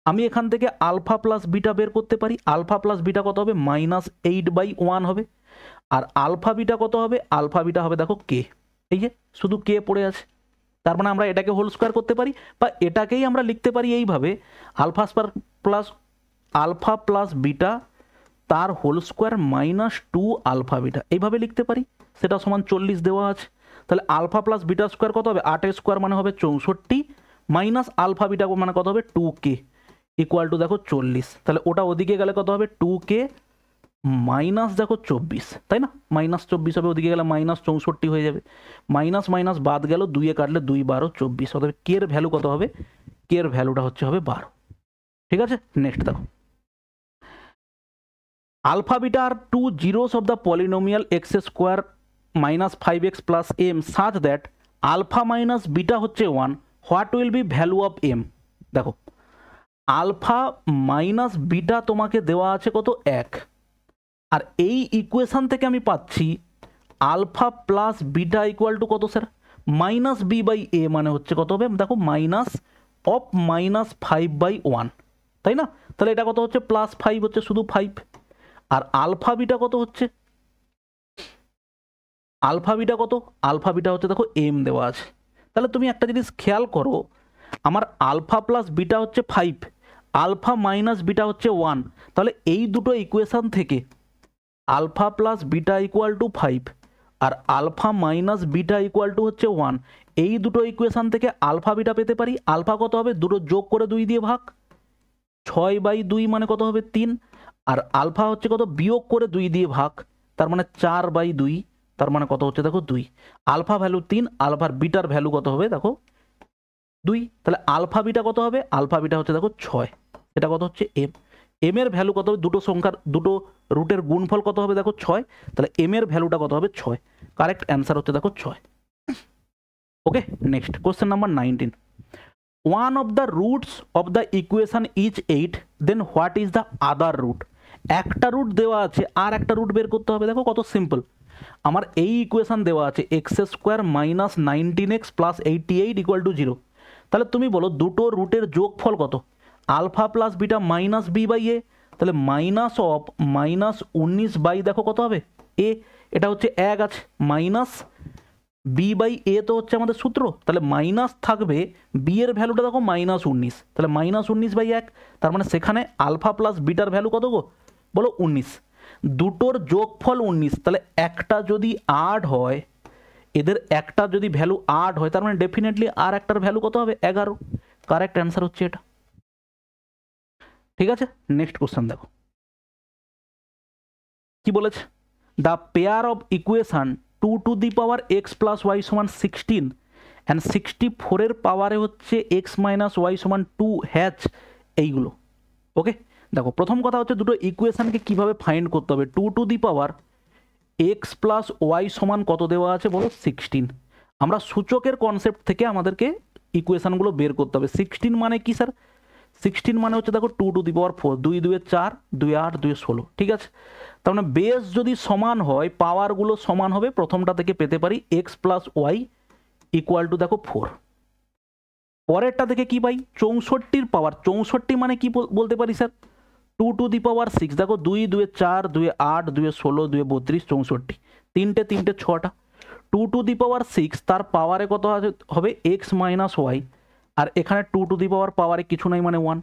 আমি এখান থেকে আলফা প্লাস বিটা বের করতে পারি। আলফা প্লাস বিটা কত হবে? মাইনাস 8/1 হবে। আর আলফা বিটা কত হবে? আলফা বিটা হবে দেখো কে, এই যে শুধু কে পড়ে আছে, তার মানে আমরা এটাকে হোল স্কোয়ার করতে পারি, বা এটাকেই আমরা লিখতে পারি এইভাবে আলফা প্লাস বিটা তার whole square minus 2 alpha beta, এইভাবে লিখতে পারি। সেটা সমান 40 দেওয়া আছে। তাহলে আলফা প্লাস বিটা স্কোয়ার কত হবে, 8 স্কোয়ার মানে হবে 64 মাইনাস আলফা বিটা মানে কত হবে 2k ইকুয়াল টু দেখো 40। তাহলে ওটা ওদিকে গেলে কত হবে 2k মাইনাস দেখো 24, তাই না, -24 হবে, ওদিকে গেলে -64 হয়ে যাবে, মাইনাস মাইনাস বাদ গেল, 2 কাটলে 2 12 24, অতএব কে এর ভ্যালু কত হবে, কে এর ভ্যালুটা হচ্ছে হবে 12। ঠিক আছে, নেক্সট দেখো, alpha beta are 2 zeros of the polynomial x square minus 5x plus m such that alpha minus beta হচ্ছে 1, what will be value of m। দেখো আলফা মাইনাস বিটা তোমাকে দেওয়া আছে কত 1, আর এই ইকুয়েশন থেকে আমি পাচ্ছি alpha plus beta equal to কত sir, minus B by A, মানে হচ্ছে কত হবে দেখো মাইনাস অফ -5/1, তাই না। তাহলে এটা কত হচ্ছে +5 হচ্ছে শুধু 5, আর আলফা বিটা কত হচ্ছে, আলফা বিটা কত, আলফা বিটা হচ্ছে দেখো এম দেওয়া আছে। তাহলে তুমি একটা জিনিস খেয়াল করো, আমার আলফা প্লাস বিটা হচ্ছে 5, আলফা মাইনাস বিটা হচ্ছে 1, তাহলে এই দুটো ইকুয়েশন থেকে alpha plus beta equal to 5 আর alpha minus beta equal to হচ্ছে 1, এই দুটো ইকুয়েশন থেকে আলফা বিটা পেতে পারি। আলফা কত হবে, দুটো যোগ করে 2 দিয়ে ভাগ, 6/2 মানে কত হবে 3, আর আলফা হচ্ছে কত বিয়োগ করে 2 দিয়ে ভাগ, তার মানে 4/2, তার মানে কত হচ্ছে দেখো 2। আলফা ভ্যালু 3, আলফার বিটার ভ্যালু কত হবে দেখো 2, তাহলে আলফা বিটা কত হবে, আলফা বিটা হচ্ছে দেখো 6, এটা কত হচ্ছে এম। এম এর ভ্যালু কত হবে, দুটো সংখ্যার দুটো রুটের গুণফল কত হবে দেখো 6, তাহলে এম এর ভ্যালুটা কত হবে 6, কারেক্ট অ্যান্সার হচ্ছে দেখো 6। Okay, next question number 19, one of the roots of the equation is 8, then what is the other root। একটা রুট দেওয়া আছে আর একটা রুট বের করতে হবে। দেখো কত সিম্পল, আমার এই ইকুয়েশন দেওয়া আছে x² minus 19x plus 88 equal to 0, তাহলে তুমি বলো দুটো রুটের যোগফল কত, alpha plus beta minus B by A, তাহলে মাইনাস অফ -19 বাই দেখো কত হবে এ, এটা হচ্ছে 1 আছে, মাইনাস বি বাই এ তো হচ্ছে আমাদের সূত্র, তাহলে মাইনাস থাকবে, বি এর ভ্যালুটা দেখো -19, তাহলে -19/1, তার মানে সেখানে আলফা প্লাস বিটার ভ্যালু কত গো বলো 19, দুটোর যোগফল 19, তাহলে একটা যদি 8 হয়, এদের একটা যদি ভ্যালু 8 হয়, তার মানে ডেফিনেটলি আর একটার ভ্যালু কত হবে 11, কারেক্ট অ্যান্সার হচ্ছে এটা। ঠিক আছে, নেক্সট কোশ্চেন দেখো কি বলেছে, the pair of equation 2 to the power X plus Y সমান 16 অ্যান্ড 64 পাওয়ারে হচ্ছে এক্স মাইনাস ওয়াই সমান 2 হ্যাচ এইগুলো। ওকে, দেখো প্রথম কথা হচ্ছে দুটো ইকুয়েশনকে কিভাবে ফাইন্ড করতে হবে। 2 to the power X plus Y সমান কত দেওয়া আছে বলো 16, আমরা সূচকের কনসেপ্ট থেকে আমাদেরকে ইকুয়েশনগুলো বের করতে হবে। 16 মানে কি স্যার, 16 মানে হচ্ছে দেখো 2 টু দি পাওয়ার 4, 2 2 4, 2 8, 2 16, ঠিক আছে। তার মানে বেস যদি সমান হয়, পাওয়ারগুলো সমান হবে, প্রথমটা থেকে পেতে পারি X plus Y equal to দেখো 4, পরেরটা থেকে কি পাই 64 পাওয়ার, 64 মানে কি বলতে পারি স্যার 2 টু দি পাওয়ার 6, দেখো 2 2 4, 2 8, 2 16, 2 32, 64, তিনটে 6টা, 2 টু দি পাওয়ার 6 তার পাওয়ারে কত হবে এক্স মাইনাস ওয়াই, আর এখানে 2 টু দি পাওয়ার পাওয়ারে কিছু নাই মানে 1,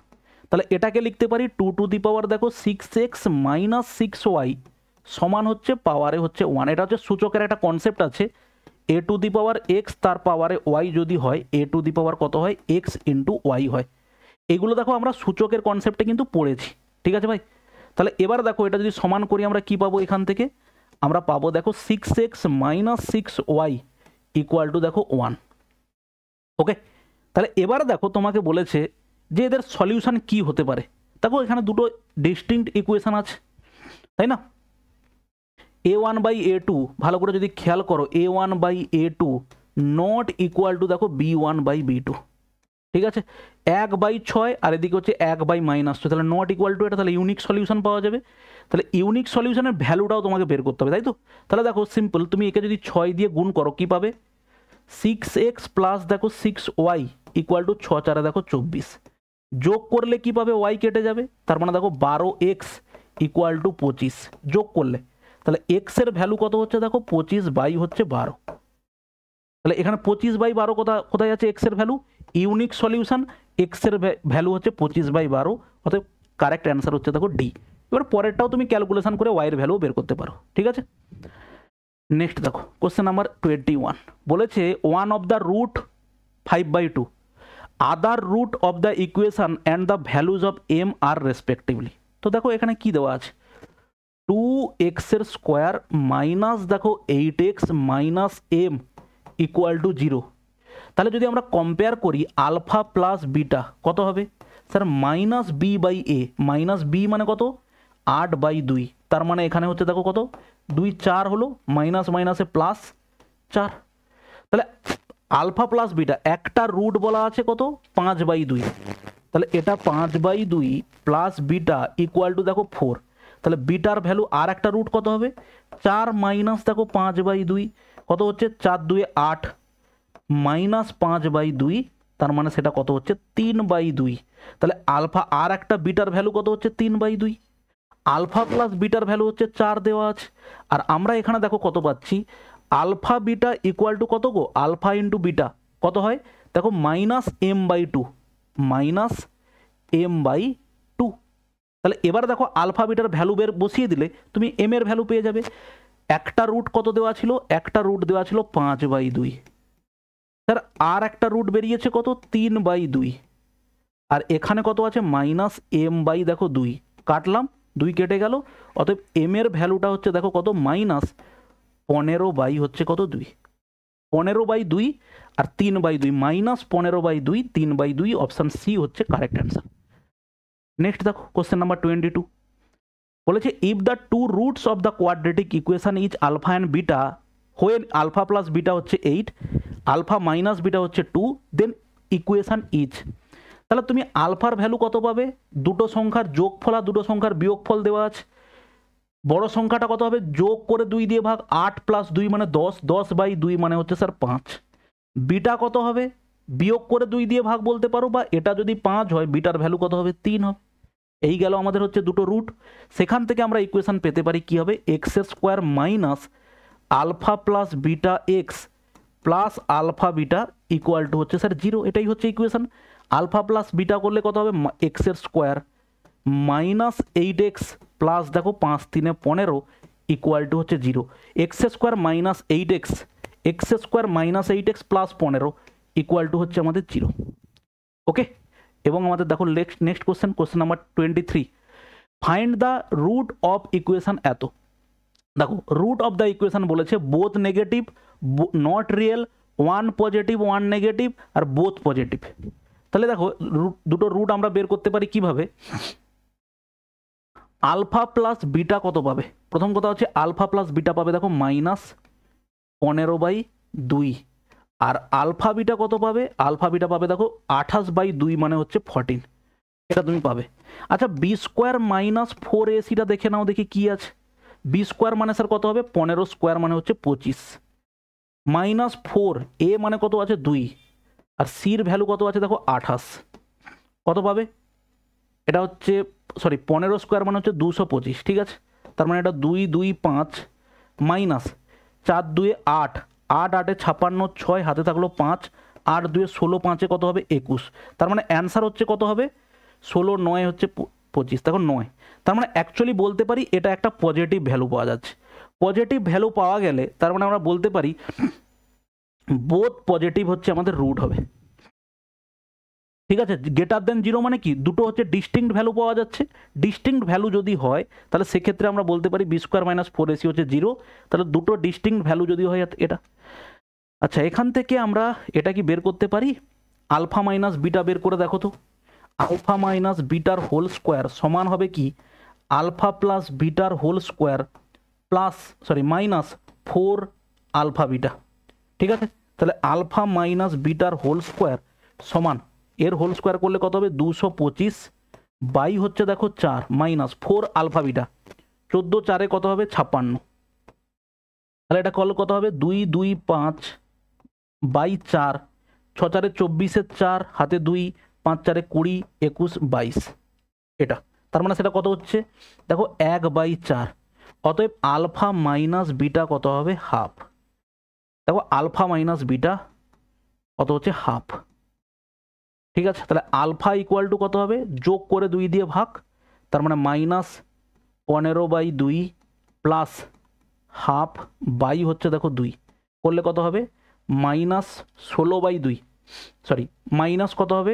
তাহলে এটাকে লিখতে পারি 2 টু দি পাওয়ার দেখো 6x মাইনাস 6y সমান হচ্ছে পাওয়ারে হচ্ছে 1। এটা হচ্ছে সূচকের একটা কনসেপ্ট আছে, এ টু দি পাওয়ার এক্স তার পাওয়ারে ওয়াই যদি হয়, এ টু দি পাওয়ার কত হয় এক্স ইন্টু ওয়াই হয়। এগুলো দেখো আমরা সূচকের কনসেপ্টে কিন্তু পড়েছি, ঠিক আছে ভাই। তাহলে এবার দেখো এটা যদি সমান করি আমরা কি পাবো, এখান থেকে আমরা পাবো দেখো 6x minus 6y equal to দেখো 1। ওকে, তাহলে এবার দেখো তোমাকে বলেছে যে এদের সলিউশন কি হতে পারে। দেখো এখানে দুটো ডিস্টিংক্ট ইকুয়েশন আছে, তাই না, a1/a2 ভালো করে যদি খেয়াল করো a1/a2 নট ইকুয়াল টু দেখো b1/b2, ঠিক আছে, 1/6 আর এদিকে হচ্ছে 1/-6, তাহলে নট ইকুয়াল টু এটা, তাহলে ইউনিক সলিউশন পাওয়া যাবে। তাহলে ইউনিক সলিউশনের ভ্যালুটাও তোমাকে বের করতে হবে, তাই তো। তাহলে দেখো সিম্পল, তুমি একে যদি 6 দিয়ে গুণ করো কি পাবে 6x প্লাস দেখো 6y ইকুয়াল টু 6 4 দেখো 24, যোগ করলে কি পাবে ওয়াই কেটে যাবে, তার মানে দেখো 12x ইকুয়াল টু 25 যোগ করলে, তাহলে এক্স এর ভ্যালু কত হচ্ছে দেখো 25/12, তাহলে এখানে 25/12 কোথায় আছে এক্স এর ভ্যালু, ইউনিক সলিউশন এক্স এর ভ্যালু হচ্ছে 25/12, অতএব কারেক্ট অ্যান্সার হচ্ছে দেখো ডি। এবার পরেরটাও তুমি ক্যালকুলেশন করে ওয়াই এর ভ্যালু বের করতে পারো, ঠিক আছে। নেক্সট দেখো কোশ্চেন নাম্বার 21 বলেছে 1 of the root 5/2 other root of the equation and the values of M are respectively. তো দেখো এখানে কি দেওয়া আছে 2x এর স্কোয়ার মাইনাস দেখো 8x minus M equal to 0। তাহলে যদি আমরা কম্পেয়ার করি আলফা প্লাস বিটা কত হবে sir minus B by A, minus B মানে কত 8/2, তার মানে এখানে হচ্ছে দেখো কত 2 4 হলো, মাইনাস মাইনাসে প্লাস 4। তাহলে আলফা প্লাস বিটা একটা রুট বলা আছে কত 5/2, তাহলে এটা 5/2 প্লাস বিটা ইকুয়াল টু দেখো 4। তাহলে বিটার ভ্যালু আর একটা রুট কত হবে 4 মাইনাস দেখো 5/2 কত হচ্ছে 4 2 8 মাইনাস 5/2, তার মানে সেটা কত হচ্ছে 3/2। তাহলে আলফা আর একটা বিটার ভ্যালু কত হচ্ছে 3/2। আলফা প্লাস বিটার ভ্যালু হচ্ছে 4 দেওয়া আছে, আর আমরা এখানে দেখো কত পাচ্ছি আলফা বিটা ইকুয়াল টু কত গো আলফা ইন্টু বিটা কত হয় দেখো মাইনাস m/2, মাইনাস m/2। তাহলে এবার দেখো আলফা বিটার ভ্যালু বের বসিয়ে দিলে তুমি এম এর ভ্যালু পেয়ে যাবে। একটা রুট কত দেওয়া ছিল একটা রুট দেওয়া ছিল 5/2, স্যার আর একটা রুট বেরিয়েছে কত 3/2, আর এখানে কত আছে মাইনাস m/, দেখো 2 কাটলাম 2 কেটে গেল, অতএব এম এর ভ্যালুটা হচ্ছে দেখো কত মাইনাস 15/, হচ্ছে কত 2 15/2 আর 3/2 মাইনাস 15/2 3/2, অপশান সি হচ্ছে কারেক্ট অ্যান্সার। নেক্সট দেখো কোশ্চেন নাম্বার 22 বলেছে if the two roots of the quadratic equation is alpha and beta when alpha plus beta হচ্ছে 8 আলফা মাইনাস বিটা হচ্ছে 2 দেন ইকুয়েশন ইজ। তাহলে তুমি আলফার ভ্যালু কত পাবে দুটো সংখ্যার যোগফল আর দুটো সংখ্যার বিয়োগফল দেওয়া আছে। বড় সংখ্যাটা কত হবে যোগ করে 2 দিয়ে ভাগ 8 প্লাস 2 মানে 10, 10/2 মানে হচ্ছে স্যার 5। বিটা কত হবে বিয়োগ করে 2 দিয়ে ভাগ বলতে পারো, বা এটা যদি 5 হয় বিটার ভ্যালু কত হবে 3 হবে। এই গেল আমাদের হচ্ছে দুটো রুট, সেখান থেকে আমরা ইকুয়েশন পেতে পারি কি হবে এক্স এর square minus alpha plus beta X plus alpha beta equal to হচ্ছে স্যার 0। এটাই হচ্ছে ইকুয়েশন। আলফা প্লাস বিটা করলে কত হবে এক্স এর স্কোয়ার মাইনাস 8x প্লাস দেখো 5 3 15 ইকুয়াল টু হচ্ছে 0। X square minus 8x, X square minus 8x plus 15 equal to হচ্ছে আমাদের 0। ওকে, এবং আমাদের দেখো next question, question number 23 find the root of equation এত। দেখো রুট অফ দ্য ইকুয়েশন বলেছে both negative not real, 1 positive 1 negative আর both positive. তাহলে দেখো দুটো রুট আমরা বের করতে পারি কিভাবে। আলফা প্লাস বিটা কত পাবে প্রথম কথা হচ্ছে আলফা প্লাস বিটা পাবে দেখো মাইনাস 15/2, আর আলফা বিটা কত পাবে আলফা বিটা পাবে দেখো 28/2 মানে হচ্ছে 14, এটা তুমি পাবে। আচ্ছা বি স্কোয়ার মাইনাস 4ac দেখে নাও দেখি কি আছে। বি স্কোয়ার মানে স্যার কত হবে 15 স্কোয়ার মানে হচ্ছে 25 মাইনাস 4 এ মানে কত আছে 2, আর সির ভ্যালু কত আছে দেখো 28 কত পাবে এটা হচ্ছে সরি 15 স্কোয়ার মানে হচ্ছে 225, ঠিক আছে। তার মানে এটা 2 2 5 মাইনাস 4 2 8, 8 8 56 6 হাতে থাকলো 5, 8 2 16 5 কত হবে 21, তার মানে অ্যান্সার হচ্ছে কত হবে 16 9 হচ্ছে 25, দেখো 9। তার মানে অ্যাকচুয়ালি বলতে পারি এটা একটা পজিটিভ ভ্যালু পাওয়া যাচ্ছে। পজিটিভ ভ্যালু পাওয়া গেলে তার মানে আমরা বলতে পারি বোথ পজিটিভ হচ্ছে আমাদের রুট হবে, ঠিক আছে। গ্রেটার দেন 0 মানে কি দুটো হচ্ছে ডিস্টিংক্ট ভ্যালু পাওয়া যাচ্ছে। ডিস্টিংক্ট ভ্যালু যদি হয় তাহলে সেক্ষেত্রে আমরা বলতে পারি বি স্কোয়ার মাইনাস 4ac হচ্ছে 0, তাহলে দুটো ডিস্টিংক্ট ভ্যালু যদি হয় এটা। আচ্ছা এখান থেকে আমরা এটা কি বের করতে পারি আলফা মাইনাস বিটা বের করে দেখো তো। আলফা মাইনাস বিটার হোল স্কোয়ার সমান হবে কি আলফা প্লাস বিটার whole square plus minus 4 alpha beta, ঠিক আছে। তাহলে আলফা মাইনাস বিটার হোল স্কোয়ার সমান এর হোল স্কোয়ার করলে কত হবে 225 বাই হচ্ছে দেখো 4 মাইনাস 4 আলফা বিটা 14 4 কত হবে 56, তাহলে এটা করলে কত হবে 2 2 5 বাই 4 6 4 24 4 হাতে 2 5 4 20 21 22 এটা। তার মানে সেটা কত হচ্ছে দেখো 1/4, অতএব আলফা মাইনাস বিটা কত হবে হাফ। দেখো আলফা মাইনাস বিটা কত হচ্ছে হাফ, ঠিক আছে। তাহলে আলফা ইকুয়াল টু কত হবে যোগ করে 2 দিয়ে ভাগ, তার মানে মাইনাস 15/2 প্লাস হাফ বাই হচ্ছে দেখো 2 করলে কত হবে -16/2, সরি মাইনাস কত হবে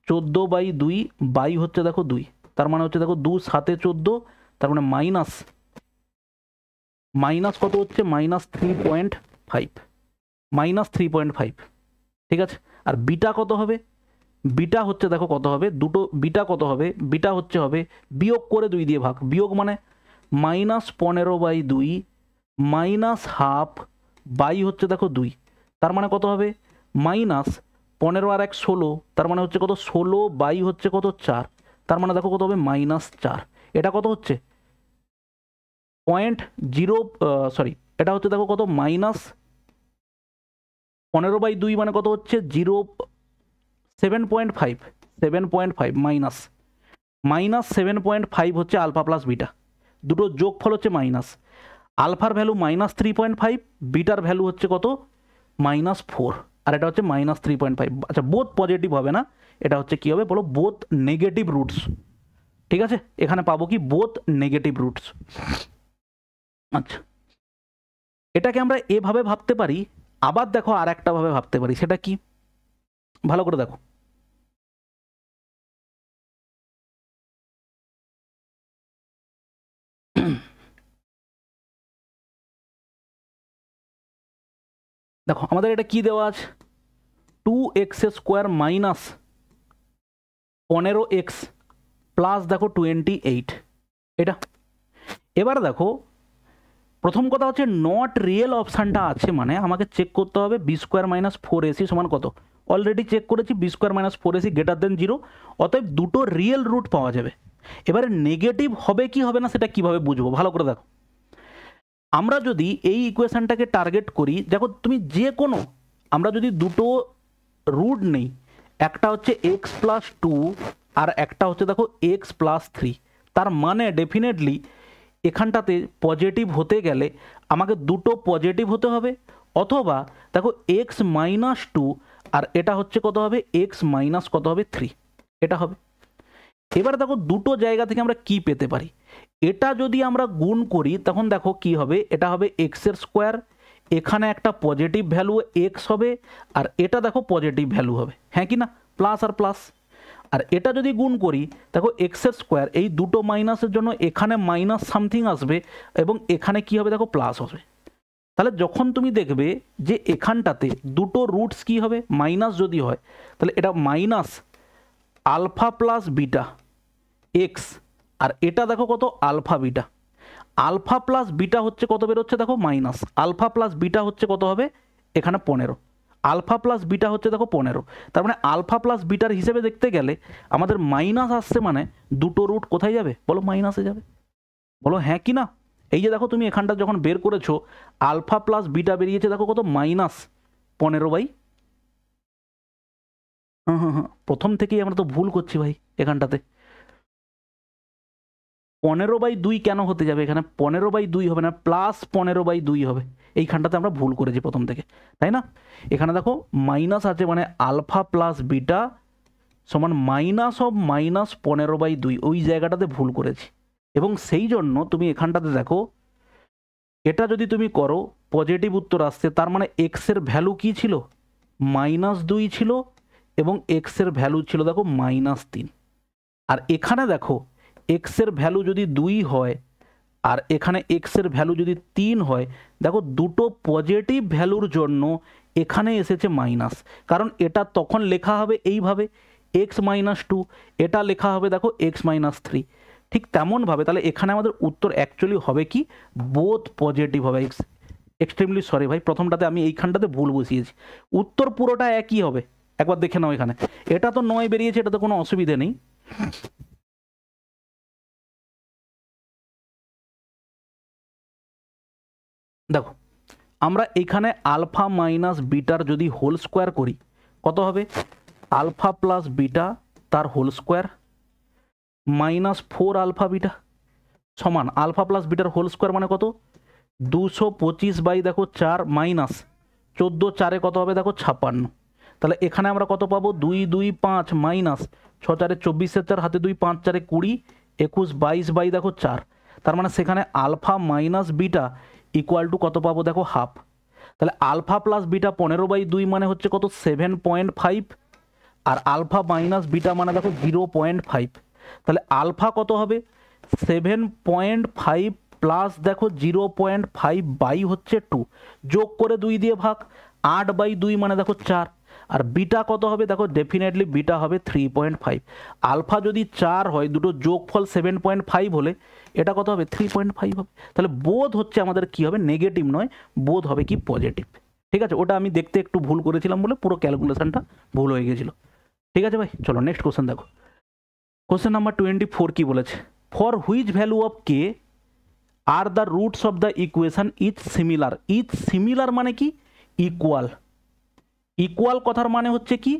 14/2 বাই হচ্ছে দেখো 2, তার মানে হচ্ছে দেখো 2 7 14, তার মানে মাইনাস কত হচ্ছে -3.5, ঠিক আছে। আর বিটা কত হবে, বিটা হচ্ছে দেখো কত হবে, দুটো বিটা কত হবে, বিটা হচ্ছে হবে বিয়োগ করে 2 দিয়ে ভাগ, বিয়োগ মানে -15/2 -হাফ বাই হচ্ছে দেখো 2, তার মানে কত হবে -15 আর 1 16, তার মানে হচ্ছে কত 16 বাই হচ্ছে কত 4, তার মানে দেখো কত হবে -4। এটা কত হচ্ছে 0.0, সরি এটা হচ্ছে দেখো কত -15/2 মানে কত হচ্ছে 7.5 -7.5 হচ্ছে আলফা প্লাস বিটা, দুটো যোগফল হচ্ছে মাইনাস, আলফার ভ্যালু -3.5, বিটার ভ্যালু হচ্ছে কত -4, আর এটা হচ্ছে -3.5। আচ্ছা বোথ পজিটিভ হবে না, এটা হচ্ছে কি হবে বলো, বোথ নেগেটিভ রুটস, ঠিক আছে। এখানে পাবো কি বোথ নেগেটিভ রুটস। আচ্ছা এটাকে আমরা এভাবে ভাবতে পারি, আবার দেখো আর একটা ভাবে ভাবতে পারি, সেটা কি ভালো করে দেখো। দেখো আমাদের এটা কি দেওয়া আছে, 2x² মাইনাস 15x প্লাস দেখো 28, এটা। এবার দেখো প্রথম কথা হচ্ছে নট রিয়েল অপশানটা আছে, মানে আমাকে চেক করতে হবে b² - 4ac সমান কত, অলরেডি চেক করেছি b² - 4ac গ্রেটার দেন 0, অতএব দুটো রিয়েল রুট পাওয়া যাবে। এবারে নেগেটিভ হবে কি হবে না সেটা কিভাবে বুঝবো, ভালো করে দেখো। আমরা যদি এই ইকুয়েশনটাকে টার্গেট করি, দেখো তুমি যে কোনো, আমরা যদি দুটো রুট নেই, একটা হচ্ছে x+2 আর একটা হচ্ছে দেখো x+3, তার মানে ডেফিনেটলি এখানটাতে পজিটিভ হতে গেলে আমাকে দুটো পজিটিভ হতে হবে, অথবা দেখো x-2 আর এটা হচ্ছে কত হবে কত হবে 3, এটা হবে। এবার দেখো দুটো জায়গা থেকে আমরা কি পেতে পারি, এটা যদি আমরা গুণ করি তখন দেখো কি হবে, এটা হবে x², এখানে একটা পজিটিভ ভ্যালু x হবে, আর এটা দেখো পজিটিভ ভ্যালু হবে, হ্যাঁ কি না, প্লাস আর প্লাস। আর এটা যদি গুণ করি দেখো x², এই দুটো মাইনাসের জন্য এখানে মাইনাস সামথিং আসবে, এবং এখানে কি হবে দেখো প্লাস হবে। তাহলে যখন তুমি দেখবে যে এখানটাতে দুটো রুটস কি হবে মাইনাস যদি হয়, তাহলে এটা minus alpha plus beta X, আর এটা দেখো কত alpha beta, alpha plus beta হচ্ছে কত বেরোচ্ছে দেখো মাইনাস, আলফা প্লাস বিটা হচ্ছে কত হবে এখানে 15, আলফা প্লাস বিটা হচ্ছে দেখো 15, তার মানে আলফা প্লাস বিটার হিসেবে দেখতে গেলে আমাদের মাইনাস আসছে, মানে দুটো রুট কোথায় যাবে বলো, মাইনাসে যাবে, বলো হ্যাঁ কি না। এই যে দেখো তুমি এখানটা যখন বের করেছো আলফা প্লাস বিটা বেরিয়েছে দেখো কত -15/, হ্যাঁ, প্রথম থেকেই আমরা তো ভুল করছি ভাই, এখানটাতে 15/2 কেন হতে যাবে, এখানে 15/2 হবে না, +15/2 হবে, এইখানটাতে আমরা ভুল করেছি প্রথম থেকে, তাই না। এখানে দেখো মাইনাস আছে, মানে আলফা প্লাস বিটা সমান -15/2, ওই জায়গাটাতে ভুল করেছি। এবং সেই জন্য তুমি এখানটাতে দেখো এটা যদি তুমি করো পজিটিভ উত্তর আসছে, তার মানে এক্সের ভ্যালু কি ছিল -2 ছিল, এবং এক্সের ভ্যালু ছিল দেখো -3, আর এখানে দেখো এক্সের ভ্যালু যদি 2 হয় আর এখানে এক্সের ভ্যালু যদি 3 হয়, দেখো দুটো পজিটিভ ভ্যালুর জন্য এখানে এসেছে মাইনাস, কারণ এটা তখন লেখা হবে এইভাবে x-2, এটা লেখা হবে দেখো x-3, ঠিক তেমনভাবে তাহলে এখানে আমাদের উত্তর অ্যাকচুয়ালি হবে কি বোথ পজিটিভ হবে। এক্সট্রিমলি সরি ভাই, প্রথমটাতে আমি এইখানটাতে ভুল বসিয়েছি, উত্তর পুরোটা একই হবে, একবার দেখে নাও এখানে, এটা তো 9 বেরিয়েছে, এটাতে কোনো অসুবিধে নেই। দেখো আমরা এখানে আলফা মাইনাস বিটার যদি হোল স্কোয়ার করি কত হবে, আলফা প্লাস বিটা তার হোল স্কোয়ার -4 আলফা বিটা সমান আলফা প্লাস বিটার হোল স্কোয়ার মানে কত 225 দেখো 4 মাইনাস 14 4 কত হবে দেখো 56, তাহলে এখানে আমরা কত পাবো 2 2 5 মাইনাস 6 4 24 4 হাতে 2 5 4 20 21 22 দেখো 4, তার মানে সেখানে alpha minus beta equal to কত পাবো দেখো হাফ। তাহলে আলফা প্লাস বিটা 15/2 মানে হচ্ছে কত 7.5, আর আলফা মাইনাস বিটা মানে দেখো 0.5। তাহলে আলফা কত হবে 7.5 প্লাস দেখো 0.5 বাই হচ্ছে 2, যোগ করে 2 দিয়ে ভাগ, 8/2 মানে দেখো 4। আর বিটা কত হবে দেখো ডেফিনেটলি বিটা হবে 3.5। আলফা যদি 4 হয়, দুটো যোগফল 7.5 হলে এটা কত হবে 3.5 হবে। তাহলে বোধ হচ্ছে আমাদের কি হবে নেগেটিভ নয়, বোধ হবে কি পজিটিভ। ঠিক আছে, ওটা আমি দেখতে একটু ভুল করেছিলাম বলে পুরো ক্যালকুলেশনটা ভুল হয়ে গেছিল। ঠিক আছে ভাই, চলো নেক্সট কোশ্চেন দেখো। কোশ্চেন নাম্বার 24 কি বলেছে, for which value of K are the roots of the equation is similar. Is similar মানে কি ইকুয়াল। ইকুয়াল কথার মানে হচ্ছে কি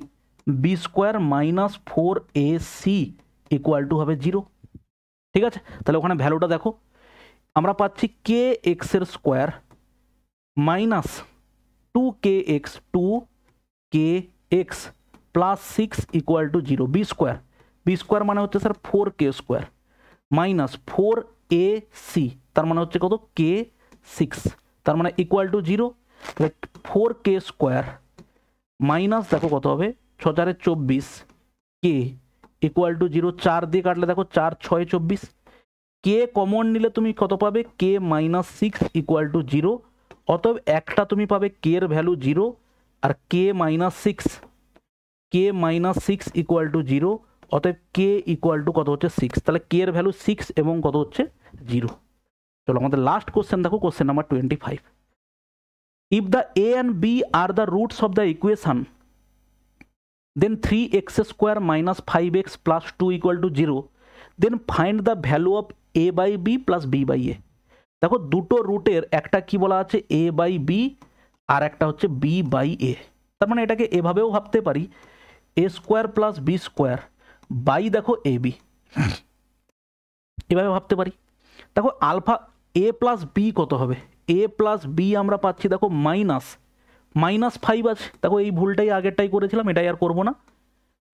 B square minus 4ac equal to হবে 0। ঠিক আছে, তাহলে ওখানে ভ্যালুটা দেখো, আমরা পাচ্ছি কে এক্সের স্কোয়ার মাইনাস 2kx প্লাস 6 ইকুয়াল টু 0। বি স্কোয়ার মানে হচ্ছে sir 4k square minus 4ac, তার মানে হচ্ছে কত k6, তার মানে equal to 0। 4k square minus দেখো কত হবে 6 4 24 কে ইকুয়াল টু 0। 4 দিয়ে কাটলে দেখো 4 6 24, কে কমন নিলে তুমি কত পাবে কে মাইনাস 6 ইকুয়াল টু 0। অতএব একটা তুমি পাবে কে এর ভ্যালু 0 আর কে মাইনাস 6 ইকুয়াল টু 0। অতএব কে ইকুয়াল টু কত হচ্ছে 6, তাহলে কে এর ভ্যালু 6 এবং কত হচ্ছে 0। চলো আমাদের লাস্ট কোশ্চেন দেখো, question number 25। If the A and B are the roots of the equation then 3x square minus 5x plus 2 equal to 0, then find the value of a by b plus b by a। দেখো দুটো রুটের একটা কি বলা আছে a by b আর একটা হচ্ছে b by a, তার মানে এটাকে এভাবেও ভাবতে পারি a square plus B square by দেখো এ বি, এভাবে ভাবতে পারি। দেখো আলফা a প্লাস বি কত হবে, a প্লাস বি আমরা পাচ্ছি দেখো -5 আছে। দেখো এই ভুলটাই আগেরটাই করেছিলাম, এটাই আর করবো না।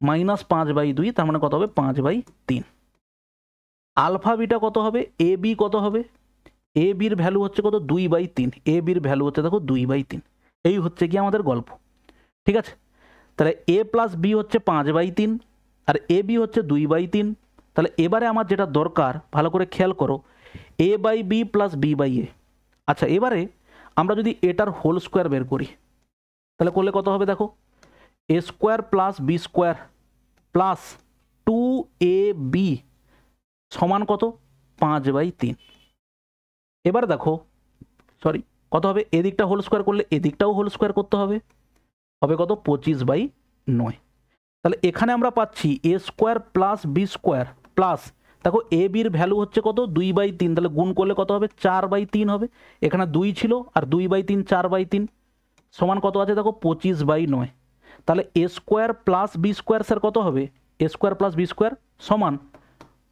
-5/2 তার মানে কত হবে 5/3। আলফা বিটা কত হবে, এ বি কত হবে, এ বির ভ্যালু হচ্ছে কত 2/3, এ বির ভ্যালু হচ্ছে দেখো 2/3। এই হচ্ছে কি আমাদের গল্প। ঠিক আছে, তাহলে এ প্লাস বি হচ্ছে 5/3 আর এ বি হচ্ছে 2/3। তাহলে এবারে আমার যেটা দরকার ভালো করে খেয়াল করো, A by B plus B by A. আচ্ছা এবারে আমরা যদি এটার হোল স্কোয়ার বের করি তাহলে করলে কত হবে দেখো A square plus B square plus 2ab সমান কত 5/3। এবার দেখো সরি কত হবে, এদিকটা হোল স্কোয়ার করলে এদিকটাও হোল স্কোয়ার করতে হবে, হবে কত 25/9। তাহলে এখানে আমরা পাচ্ছি A square plus B square plus দেখো এ বির ভ্যালু হচ্ছে কত 2/3, তাহলে গুণ করলে কত হবে 4/3 হবে। এখানে 2 ছিল আর 2/3 4/3 সমান কত আছে দেখো 25/9। তাহলে A square plus B square sir কত হবে, A square plus B square সমান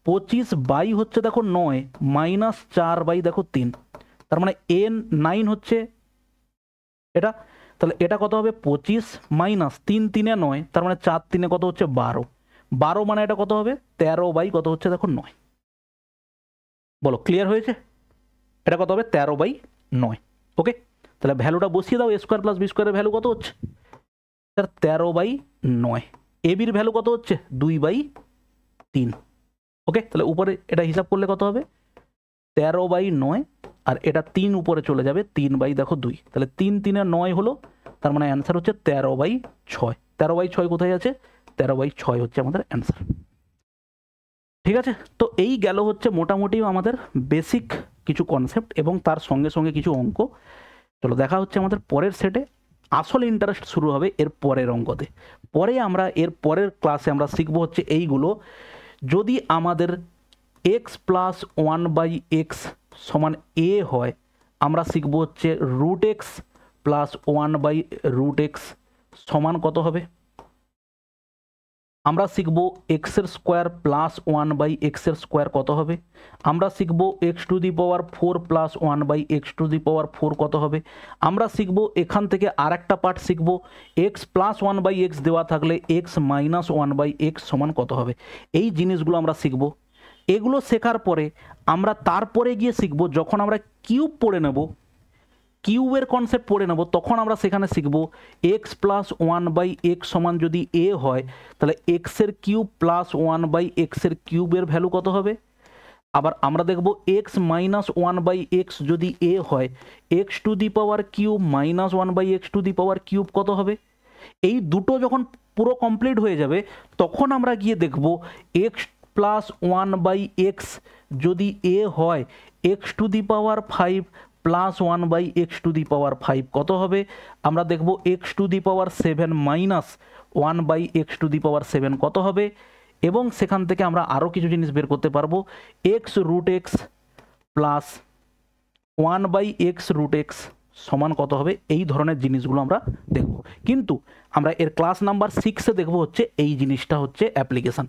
25 হচ্ছে দেখো 9 মাইনাস 4 দেখো 3, তার মানে এন 9 হচ্ছে এটা। তাহলে এটা কত হবে 25 মাইনাস 3 3 9, তার মানে 4 3 কত হচ্ছে 12 মানে এটা কত হবে 13 কত হচ্ছে দেখো 9। বলো ক্লিয়ার হয়েছে, এটা কত হবে 13/9। ওকে, তাহলে ভ্যালুটা বসিয়ে দাও, এ স্কোয়ার প্লাস বি স্কোয়ারের ভ্যালু কত হচ্ছে স্যার 13/9, এ বির ভ্যালু কত হচ্ছে 2/3। ওকে, তাহলে উপরে এটা হিসাব করলে কত হবে 13/9 আর এটা 3 উপরে চলে যাবে 3/2, তাহলে 3 3 9 হলো, তার মানে অ্যান্সার হচ্ছে 13/6। 13/6 কোথায় আছে, 13/6 হচ্ছে আমাদের অ্যান্সার। ঠিক আছে, তো এই গেল হচ্ছে মোটামুটি আমাদের বেসিক কিছু কনসেপ্ট এবং তার সঙ্গে সঙ্গে কিছু অঙ্ক। চলো দেখা হচ্ছে আমাদের পরের সেটে, আসল ইন্টারেস্ট শুরু হবে এর পরের অঙ্কতে। পরে আমরা এর পরের ক্লাসে আমরা শিখবো হচ্ছে এইগুলো, যদি আমাদের x প্লাস 1/x সমান a হয় আমরা শিখবো হচ্ছে √x প্লাস 1/√x সমান কত হবে। আমরা শিখবো x এর স্কোয়ার প্লাস 1/x এর স্কোয়ার কত হবে। আমরা শিখবো x⁴ প্লাস 1/x⁴ কত হবে। আমরা শিখবো এখান থেকে আরেকটা পার্ট শিখবো x প্লাস 1/x দেওয়া থাকলে x মাইনাস 1/x সমান কত হবে। এই জিনিসগুলো আমরা শিখবো। এগুলো শেখার পরে আমরা তারপরে গিয়ে শিখবো যখন আমরা কিউব পড়ে নেব কিউবের কনসেপ্ট পড়ে নেব তখন আমরা সেখানে শিখব X plus one by X সমান যদি এ হয় তাহলে এক্সের কিউব প্লাস ওয়ান বাই এক্সের কিউবের ভ্যালু কত হবে। আবার আমরা দেখব X minus one by X যদি এ হয় X to the power cube minus one by X to the power cube কত হবে। এই দুটো যখন পুরো কমপ্লিট হয়ে যাবে তখন আমরা গিয়ে দেখব X plus one by X যদি এ হয় X to the power five plus one by X to the power five কত হবে। আমরা দেখব X to the power seven minus one by X to the power seven কত হবে। এবং সেখান থেকে আমরা আরও কিছু জিনিস বের করতে পারবো X root X plus one by X root X সমান কত হবে। এই ধরনের জিনিসগুলো আমরা দেখব, কিন্তু আমরা এর ক্লাস নাম্বার 6-এ দেখব হচ্ছে এই জিনিসটা হচ্ছে অ্যাপ্লিকেশান।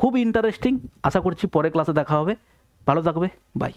খুব ইন্টারেস্টিং, আশা করছি পরে ক্লাসে দেখা হবে। ভালো থাকবে, বাই।